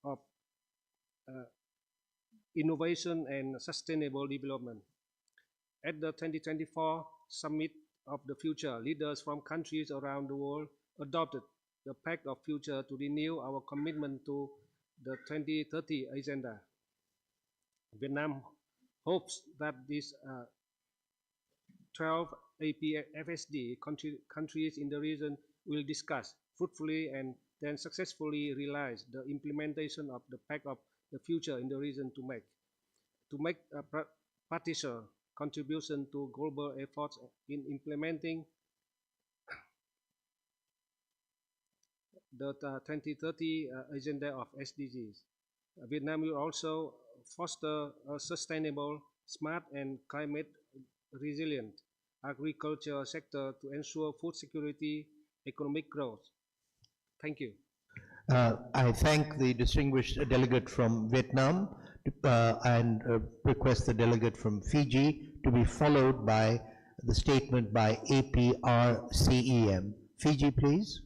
of innovation and sustainable development. At the 2024 Summit of the Future, leaders from countries around the world adopted the Pact of Future to renew our commitment to the 2030 Agenda. Vietnam hopes that these 12 APFSD countries in the region will discuss fruitfully and then successfully realize the implementation of the Pact of the Future in the region to make a partial contribution to global efforts in implementing the 2030 agenda of SDGs. Vietnam will also foster a sustainable, smart, and climate resilient agriculture sector to ensure food security, economic growth. Thank you. I thank the distinguished delegate from Vietnam and request the delegate from Fiji to be followed by the statement by APRCEM. Fiji, please.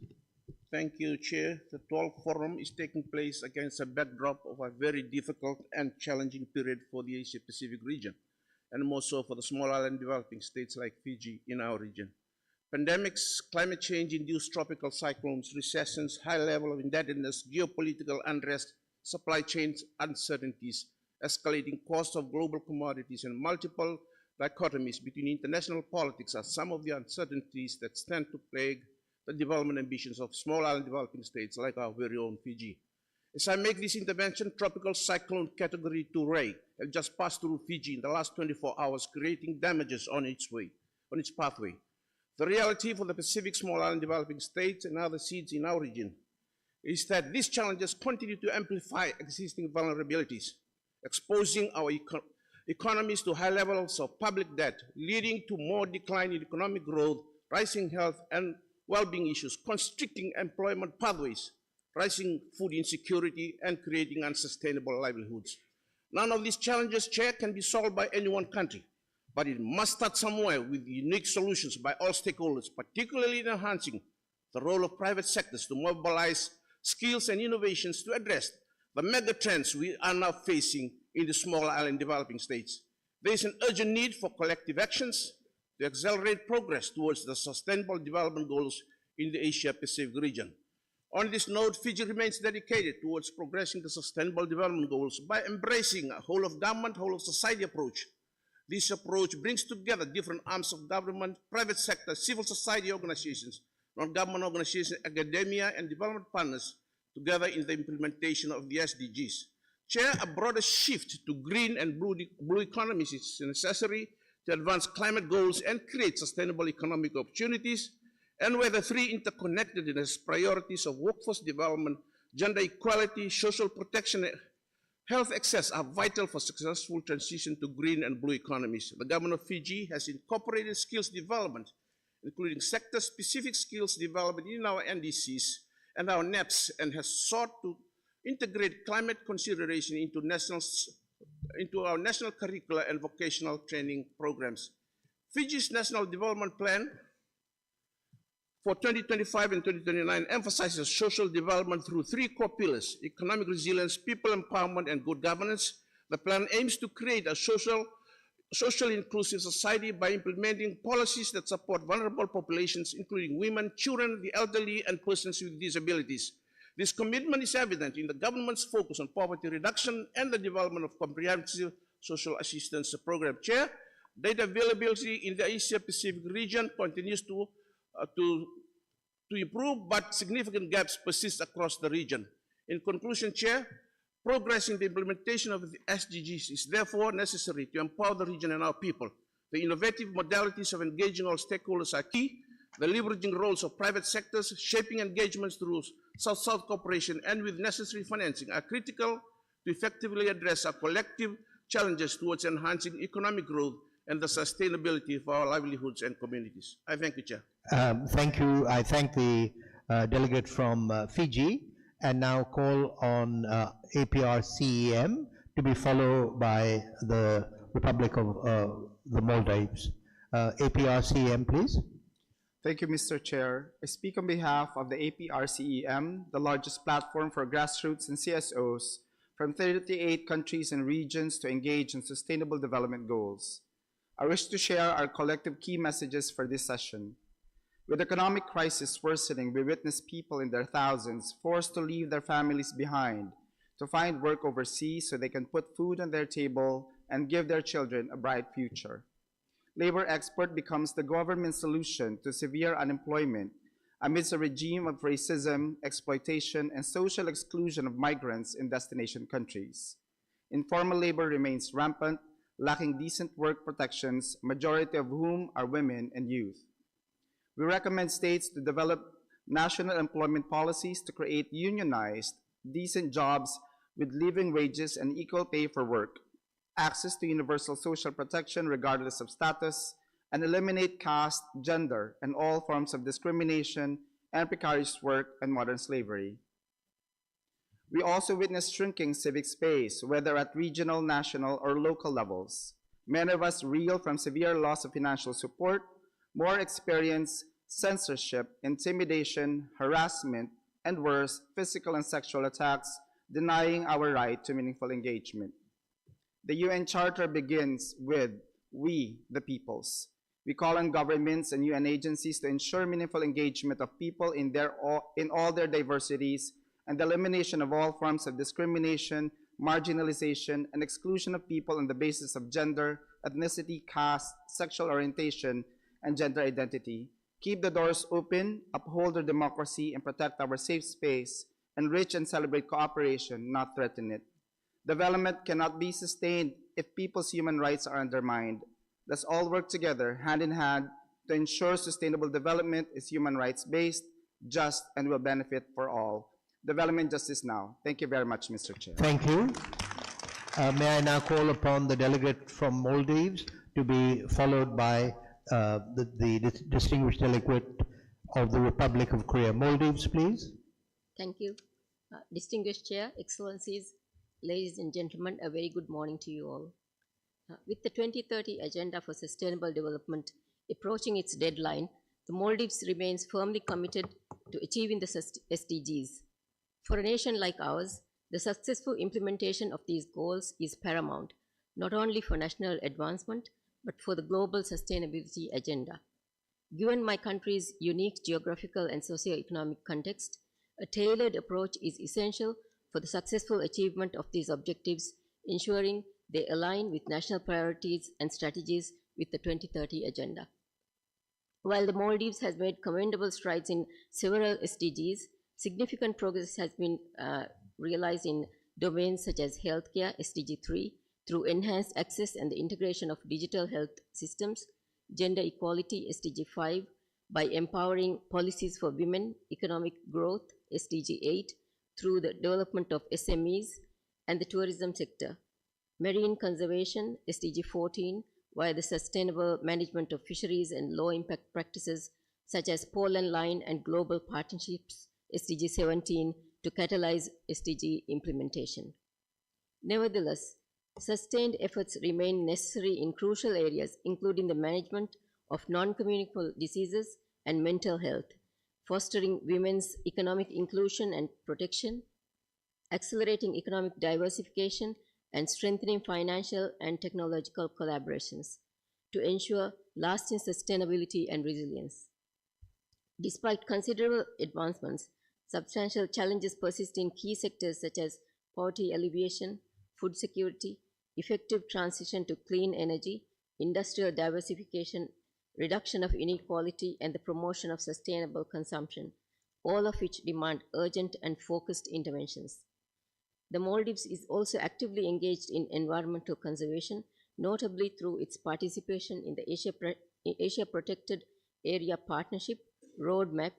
Thank you, Chair. The 12th Forum is taking place against a backdrop of a very difficult and challenging period for the Asia-Pacific region, and more so for the small island developing states like Fiji in our region. Pandemics, climate change-induced tropical cyclones, recessions, high level of indebtedness, geopolitical unrest, supply chains uncertainties, escalating costs of global commodities, and multiple dichotomies between international politics are some of the uncertainties that stand to plague the development ambitions of small island developing states like our very own Fiji. As I make this intervention, tropical cyclone category 2 Ray has just passed through Fiji in the last 24 hours, creating damages on its pathway. The reality for the Pacific small island developing states and other seeds in our region is that these challenges continue to amplify existing vulnerabilities, exposing our economies to high levels of public debt, leading to more decline in economic growth, rising health and well-being issues, constricting employment pathways, rising food insecurity, and creating unsustainable livelihoods. None of these challenges, Chair, can be solved by any one country. but it must start somewhere with unique solutions by all stakeholders, particularly in enhancing the role of private sectors to mobilize skills and innovations to address the mega trends we are now facing in the small island developing states. There is an urgent need for collective actions to accelerate progress towards the sustainable development goals in the Asia-Pacific region. On this note, Fiji remains dedicated towards progressing the sustainable development goals by embracing a whole-of-government, whole-of-society approach. This approach brings together different arms of government, private sector, civil society organizations, non-government organizations, academia, and development partners together in the implementation of the SDGs. Chair, a broader shift to green and blue economies is necessary to advance climate goals and create sustainable economic opportunities, and where the three interconnectedness priorities of workforce development, gender equality, social protection, and health access are vital for successful transition to green and blue economies. The government of Fiji has incorporated skills development, including sector-specific skills development in our NDCs and our NEPs, and has sought to integrate climate consideration into our national curricula and vocational training programs. Fiji's National Development Plan for 2025 and 2029 emphasizes social development through three core pillars: economic resilience, people empowerment, and good governance. The plan aims to create a socially inclusive society by implementing policies that support vulnerable populations, including women, children, the elderly, and persons with disabilities. This commitment is evident in the government's focus on poverty reduction and the development of comprehensive social assistance program. Chair, data availability in the Asia-Pacific region continues to improve, but significant gaps persist across the region. In conclusion, Chair, progress in the implementation of the SDGs is therefore necessary to empower the region and our people. The innovative modalities of engaging all stakeholders are key. The leveraging roles of private sectors, shaping engagements through South-South cooperation, and with necessary financing are critical to effectively address our collective challenges towards enhancing economic growth and the sustainability of our livelihoods and communities. I thank you, Chair. Thank you. I thank the delegate from Fiji, and now call on APR-CEM to be followed by the Republic of the Maldives. APR-CEM, please. Thank you, Mr. Chair. I speak on behalf of the APR-CEM, the largest platform for grassroots and CSOs from 38 countries and regions to engage in sustainable development goals. I wish to share our collective key messages for this session. With economic crisis worsening, we witness people in their thousands forced to leave their families behind to find work overseas so they can put food on their table and give their children a bright future. Labor export becomes the government's solution to severe unemployment amidst a regime of racism, exploitation, and social exclusion of migrants in destination countries. Informal labor remains rampant, lacking decent work protections, majority of whom are women and youth. We recommend states to develop national employment policies to create unionized, decent jobs with living wages and equal pay for work, access to universal social protection regardless of status, and eliminate caste, gender, and all forms of discrimination and precarious work and modern slavery. We also witness shrinking civic space, whether at regional, national, or local levels. Many of us reel from severe loss of financial support, more experience, censorship, intimidation, harassment, and worse, physical and sexual attacks, denying our right to meaningful engagement. The UN Charter begins with we, the peoples. We call on governments and UN agencies to ensure meaningful engagement of people in all their diversities and the elimination of all forms of discrimination, marginalization, and exclusion of people on the basis of gender, ethnicity, caste, sexual orientation, and gender identity. Keep the doors open, uphold our democracy, and protect our safe space, enrich and celebrate cooperation, not threaten it. Development cannot be sustained if people's human rights are undermined. Let's all work together, hand in hand, to ensure sustainable development is human rights-based, just, and will benefit for all. Development justice now. Thank you very much, Mr. Chair. Thank you. May I now call upon the delegate from Maldives to be followed by the distinguished delegate of the Republic of Korea. Maldives, please. Thank you. Distinguished Chair, Excellencies, ladies and gentlemen, a very good morning to you all. With the 2030 Agenda for Sustainable Development approaching its deadline, the Maldives remains firmly committed to achieving the SDGs. For a nation like ours, the successful implementation of these goals is paramount, not only for national advancement, but for the global sustainability agenda. Given my country's unique geographical and socio-economic context, a tailored approach is essential for the successful achievement of these objectives, ensuring they align with national priorities and strategies with the 2030 Agenda. While the Maldives has made commendable strides in several SDGs, significant progress has been realized in domains such as healthcare, SDG 3, through enhanced access and the integration of digital health systems, gender equality, SDG 5, by empowering policies for women, economic growth, SDG 8, through the development of SMEs and the tourism sector, marine conservation, SDG 14, via the sustainable management of fisheries and low-impact practices such as pole and line and global partnerships, SDG 17, to catalyze SDG implementation. Nevertheless, sustained efforts remain necessary in crucial areas, including the management of non-communicable diseases and mental health, fostering women's economic inclusion and protection, accelerating economic diversification, and strengthening financial and technological collaborations to ensure lasting sustainability and resilience. Despite considerable advancements, substantial challenges persist in key sectors such as poverty alleviation, food security, effective transition to clean energy, industrial diversification, reduction of inequality, and the promotion of sustainable consumption, all of which demand urgent and focused interventions. The Maldives is also actively engaged in environmental conservation, notably through its participation in the Asia Protected Area Partnership Roadmap,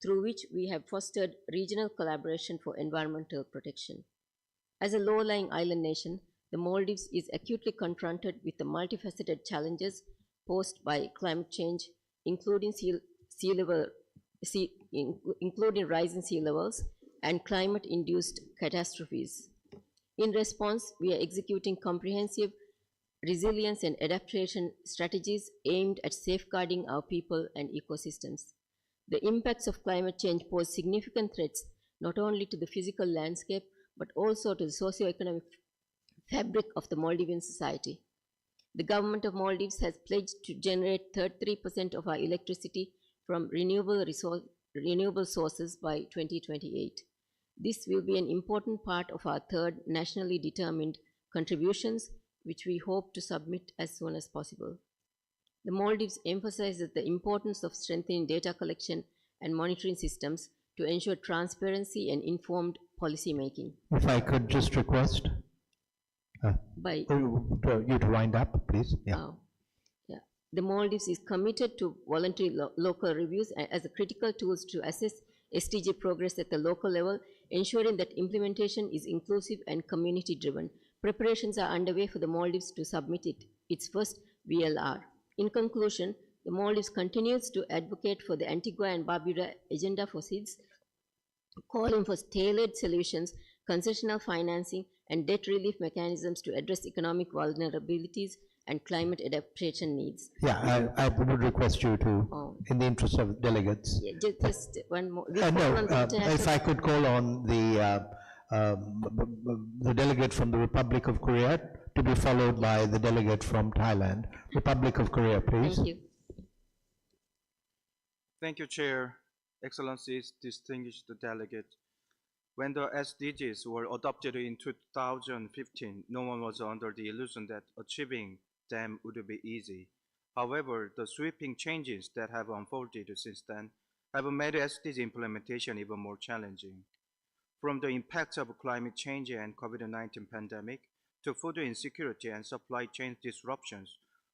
through which we have fostered regional collaboration for environmental protection. As a low-lying island nation, the Maldives is acutely confronted with the multifaceted challenges posed by climate change, including including rising sea levels and climate-induced catastrophes. In response, we are executing comprehensive resilience and adaptation strategies aimed at safeguarding our people and ecosystems. The impacts of climate change pose significant threats not only to the physical landscape, but also to the socio-economic fabric of the Maldivian society. The government of Maldives has pledged to generate 33% of our electricity from renewable sources by 2028. This will be an important part of our third nationally determined contributions, which we hope to submit as soon as possible. The Maldives emphasizes the importance of strengthening data collection and monitoring systems to ensure transparency and informed policy making. If I could just request By you to wind up, please. Yeah. The Maldives is committed to voluntary local reviews as a critical tools to assess SDG progress at the local level, ensuring that implementation is inclusive and community-driven. Preparations are underway for the Maldives to submit its first VLR. In conclusion, the Maldives continues to advocate for the Antigua and Barbuda Agenda for SIDS, calling for tailored solutions, concessional financing, and debt relief mechanisms to address economic vulnerabilities and climate adaptation needs. Yeah, I would request you to, in the interest of delegates. Yeah, just one more. If I could call on the delegate from the Republic of Korea to be followed by the delegate from Thailand. Republic of Korea, please. Thank you. Thank you, Chair. Excellencies, distinguished delegate. When the SDGs were adopted in 2015, no one was under the illusion that achieving them would be easy. However, the sweeping changes that have unfolded since then have made SDG implementation even more challenging. From the impacts of climate change and COVID-19 pandemic to food insecurity and supply chain disruptions,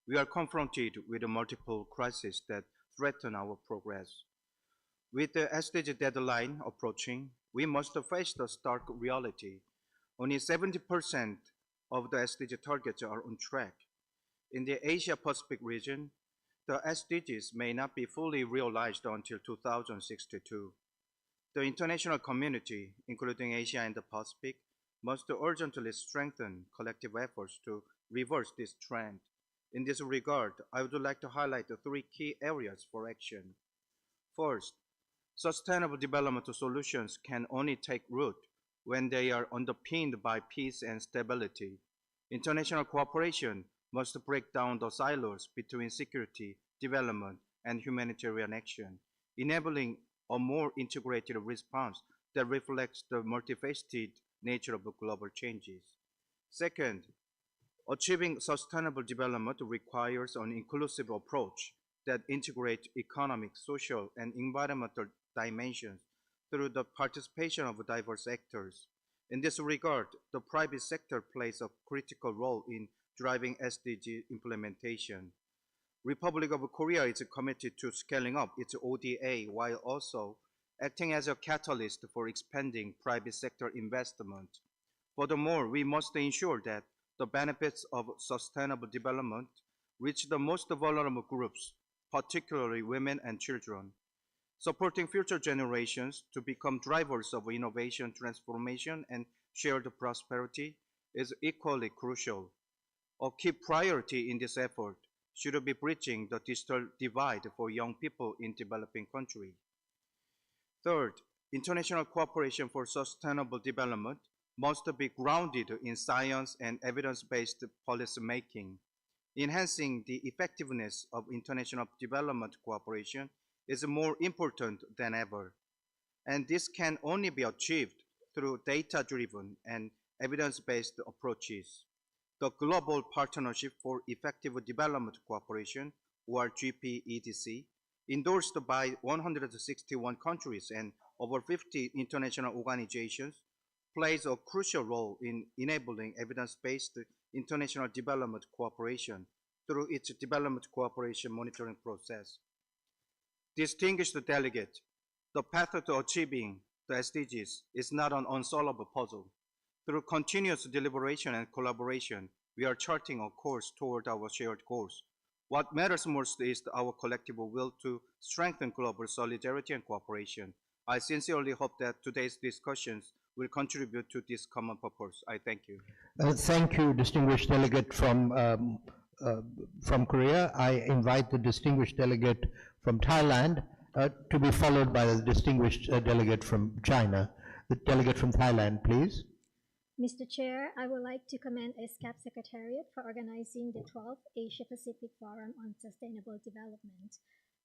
we are confronted with multiple crises that threaten our progress. With the SDG deadline approaching, we must face the stark reality. Only 70% of the SDG targets are on track. In the Asia-Pacific region, the SDGs may not be fully realized until 2062. The international community, including Asia and the Pacific, must urgently strengthen collective efforts to reverse this trend. In this regard, I would like to highlight the three key areas for action. First, sustainable development solutions can only take root when they are underpinned by peace and stability. International cooperation must break down the silos between security, development, and humanitarian action, enabling a more integrated response that reflects the multifaceted nature of global changes. Second, achieving sustainable development requires an inclusive approach that integrates economic, social, and environmental dimensions through the participation of diverse actors. In this regard, the private sector plays a critical role in driving SDG implementation. Republic of Korea is committed to scaling up its ODA while also acting as a catalyst for expanding private sector investment. Furthermore, we must ensure that the benefits of sustainable development reach the most vulnerable groups, particularly women and children. Supporting future generations to become drivers of innovation, transformation, and shared prosperity is equally crucial. A key priority in this effort should be bridging the digital divide for young people in developing countries. Third, international cooperation for sustainable development must be grounded in science and evidence-based policy making. Enhancing the effectiveness of international development cooperation is more important than ever, and this can only be achieved through data-driven and evidence-based approaches. The Global Partnership for Effective Development Cooperation, or GPEDC, endorsed by 161 countries and over 50 international organizations, plays a crucial role in enabling evidence-based international development cooperation through its development cooperation monitoring process. Distinguished delegate, the path to achieving the SDGs is not an unsolvable puzzle. Through continuous deliberation and collaboration, we are charting a course toward our shared goals. What matters most is our collective will to strengthen global solidarity and cooperation. I sincerely hope that today's discussions will contribute to this common purpose. I thank you. Thank you, distinguished delegate from Korea. I invite the distinguished delegate from Thailand to be followed by the distinguished delegate from China. The delegate from Thailand, please. Mr. Chair, I would like to commend ESCAP Secretariat for organizing the 12th Asia-Pacific Forum on Sustainable Development.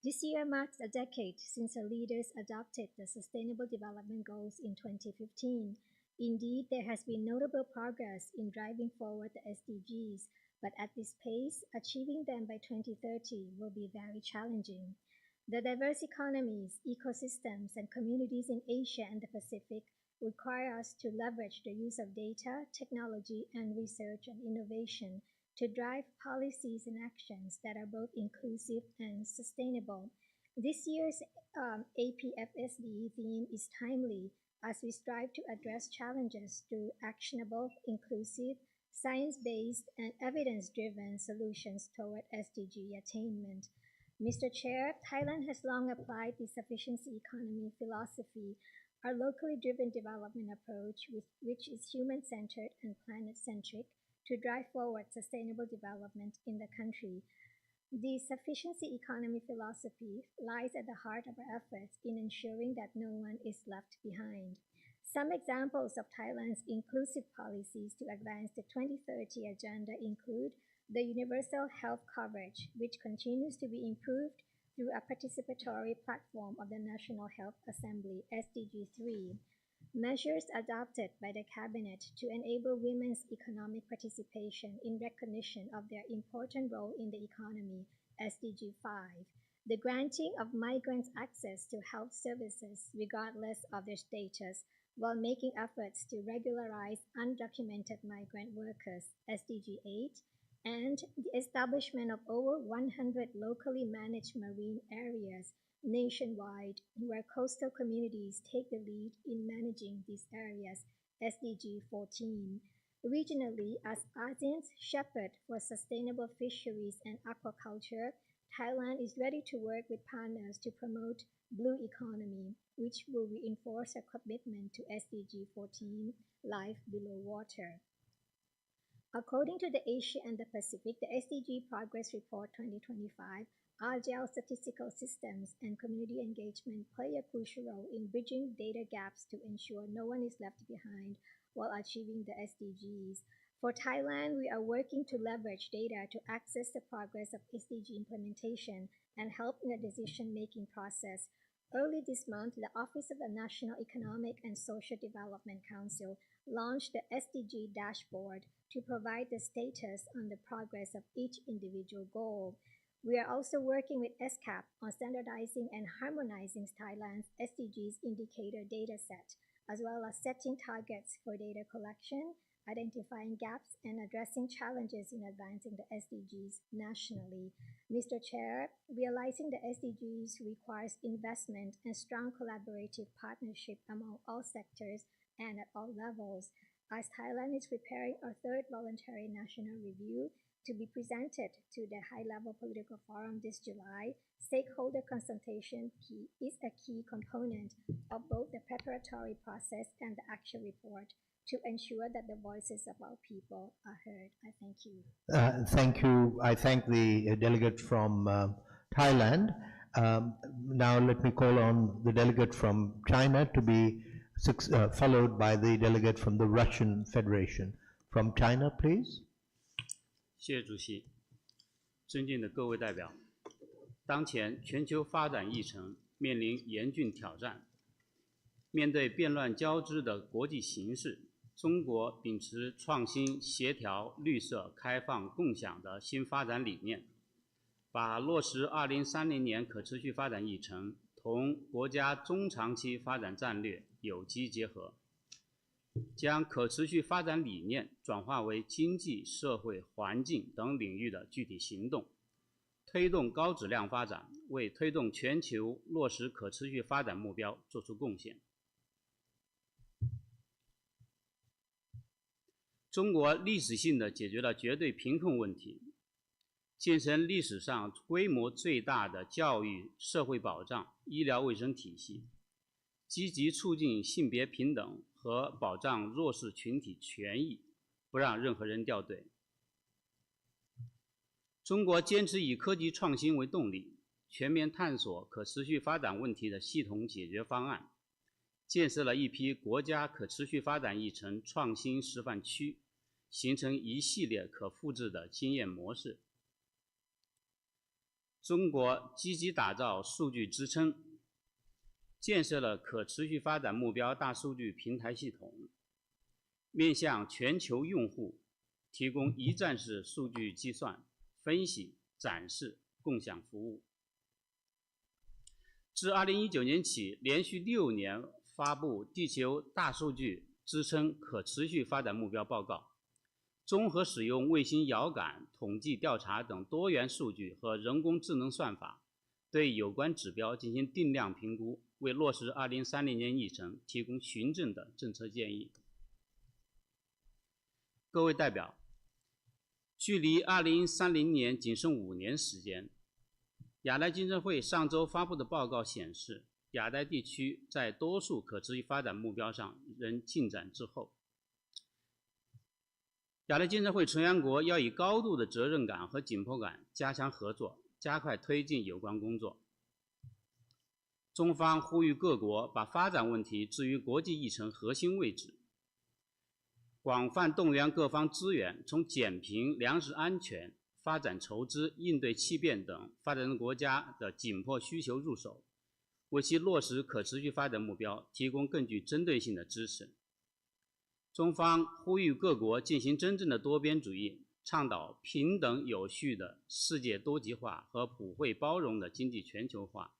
This year marks a decade since our leaders adopted the Sustainable Development Goals in 2015. Indeed, there has been notable progress in driving forward the SDGs, but at this pace, achieving them by 2030 will be very challenging. The diverse economies, ecosystems, and communities in Asia and the Pacific require us to leverage the use of data, technology, and research and innovation to drive policies and actions that are both inclusive and sustainable. This year's APFSD theme is timely as we strive to address challenges through actionable, inclusive, science-based, and evidence-driven solutions toward SDG attainment. Mr. Chair, Thailand has long applied the sufficiency economy philosophy, our locally driven development approach, which is human-centered and planet-centric, to drive forward sustainable development in the country. The sufficiency economy philosophy lies at the heart of our efforts in ensuring that no one is left behind. Some examples of Thailand's inclusive policies to advance the 2030 agenda include the universal health coverage, which continues to be improved through a participatory platform of the National Health Assembly, SDG 3, measures adopted by the Cabinet to enable women's economic participation in recognition of their important role in the economy, SDG 5, the granting of migrants access to health services regardless of their status, while making efforts to regularize undocumented migrant workers, SDG 8, and the establishment of over 100 locally managed marine areas nationwide where coastal communities take the lead in managing these areas, SDG 14. Regionally, as ASEAN's shepherd for sustainable fisheries and aquaculture, Thailand is ready to work with partners to promote blue economy, which will reinforce our commitment to SDG 14, life below water. According to the Asia and the Pacific, the SDG Progress Report 2025, agile statistical systems and community engagement play a crucial role in bridging data gaps to ensure no one is left behind while achieving the SDGs. For Thailand, we are working to leverage data to access the progress of SDG implementation and help in the decision-making process. Early this month, the Office of the National Economic and Social Development Council launched the SDG dashboard to provide the status on the progress of each individual goal. We are also working with ESCAP on standardizing and harmonizing Thailand's SDGs indicator data set, as well as setting targets for data collection, identifying gaps, and addressing challenges in advancing the SDGs nationally. Mr. Chair, realizing the SDGs requires investment and strong collaborative partnership among all sectors and at all levels. As Thailand is preparing our third voluntary national review to be presented to the high-level political forum this July, stakeholder consultation is a key component of both the preparatory process and the actual report to ensure that the voices of our people are heard. I thank you. Thank you. I thank the delegate from Thailand. Now let me call on the delegate from China to be followed by the delegate from the Russian Federation. From China, please. 谢谢主席，尊敬的各位代表，当前全球发展议程面临严峻挑战，面对变乱交织的国际形势，中国秉持创新、协调、绿色、开放、共享的新发展理念，把落实2030年可持续发展议程同国家中长期发展战略有机结合，将可持续发展理念转化为经济、社会、环境等领域的具体行动，推动高质量发展，为推动全球落实可持续发展目标作出贡献。中国历史性地解决了绝对贫困问题，建成历史上规模最大的教育、社会保障、医疗卫生体系，积极促进性别平等和保障弱势群体权益，不让任何人掉队。中国坚持以科技创新为动力，全面探索可持续发展问题的系统解决方案，建设了一批国家可持续发展议程创新示范区，形成一系列可复制的经验模式。中国积极打造数据支撑，建设了可持续发展目标大数据平台系统，面向全球用户提供一站式数据计算、分析、展示、共享服务。自2019年起，连续6年发布地球大数据支撑可持续发展目标报告，综合使用卫星遥感、统计调查等多元数据和人工智能算法，对有关指标进行定量评估，为落实2030年议程提供循证的政策建议。各位代表，距离2030年仅剩5年时间，亚太经合会上周发布的报告显示，亚太地区在多数可持续发展目标上仍进展滞后。亚太经合会成员国要以高度的责任感和紧迫感加强合作，加快推进有关工作。中方呼吁各国把发展问题置于国际议程核心位置，广泛动员各方资源，从减贫、粮食安全、发展筹资、应对气变等发展中国家的紧迫需求入手，为其落实可持续发展目标提供更具针对性的支持。中方呼吁各国进行真正的多边主义，倡导平等有序的世界多极化和普惠包容的经济全球化，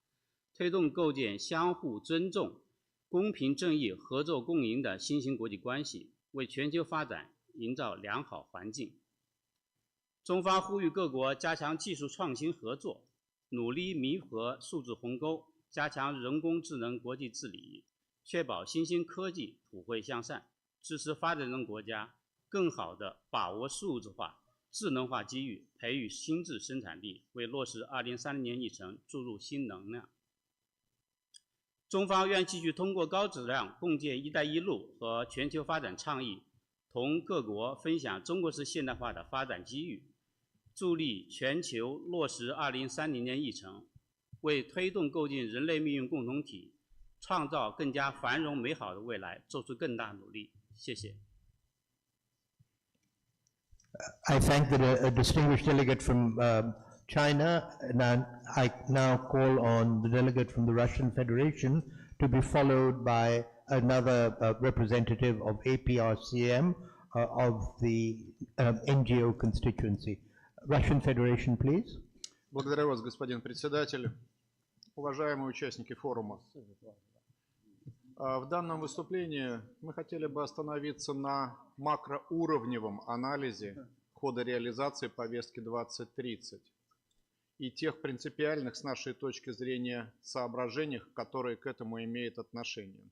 推动构建相互尊重、公平正义、合作共赢的新型国际关系，为全球发展营造良好环境。中方呼吁各国加强技术创新合作，努力弥合数字鸿沟，加强人工智能国际治理，确保新兴科技普惠向善，支持发展中国家更好地把握数字化、智能化机遇，培育新质生产力，为落实2030年议程注入新能量。中方愿继续通过高质量共建“一带一路”和全球发展倡议，同各国分享中国式现代化的发展机遇，助力全球落实2030年议程，为推动构建人类命运共同体，创造更加繁荣美好的未来做出更大努力。谢谢。I thank the distinguished delegate from China, and I now call on the delegate from the Russian Federation to be followed by another representative of APRCM of the NGO constituency. Russian Federation, please. Благодарю вас, господин председатель. Уважаемые участники форума, в данном выступлении мы хотели бы остановиться на макроуровневом анализе хода реализации повестки 2030 и тех принципиальных, с нашей точки зрения, соображениях, которые к этому имеют отношение.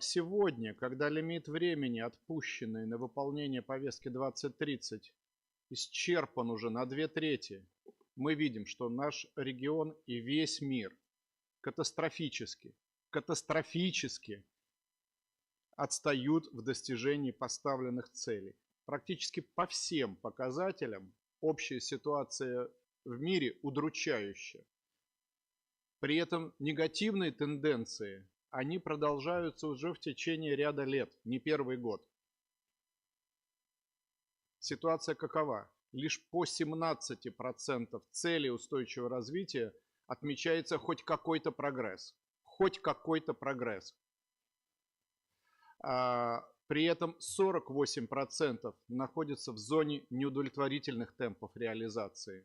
Сегодня, когда лимит времени, отпущенный на выполнение повестки 2030, исчерпан уже на 2/3, мы видим, что наш регион и весь мир катастрофически отстают в достижении поставленных целей. Практически по всем показателям общая ситуация в мире удручающая. При этом негативные тенденции, они продолжаются уже в течение ряда лет, не первый год. Ситуация какова? Лишь по 17% целей устойчивого развития отмечается хоть какой-то прогресс. Хоть какой-то прогресс. При этом 48% находятся в зоне неудовлетворительных темпов реализации.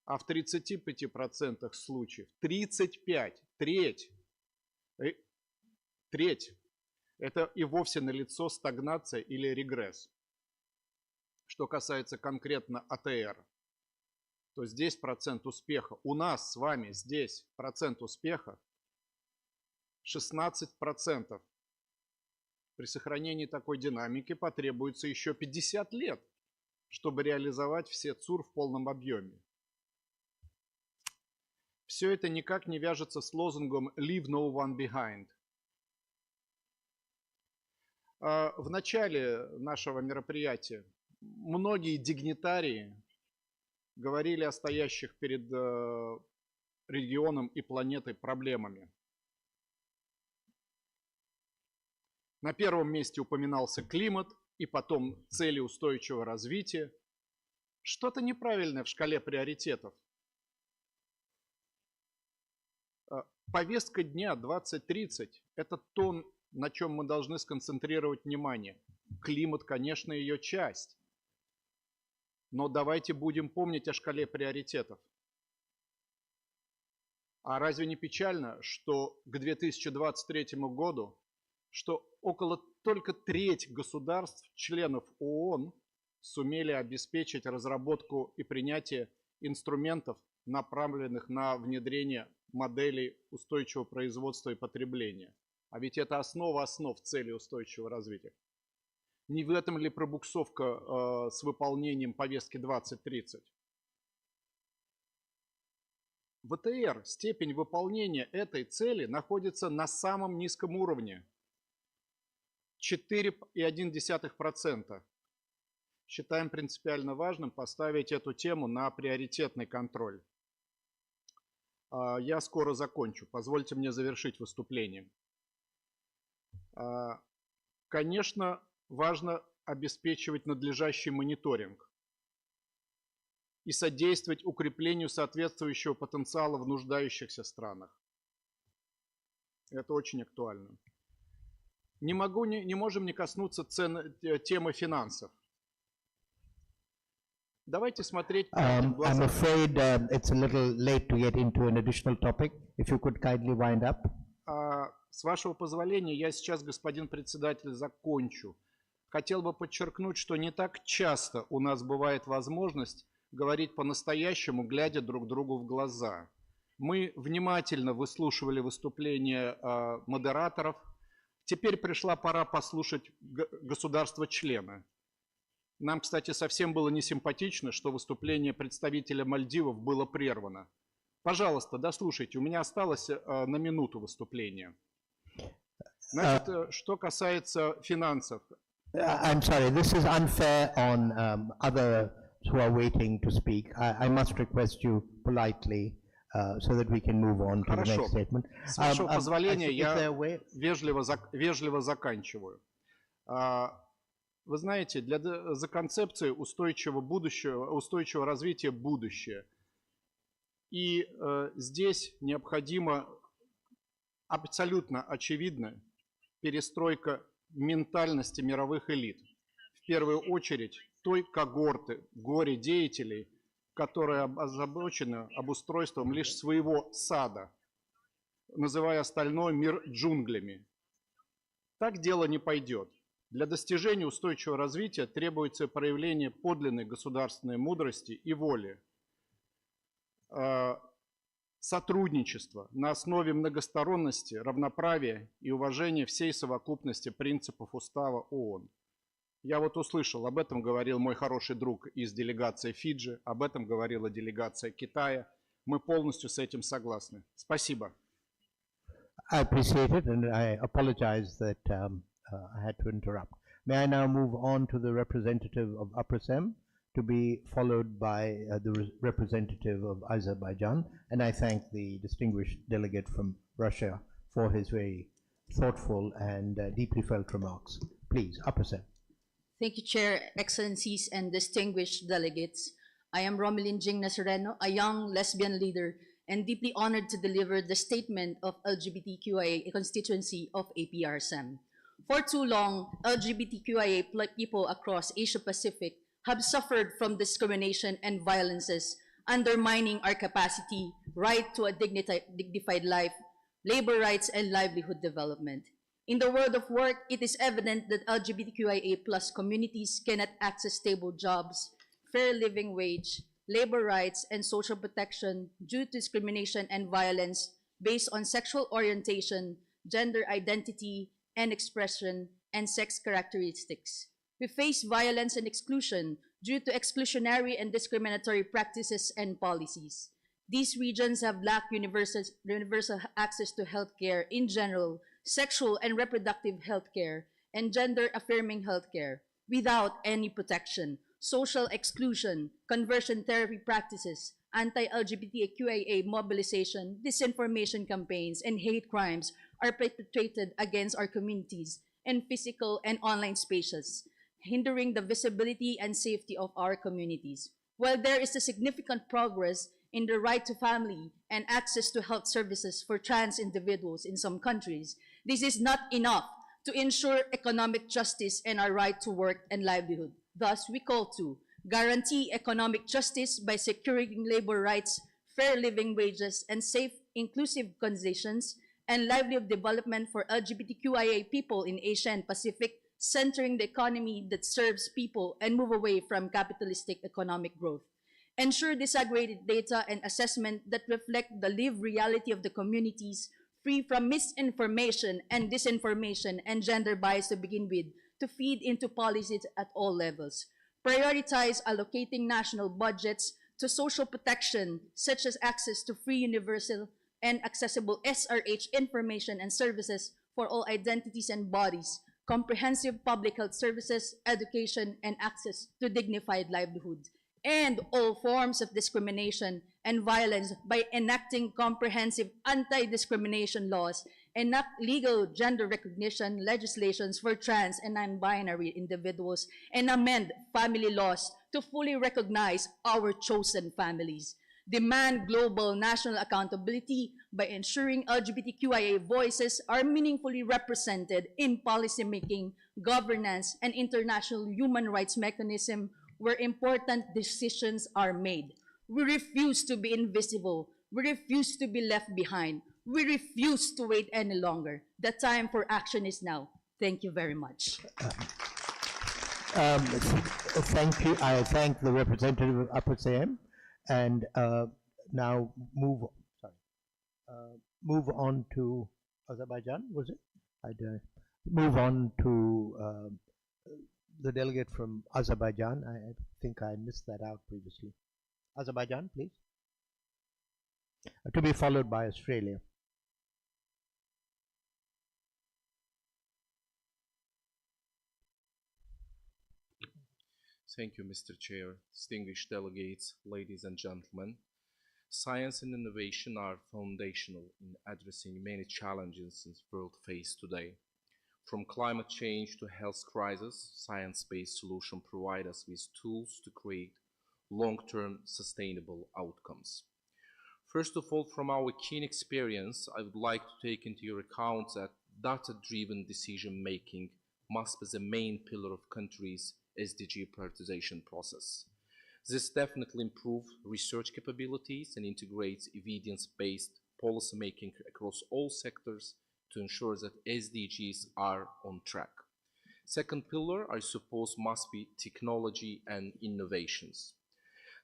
А в 35% случаев, 35, треть, это и вовсе налицо стагнация или регресс. Что касается конкретно АТР, то здесь процент успеха, у нас с вами здесь процент успеха 16%. При сохранении такой динамики потребуется еще 50 лет, чтобы реализовать все ЦУР в полном объеме. Все это никак не вяжется с лозунгом «Leave no one behind». В начале нашего мероприятия многие дигнитарии говорили о стоящих перед регионом и планетой проблемами. На первом месте упоминался климат и потом цели устойчивого развития. Что-то неправильное в шкале приоритетов. Повестка дня 2030 – это то, на чем мы должны сконцентрировать внимание. Климат, конечно, ее часть. Но давайте будем помнить о шкале приоритетов. А разве не печально, что к 2023 году, что около только треть государств, членов ООН, сумели обеспечить разработку и принятие инструментов, направленных на внедрение моделей устойчивого производства и потребления. А ведь это основа основ цели устойчивого развития. Не в этом ли пробуксовка с выполнением повестки 2030? В АТР степень выполнения этой цели находится на самом низком уровне. 4,1%. Считаем принципиально важным поставить эту тему на приоритетный контроль. Я скоро закончу. Позвольте мне завершить выступление. Конечно, важно обеспечивать надлежащий мониторинг и содействовать укреплению соответствующего потенциала в нуждающихся странах. Это очень актуально. Не можем не коснуться темы финансов. Давайте смотреть. I'm afraid it's a little late to get into an additional topic. If you could kindly wind up. С вашего позволения, я сейчас, господин председатель, закончу. Хотел бы подчеркнуть, что не так часто у нас бывает возможность говорить по-настоящему, глядя друг другу в глаза. Мы внимательно выслушивали выступления модераторов. Теперь пришла пора послушать государства-члена. Нам, кстати, совсем было не симпатично, что выступление представителя Мальдивов было прервано. Пожалуйста, дослушайте. У меня осталось на минуту выступления. Значит, что касается финансов. I'm sorry, this is unfair on others who are waiting to speak. I must request you politely so that we can move on to the next statement. С вашего позволения я вежливо заканчиваю. Вы знаете, за концепцией устойчивого развития будущее. И здесь необходимо абсолютно очевидно перестройка ментальности мировых элит. В первую очередь той когорты горе-деятелей, которые озабочены обустройством лишь своего сада, называя остальной мир джунглями. Так дело не пойдет. Для достижения устойчивого развития требуется проявление подлинной государственной мудрости и воли, сотрудничество на основе многосторонности, равноправия и уважения всей совокупности принципов Устава ООН. Я вот услышал, об этом говорил мой хороший друг из делегации Фиджи, об этом говорила делегация Китая. Мы полностью с этим согласны. Спасибо. I appreciate it and I apologize that I had to interrupt. May I now move on to the representative of Upper Sem, to be followed by the representative of Azerbaijan, and I thank the distinguished delegate from Russia for his very thoughtful and deeply felt remarks. Please, Upper Sem. Thank you, Chair, Excellencies, and distinguished delegates. I am Romelin Jing Nazareno, a young lesbian leader, and deeply honored to deliver the statement of LGBTQIA constituency of APRSM. For too long, LGBTQIA people across Asia-Pacific have suffered from discrimination and violences, undermining our capacity, right to a dignified life, labor rights, and livelihood development. In the world of work, it is evident that LGBTQIA+ communities cannot access stable jobs, fair living wage, labor rights, and social protection due to discrimination and violence based on sexual orientation, gender identity and expression, and sex characteristics. We face violence and exclusion due to exclusionary and discriminatory practices and policies. These regions have lacked universal access to healthcare in general, sexual and reproductive healthcare, and gender-affirming healthcare without any protection. Social exclusion, conversion therapy practices, anti-LGBTQIA mobilization, disinformation campaigns, and hate crimes are perpetrated against our communities in physical and online spaces, hindering the visibility and safety of our communities. While there is a significant progress in the right to family and access to health services for trans individuals in some countries, this is not enough to ensure economic justice and our right to work and livelihood. Thus, we call to guarantee economic justice by securing labor rights, fair living wages, and safe, inclusive conditions, and livelihood development for LGBTQIA people in Asia and Pacific, centering the economy that serves people and move away from capitalistic economic growth. Ensure disaggregated data and assessment that reflect the lived reality of the communities, free from misinformation and disinformation and gender bias to begin with, to feed into policies at all levels. Prioritize allocating national budgets to social protection, such as access to free, universal, and accessible SRH information and services for all identities and bodies, comprehensive public health services, education, and access to dignified livelihood, and all forms of discrimination and violence by enacting comprehensive anti-discrimination laws, enact legal gender recognition legislations for trans and non-binary individuals, and amend family laws to fully recognize our chosen families. Demand global national accountability by ensuring LGBTQIA voices are meaningfully represented in policymaking, governance, and international human rights mechanism where important decisions are made. We refuse to be invisible. We refuse to be left behind. We refuse to wait any longer. The time for action is now. Thank you very much. Thank you. I thank the representative of Upper Siam, and now move on to Azerbaijan. Was it? Move on to the delegate from Azerbaijan. I think I missed that out previously. Azerbaijan, please. To be followed by Australia. Thank you, Mr. Chair, distinguished delegates, ladies and gentlemen. Science and innovation are foundational in addressing many challenges the world faces today. From climate change to health crisis, science-based solutions provide us with tools to create long-term sustainable outcomes. First of all, from our keen experience, I would like to take into your account that data-driven decision-making must be the main pillar of countries' SDG prioritization process. This definitely improves research capabilities and integrates evidence-based policymaking across all sectors to ensure that SDGs are on track. Second pillar, I suppose, must be technology and innovations.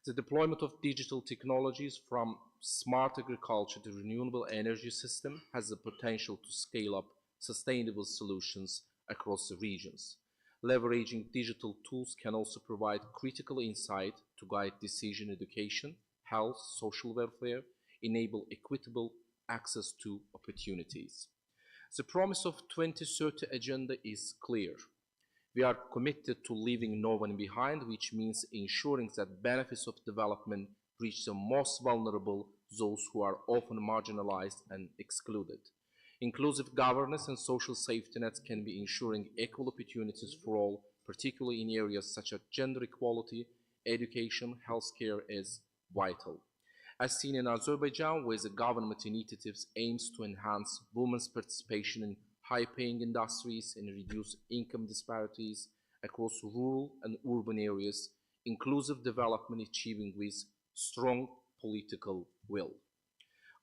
The deployment of digital technologies from smart agriculture to renewable energy system has the potential to scale up sustainable solutions across the regions. Leveraging digital tools can also provide critical insight to guide decision education, health, social welfare, enable equitable access to opportunities. The promise of 2030 agenda is clear. We are committed to leaving no one behind, which means ensuring that benefits of development reach the most vulnerable, those who are often marginalized and excluded. Inclusive governance and social safety nets can be ensuring equal opportunities for all, particularly in areas such as gender equality, education, healthcare is vital. As seen in Azerbaijan, where the government initiatives aims to enhance women's participation in high-paying industries and reduce income disparities across rural and urban areas, inclusive development achieving with strong political will.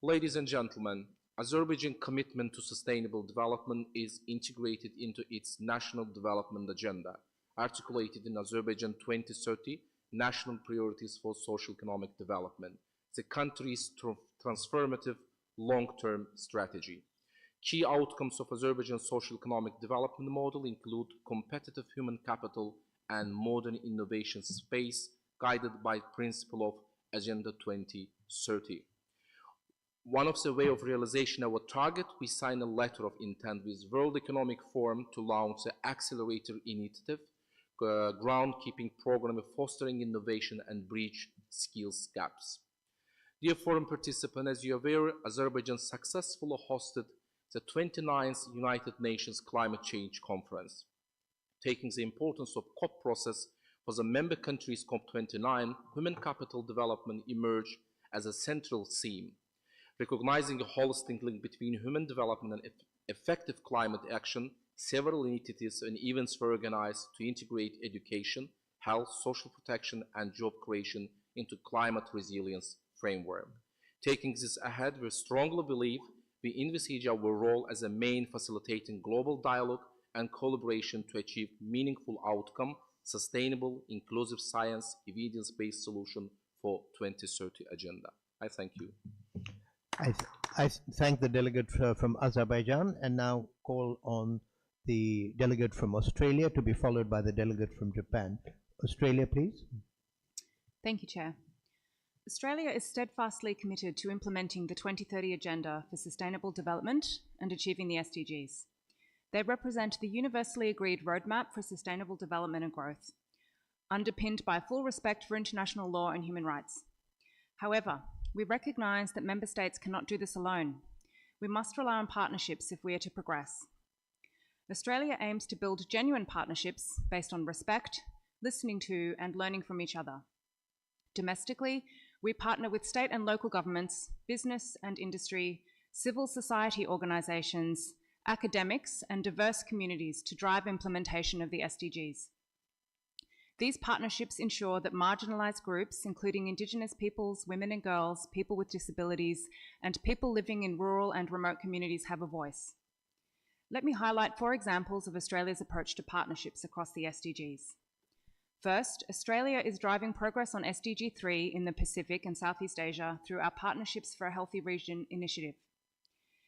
Ladies and gentlemen, Azerbaijan's commitment to sustainable development is integrated into its national development agenda, articulated in Azerbaijan 2030 National Priorities for Socio-Economic Development, the country's transformative long-term strategy. Key outcomes of Azerbaijan's social-economic development model include competitive human capital and modern innovation space, guided by the principle of Agenda 2030. One of the way of realization of our target, we signed a letter of intent with World Economic Forum to launch the Accelerator Initiative, groundkeeping program of fostering innovation and bridge skills gaps. Dear forum participants, as you are aware, Azerbaijan successfully hosted the 29th United Nations Climate Change Conference. Taking the importance of COP process for the member countries COP29, human capital development emerged as a central theme. Recognizing a holistic link between human development and effective climate action, several initiatives and events were organized to integrate education, health, social protection, and job creation into climate resilience framework. Taking this ahead, we strongly believe we envisage our role as a main facilitating global dialogue and collaboration to achieve meaningful outcome, sustainable, inclusive science, evidence-based solution for 2030 agenda. I thank you. I thank the delegate from Azerbaijan and now call on the delegate from Australia to be followed by the delegate from Japan. Australia, please. Thank you, Chair. Australia is steadfastly committed to implementing the 2030 Agenda for Sustainable Development and achieving the SDGs. They represent the universally agreed roadmap for sustainable development and growth, underpinned by full respect for international law and human rights. However, we recognise that Member States cannot do this alone. We must rely on partnerships if we are to progress. Australia aims to build genuine partnerships based on respect, listening to and learning from each other. Domestically, we partner with state and local governments, business and industry, civil society organisations, academics and diverse communities to drive implementation of the SDGs. These partnerships ensure that marginalised groups, including Indigenous peoples, women and girls, people with disabilities, and people living in rural and remote communities have a voice. Let me highlight 4 examples of Australia's approach to partnerships across the SDGs. First, Australia is driving progress on SDG 3 in the Pacific and Southeast Asia through our Partnerships for a Healthy Region initiative.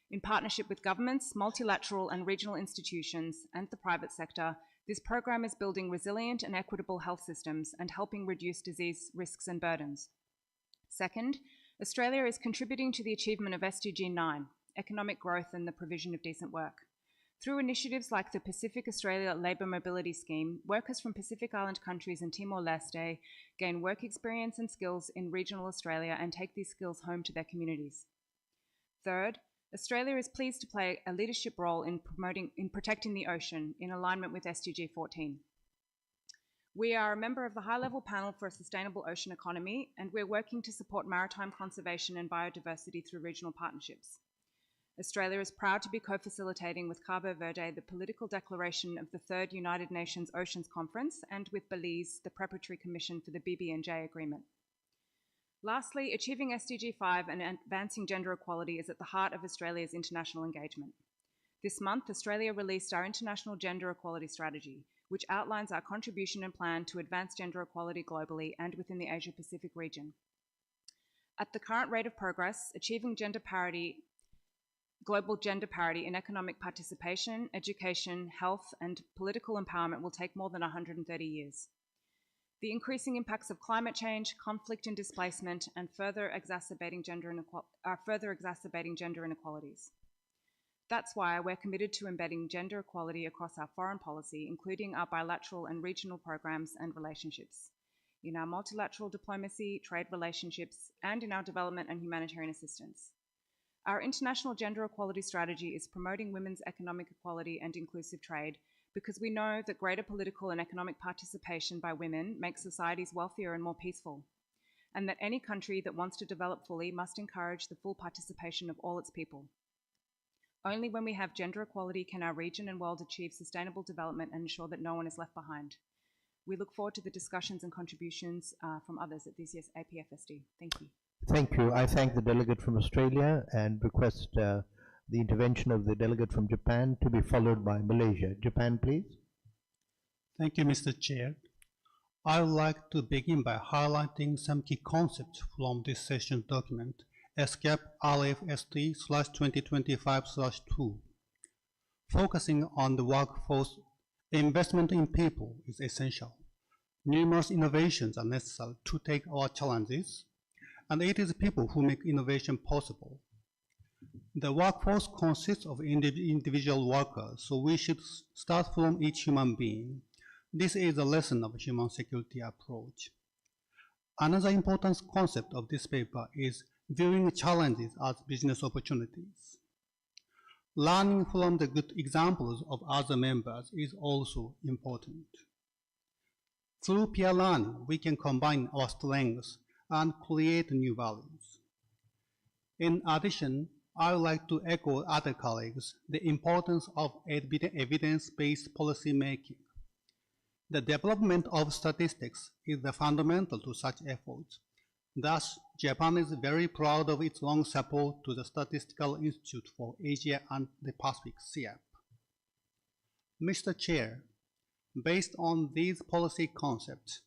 In partnership with governments, multilateral and regional institutions, and the private sector, this program is building resilient and equitable health systems and helping reduce disease risks and burdens. Second, Australia is contributing to the achievement of SDG 9, economic growth and the provision of decent work. Through initiatives like the Pacific Australia Labour Mobility Scheme, workers from Pacific Island countries and Timor-Leste gain work experience and skills in regional Australia and take these skills home to their communities. Third, Australia is pleased to play a leadership role in protecting the ocean in alignment with SDG 14. We are a member of the high-level panel for a sustainable ocean economy, and we're working to support maritime conservation and biodiversity through regional partnerships. Australia is proud to be co-facilitating with Cabo Verde the political declaration of the Third United Nations Oceans Conference and with Belize the preparatory commission for the BB&J agreement. Lastly, achieving SDG 5 and advancing gender equality is at the heart of Australia's international engagement. This month, Australia released our International Gender Equality Strategy, which outlines our contribution and plan to advance gender equality globally and within the Asia-Pacific region. At the current rate of progress, achieving global gender parity in economic participation, education, health, and political empowerment will take more than 130 years. The increasing impacts of climate change, conflict and displacement, and are further exacerbating gender inequalities. That's why we're committed to embedding gender equality across our foreign policy, including our bilateral and regional programs and relationships, in our multilateral diplomacy, trade relationships, and in our development and humanitarian assistance. Our international gender equality strategy is promoting women's economic equality and inclusive trade because we know that greater political and economic participation by women makes societies wealthier and more peaceful, and that any country that wants to develop fully must encourage the full participation of all its people. Only when we have gender equality can our region and world achieve sustainable development and ensure that no one is left behind. We look forward to the discussions and contributions from others at this year's APFSD. Thank you. Thank you. I thank the delegate from Australia and request the intervention of the delegate from Japan to be followed by Malaysia. Japan, please. Thank you, Mr. Chair. I would like to begin by highlighting some key concepts from this session document, ESCAP RFSD/2025/2. Focusing on the workforce, investment in people is essential. Numerous innovations are necessary to take our challenges, and it is people who make innovation possible. The workforce consists of individual workers, so we should start from each human being. This is a lesson of human security approach. Another important concept of this paper is viewing challenges as business opportunities. Learning from the good examples of other members is also important. Through peer learning, we can combine our strengths and create new values. In addition, I would like to echo other colleagues the importance of evidence-based policy making. The development of statistics is the fundamental to such efforts. Thus, Japan is very proud of its long support to the Statistical Institute for Asia and the Pacific, SIAP. Mr. Chair, based on these policy concepts,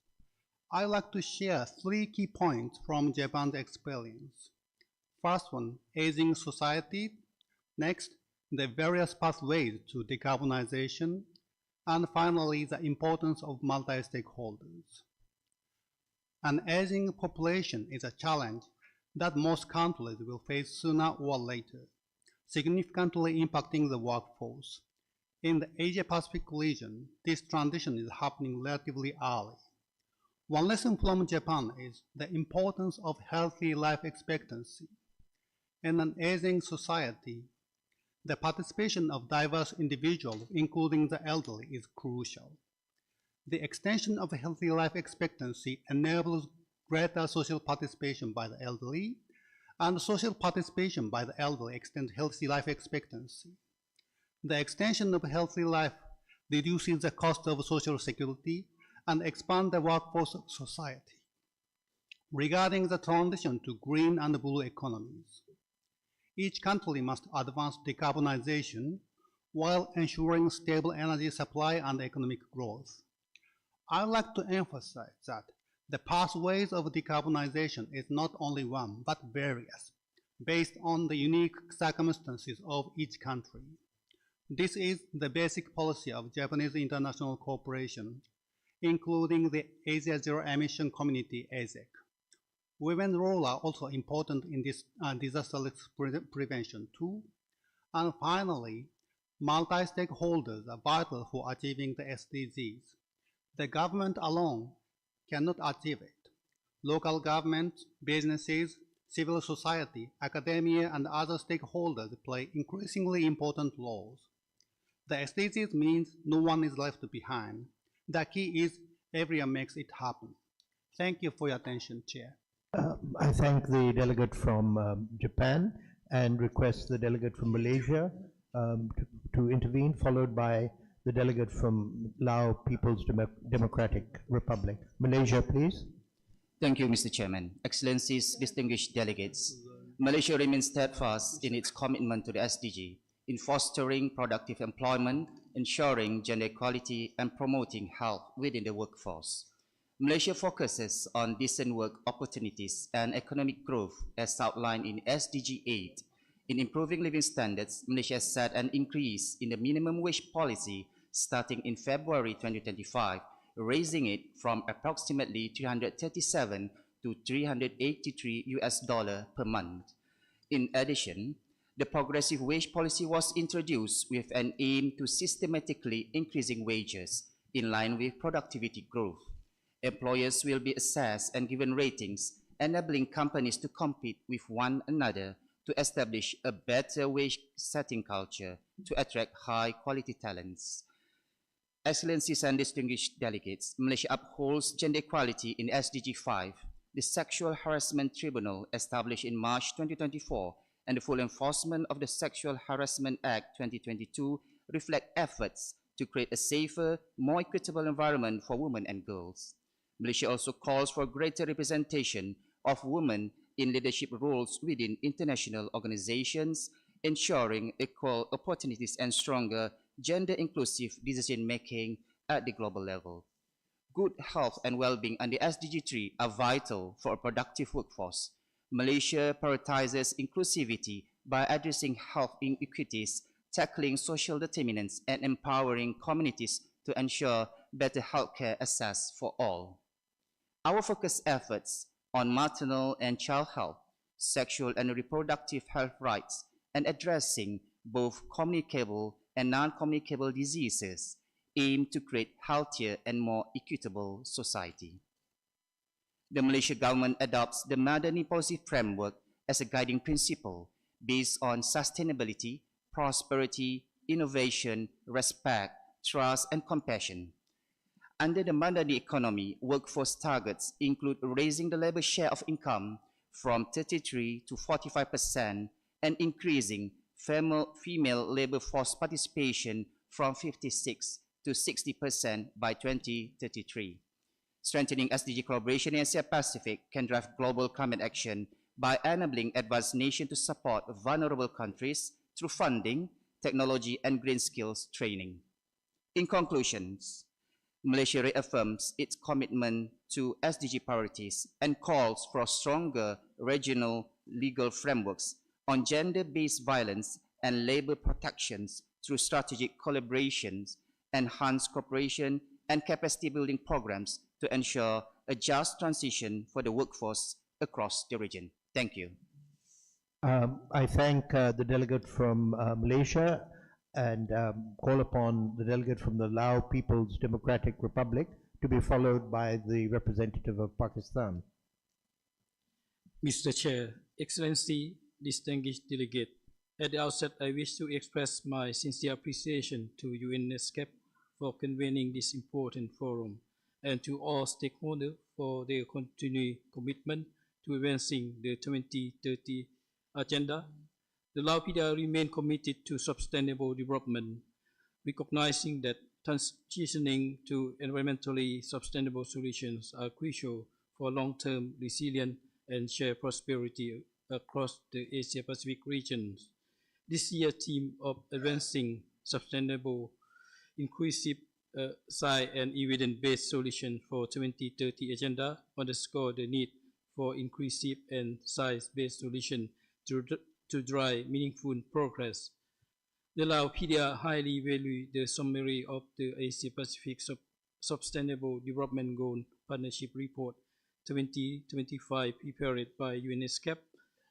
I'd like to share 3 key points from Japan's experience. First one, aging society. Next, the various pathways to decarbonization. And finally, the importance of multi-stakeholders. An aging population is a challenge that most countries will face sooner or later, significantly impacting the workforce. In the Asia-Pacific region, this transition is happening relatively early. One lesson from Japan is the importance of healthy life expectancy. In an aging society, the participation of diverse individuals, including the elderly, is crucial. The extension of healthy life expectancy enables greater social participation by the elderly, and social participation by the elderly extends healthy life expectancy. The extension of healthy life reduces the cost of social security and expands the workforce of society. Regarding the transition to green and blue economies, each country must advance decarbonization while ensuring stable energy supply and economic growth. I would like to emphasize that the pathways of decarbonization is not only one, but various, based on the unique circumstances of each country. This is the basic policy of Japanese international cooperation, including the Asia Zero Emission Community, AZEC. Women's role are also important in this disaster risk prevention too. And finally, Multi-stakeholders are vital for achieving the SDGs. The government alone cannot achieve it. Local governments, businesses, civil society, academia, and other stakeholders play increasingly important roles. The SDGs means no one is left behind. The key is everyone makes it happen. Thank you for your attention, Chair. I thank the delegate from Japan and request the delegate from Malaysia to intervene, followed by the delegate from Lao People's Democratic Republic. Malaysia, please. Thank you, Mr. Chairman. Excellencies, distinguished delegates, Malaysia remains steadfast in its commitment to the SDG in fostering productive employment, ensuring gender equality, and promoting health within the workforce. Malaysia focuses on decent work opportunities and economic growth as outlined in SDG 8. In improving living standards, Malaysia has set an increase in the minimum wage policy starting in February 2025, raising it from approximately 337 to 383 US dollars per month. In addition, the progressive wage policy was introduced with an aim to systematically increasing wages in line with productivity growth. Employers will be assessed and given ratings, enabling companies to compete with one another to establish a better wage-setting culture to attract high-quality talents. Excellencies and distinguished delegates, Malaysia upholds gender equality in SDG 5, the Sexual Harassment Tribunal established in March 2024, and the full enforcement of the Sexual Harassment Act 2022 reflect efforts to create a safer, more equitable environment for women and girls. Malaysia also calls for greater representation of women in leadership roles within international organizations, ensuring equal opportunities and stronger gender-inclusive decision-making at the global level. Good health and well-being under SDG 3 are vital for a productive workforce. Malaysia prioritizes inclusivity by addressing health inequities, tackling social determinants, and empowering communities to ensure better healthcare access for all. Our focused efforts on maternal and child health, sexual and reproductive health rights, and addressing both communicable and non-communicable diseases aim to create healthier and more equitable society. The Malaysian government adopts the Madani Policy Framework as a guiding principle based on sustainability, prosperity, innovation, respect, trust, and compassion. Under the Madani economy, workforce targets include raising the labor share of income from 33 to 45% and increasing female labor force participation from 56 to 60% by 2033. Strengthening SDG collaboration in Asia Pacific can drive global climate action by enabling advanced nations to support vulnerable countries through funding, technology, and green skills training. In conclusions, Malaysia reaffirms its commitment to SDG priorities and calls for stronger regional legal frameworks on gender-based violence and labor protections through strategic collaborations, enhanced cooperation, and capacity-building programs to ensure a just transition for the workforce across the region. Thank you. I thank the delegate from Malaysia and call upon the delegate from the Lao People's Democratic Republic to be followed by the representative of Pakistan. Mr. Chair, Excellency, distinguished delegate, at the outset I wish to express my sincere appreciation to ESCAP for convening this important forum and to all stakeholders for their continued commitment to advancing the 2030 agenda. The Lao PDR remain committed to sustainable development, recognizing that transitioning to environmentally sustainable solutions are crucial for long-term resilience and shared prosperity across the Asia-Pacific regions. This year's theme of advancing sustainable, inclusive, science and evidence-based solutions for 2030 agenda underscore the need for inclusive and science-based solutions to drive meaningful progress. The Lao PDR highly value the summary of the Asia-Pacific Sustainable Development Goal Partnership Report 2025 prepared by ESCAP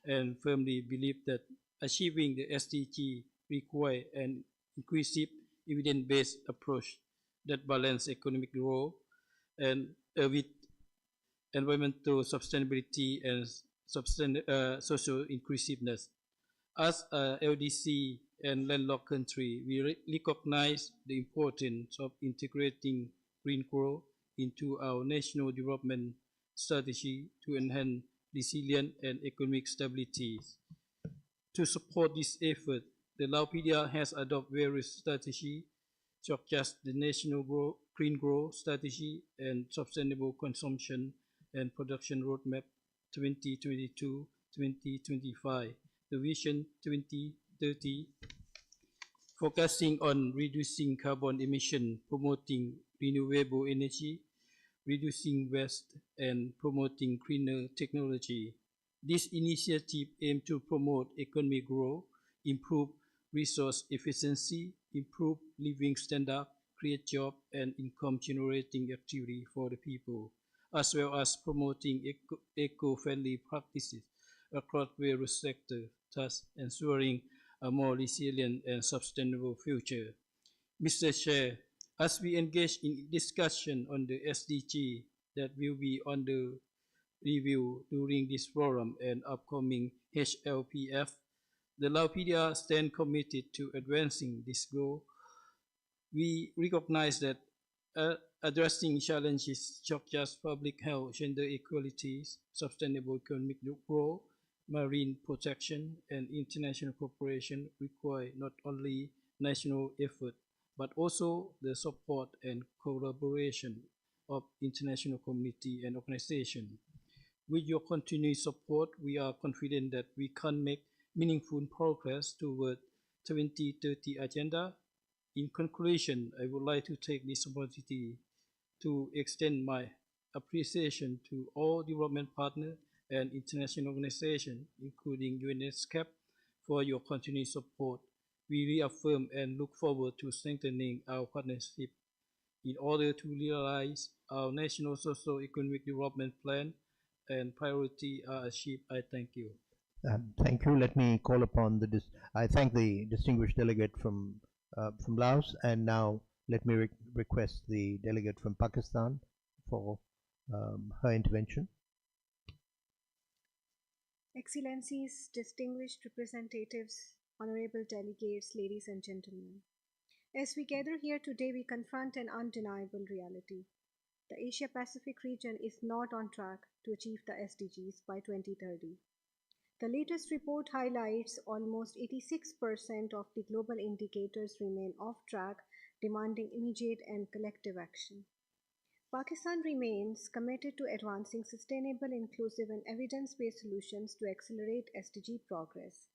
and firmly believe that achieving the SDG requires an inclusive, evidence-based approach that balance economic growth and with environmental sustainability and social inclusiveness. As a LDC and landlocked country, we recognize the importance of integrating green growth into our national development strategy to enhance resilience and economic stability. To support this effort, the Laupedia has adopted various strategies such as the National Green Growth Strategy and Sustainable Consumption and Production Roadmap 2022-2025, the Vision 2030, focusing on reducing carbon emission, promoting renewable energy, reducing waste, and promoting cleaner technology. This initiative aims to promote economic growth, improve resource efficiency, improve living standard, create job and income generating activity for the people, as well as promoting eco-friendly practices across various sectors, thus ensuring a more resilient and sustainable future. Mr. Chair, as we engage in discussion on the SDG that will be under review during this forum and upcoming HLPF, the Laupedia stands committed to advancing this goal. We recognize that addressing challenges such as public health, gender equality, sustainable economic growth, marine protection, and international cooperation require not only national effort, but also the support and collaboration of international community and organizations. With your continued support, we are confident that we can make meaningful progress toward 2030 agenda. In conclusion, I would like to take this opportunity to extend my appreciation to all development partners and international organizations, including ESCAP, for your continued support. We reaffirm and look forward to strengthening our partnership in order to realize our national socio-economic development plan and priority are achieved. I thank you. Thank you. Let me call upon I thank the distinguished delegate from Laos, and now let me request the delegate from Pakistan for her intervention. Excellencies, distinguished representatives, honorable delegates, ladies and gentlemen. As we gather here today, we confront an undeniable reality. The Asia-Pacific region is not on track to achieve the SDGs by 2030. The latest report highlights almost 86% of the global indicators remain off track, demanding immediate and collective action. Pakistan remains committed to advancing sustainable, inclusive, and evidence-based solutions to accelerate SDG progress.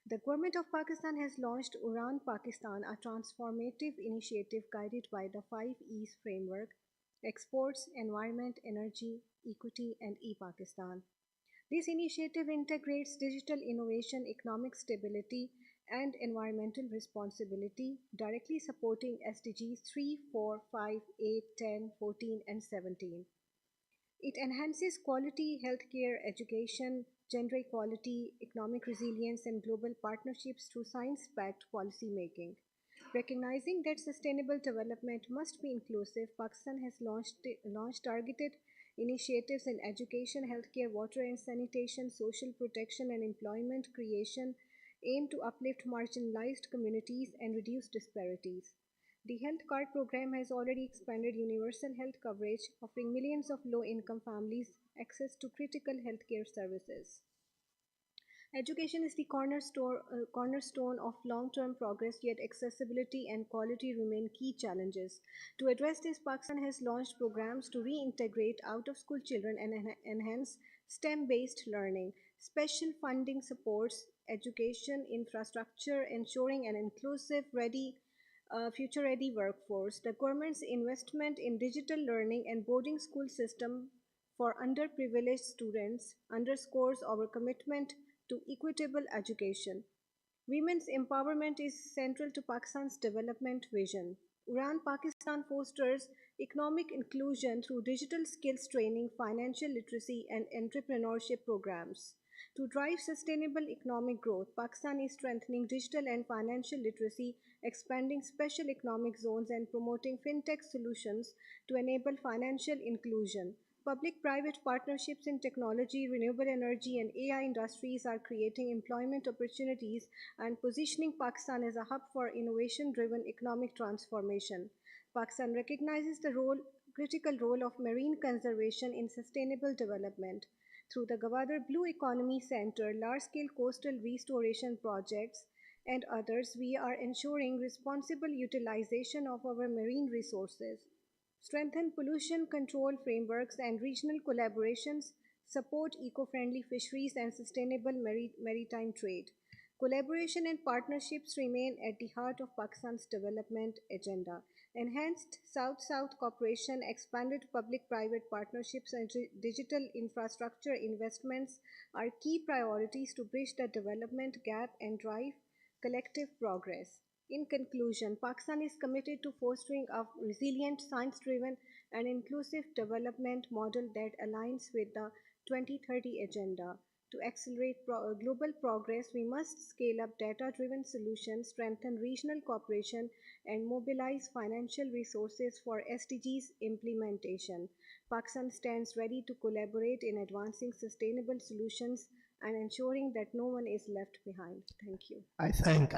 The government of Pakistan has launched Uran Pakistan, a transformative initiative guided by the 5 E's framework: exports, environment, energy, equity, and e-Pakistan. This initiative integrates digital innovation, economic stability, and environmental responsibility, directly supporting SDGs 3, 4, 5, 8, 10, 14, and 17. It enhances quality healthcare, education, gender equality, economic resilience, and global partnerships through science-backed policy making. Recognizing that sustainable development must be inclusive, Pakistan has launched targeted initiatives in education, healthcare, water and sanitation, social protection, and employment creation aimed to uplift marginalized communities and reduce disparities. The Health Card program has already expanded universal health coverage, offering millions of low-income families access to critical healthcare services. Education is the cornerstone of long-term progress, yet accessibility and quality remain key challenges. To address this, Pakistan has launched programs to reintegrate out-of-school children and enhance STEM-based learning. Special funding supports education infrastructure, ensuring an inclusive, future-ready workforce. The government's investment in digital learning and boarding school system for underprivileged students underscores our commitment to equitable education. Women's empowerment is central to Pakistan's development vision. Uran Pakistan fosters economic inclusion through digital skills training, financial literacy, and entrepreneurship programs. To drive sustainable economic growth, Pakistan is strengthening digital and financial literacy, expanding special economic zones, and promoting fintech solutions to enable financial inclusion. Public-private partnerships in technology, renewable energy, and AI industries are creating employment opportunities and positioning Pakistan as a hub for innovation-driven economic transformation. Pakistan recognizes the critical role of marine conservation in sustainable development. Through the Gwadar Blue Economy Center, large-scale coastal restoration projects, and others, we are ensuring responsible utilization of our marine resources. Strengthen pollution control frameworks and regional collaborations, support eco-friendly fisheries and sustainable maritime trade. Collaboration and partnerships remain at the heart of Pakistan's development agenda. Enhanced South-South cooperation, expanded public-private partnerships, and digital infrastructure investments are key priorities to bridge the development gap and drive collective progress. In conclusion, Pakistan is committed to fostering a resilient, science-driven, and inclusive development model that aligns with the 2030 Agenda. To accelerate global progress, we must scale up data-driven solutions, strengthen regional cooperation, and mobilize financial resources for SDGs implementation. Pakistan stands ready to collaborate in advancing sustainable solutions and ensuring that no one is left behind. Thank you. I thank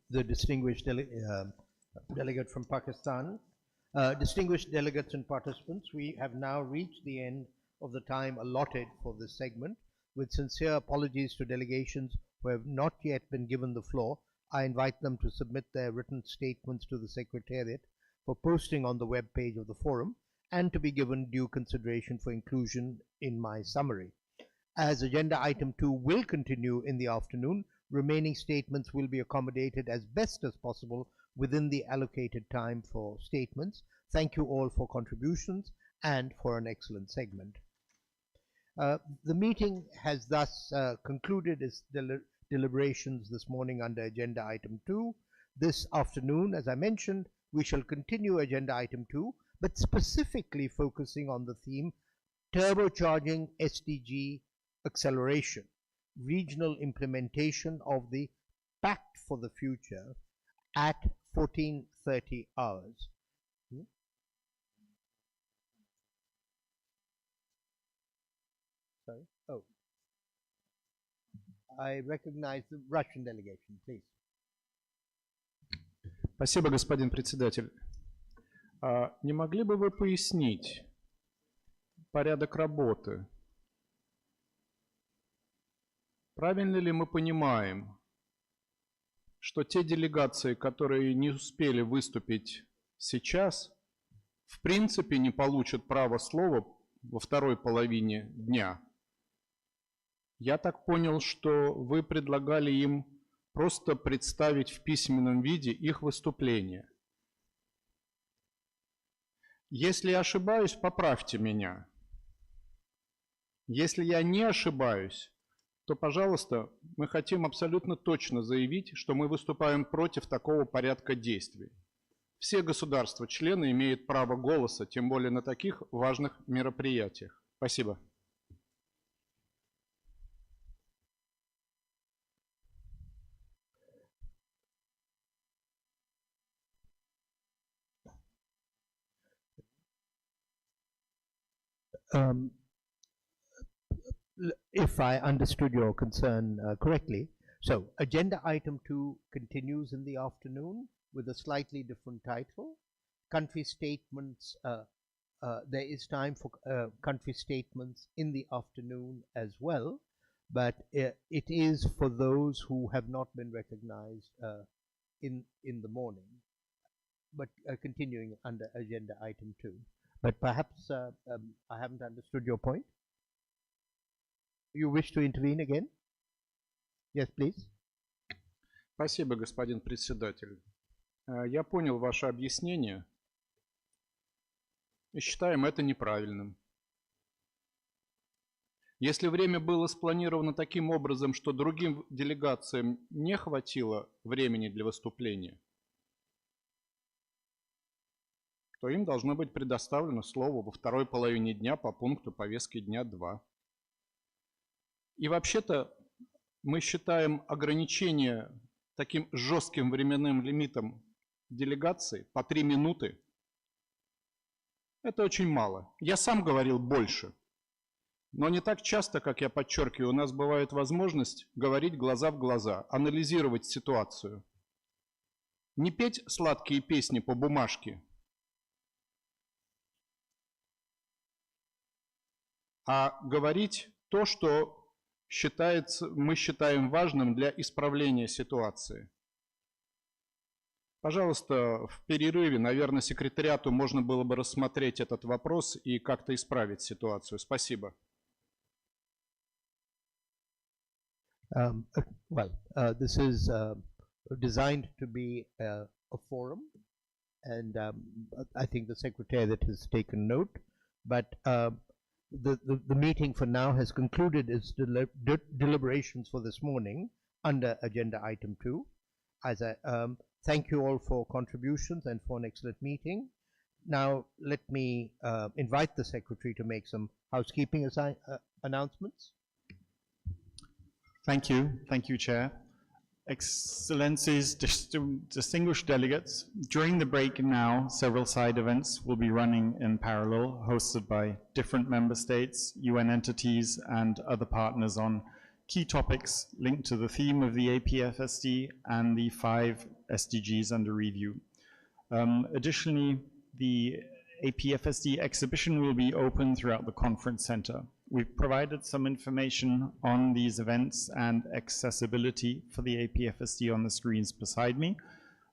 the distinguished delegate from Pakistan. Distinguished delegates and participants, we have now reached the end of the time allotted for this segment. With sincere apologies to delegations who have not yet been given the floor, I invite them to submit their written statements to the Secretariat for posting on the web page of the forum and to be given due consideration for inclusion in my summary. As agenda item 2 will continue in the afternoon, remaining statements will be accommodated as best as possible within the allocated time for statements. Thank you all for contributions and for an excellent segment. The meeting has thus concluded its deliberations this morning under agenda item 2. This afternoon, as I mentioned, we shall continue agenda item 2, but specifically focusing on the theme turbocharging SDG acceleration, regional implementation of the Pact for the Future at 14:30 hours. Sorry? Oh. I recognize the Russian delegation, please. Спасибо, господин председатель. Не могли бы вы пояснить порядок работы? Правильно ли мы понимаем, что те делегации, которые не успели выступить сейчас, в принципе не получат право слова во второй половине дня? Я так понял, что вы предлагали им просто представить в письменном виде их выступление. Если я ошибаюсь, поправьте меня. Если я не ошибаюсь, то, пожалуйста, мы хотим абсолютно точно заявить, что мы выступаем против такого порядка действий. Все государства-члены имеют право голоса, тем более на таких важных мероприятиях. Спасибо. If I understood your concern correctly, so agenda item 2 continues in the afternoon with a slightly different title. Country statements, there is time for country statements in the afternoon as well, but it is for those who have not been recognized in the morning, but continuing under agenda item 2. But perhaps I haven't understood your point. You wish to intervene again? Yes, please. Спасибо, господин председатель. Я понял ваше объяснение и считаем это неправильным. Если время было спланировано таким образом, что другим делегациям не хватило времени для выступления, то им должно быть предоставлено слово во второй половине дня по пункту повестки дня 2. И вообще-то мы считаем ограничение таким жестким временным лимитом делегаций по 3 минуты. Это очень мало. Я сам говорил больше. Но не так часто, как я подчеркиваю, у нас бывает возможность говорить глаза в глаза, анализировать ситуацию. Не петь сладкие песни по бумажке, а говорить то, что мы считаем важным для исправления ситуации. Пожалуйста, в перерыве, наверное, секретариату можно было бы рассмотреть этот вопрос и как-то исправить ситуацию. Спасибо. This is designed to be a forum, and I think the Secretariat has taken note, but the meeting for now has concluded its deliberations for this morning under agenda item 2. As I thank you all for contributions and for an excellent meeting. Now let me invite the Secretary to make some housekeeping announcements. Thank you, Chair. Excellencies, distinguished delegates, during the break now, several side events will be running in parallel, hosted by different member states, UN entities, and other partners on key topics linked to the theme of the APFSD and the 5 SDGs under review. Additionally, the APFSD exhibition will be open throughout the conference center. We've provided some information on these events and accessibility for the APFSD on the screens beside me,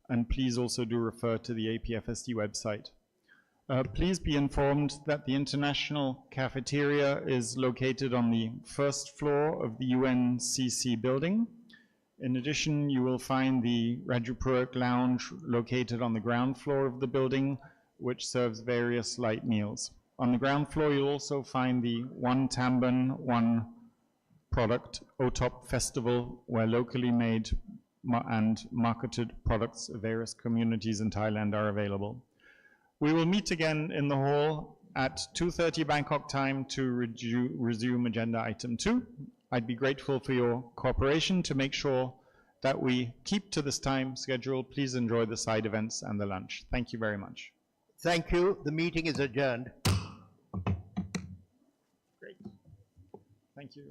and please also do refer to the APFSD website. Please be informed that the International Cafeteria is located on the first floor of the UNCC building. In addition, you will find the Rajapuruk Lounge located on the ground floor of the building, which serves various light meals. On the ground floor, you'll also find the One Tamban, One Product OTOP Festival, where locally made and marketed products of various communities in Thailand are available. We will meet again in the hall at 2:30 Bangkok time to resume agenda item 2. I'd be grateful for your cooperation to make sure that we keep to this time schedule. Please enjoy the side events and the lunch. Thank you very much. Thank you. The meeting is adjourned. Great. Thank you.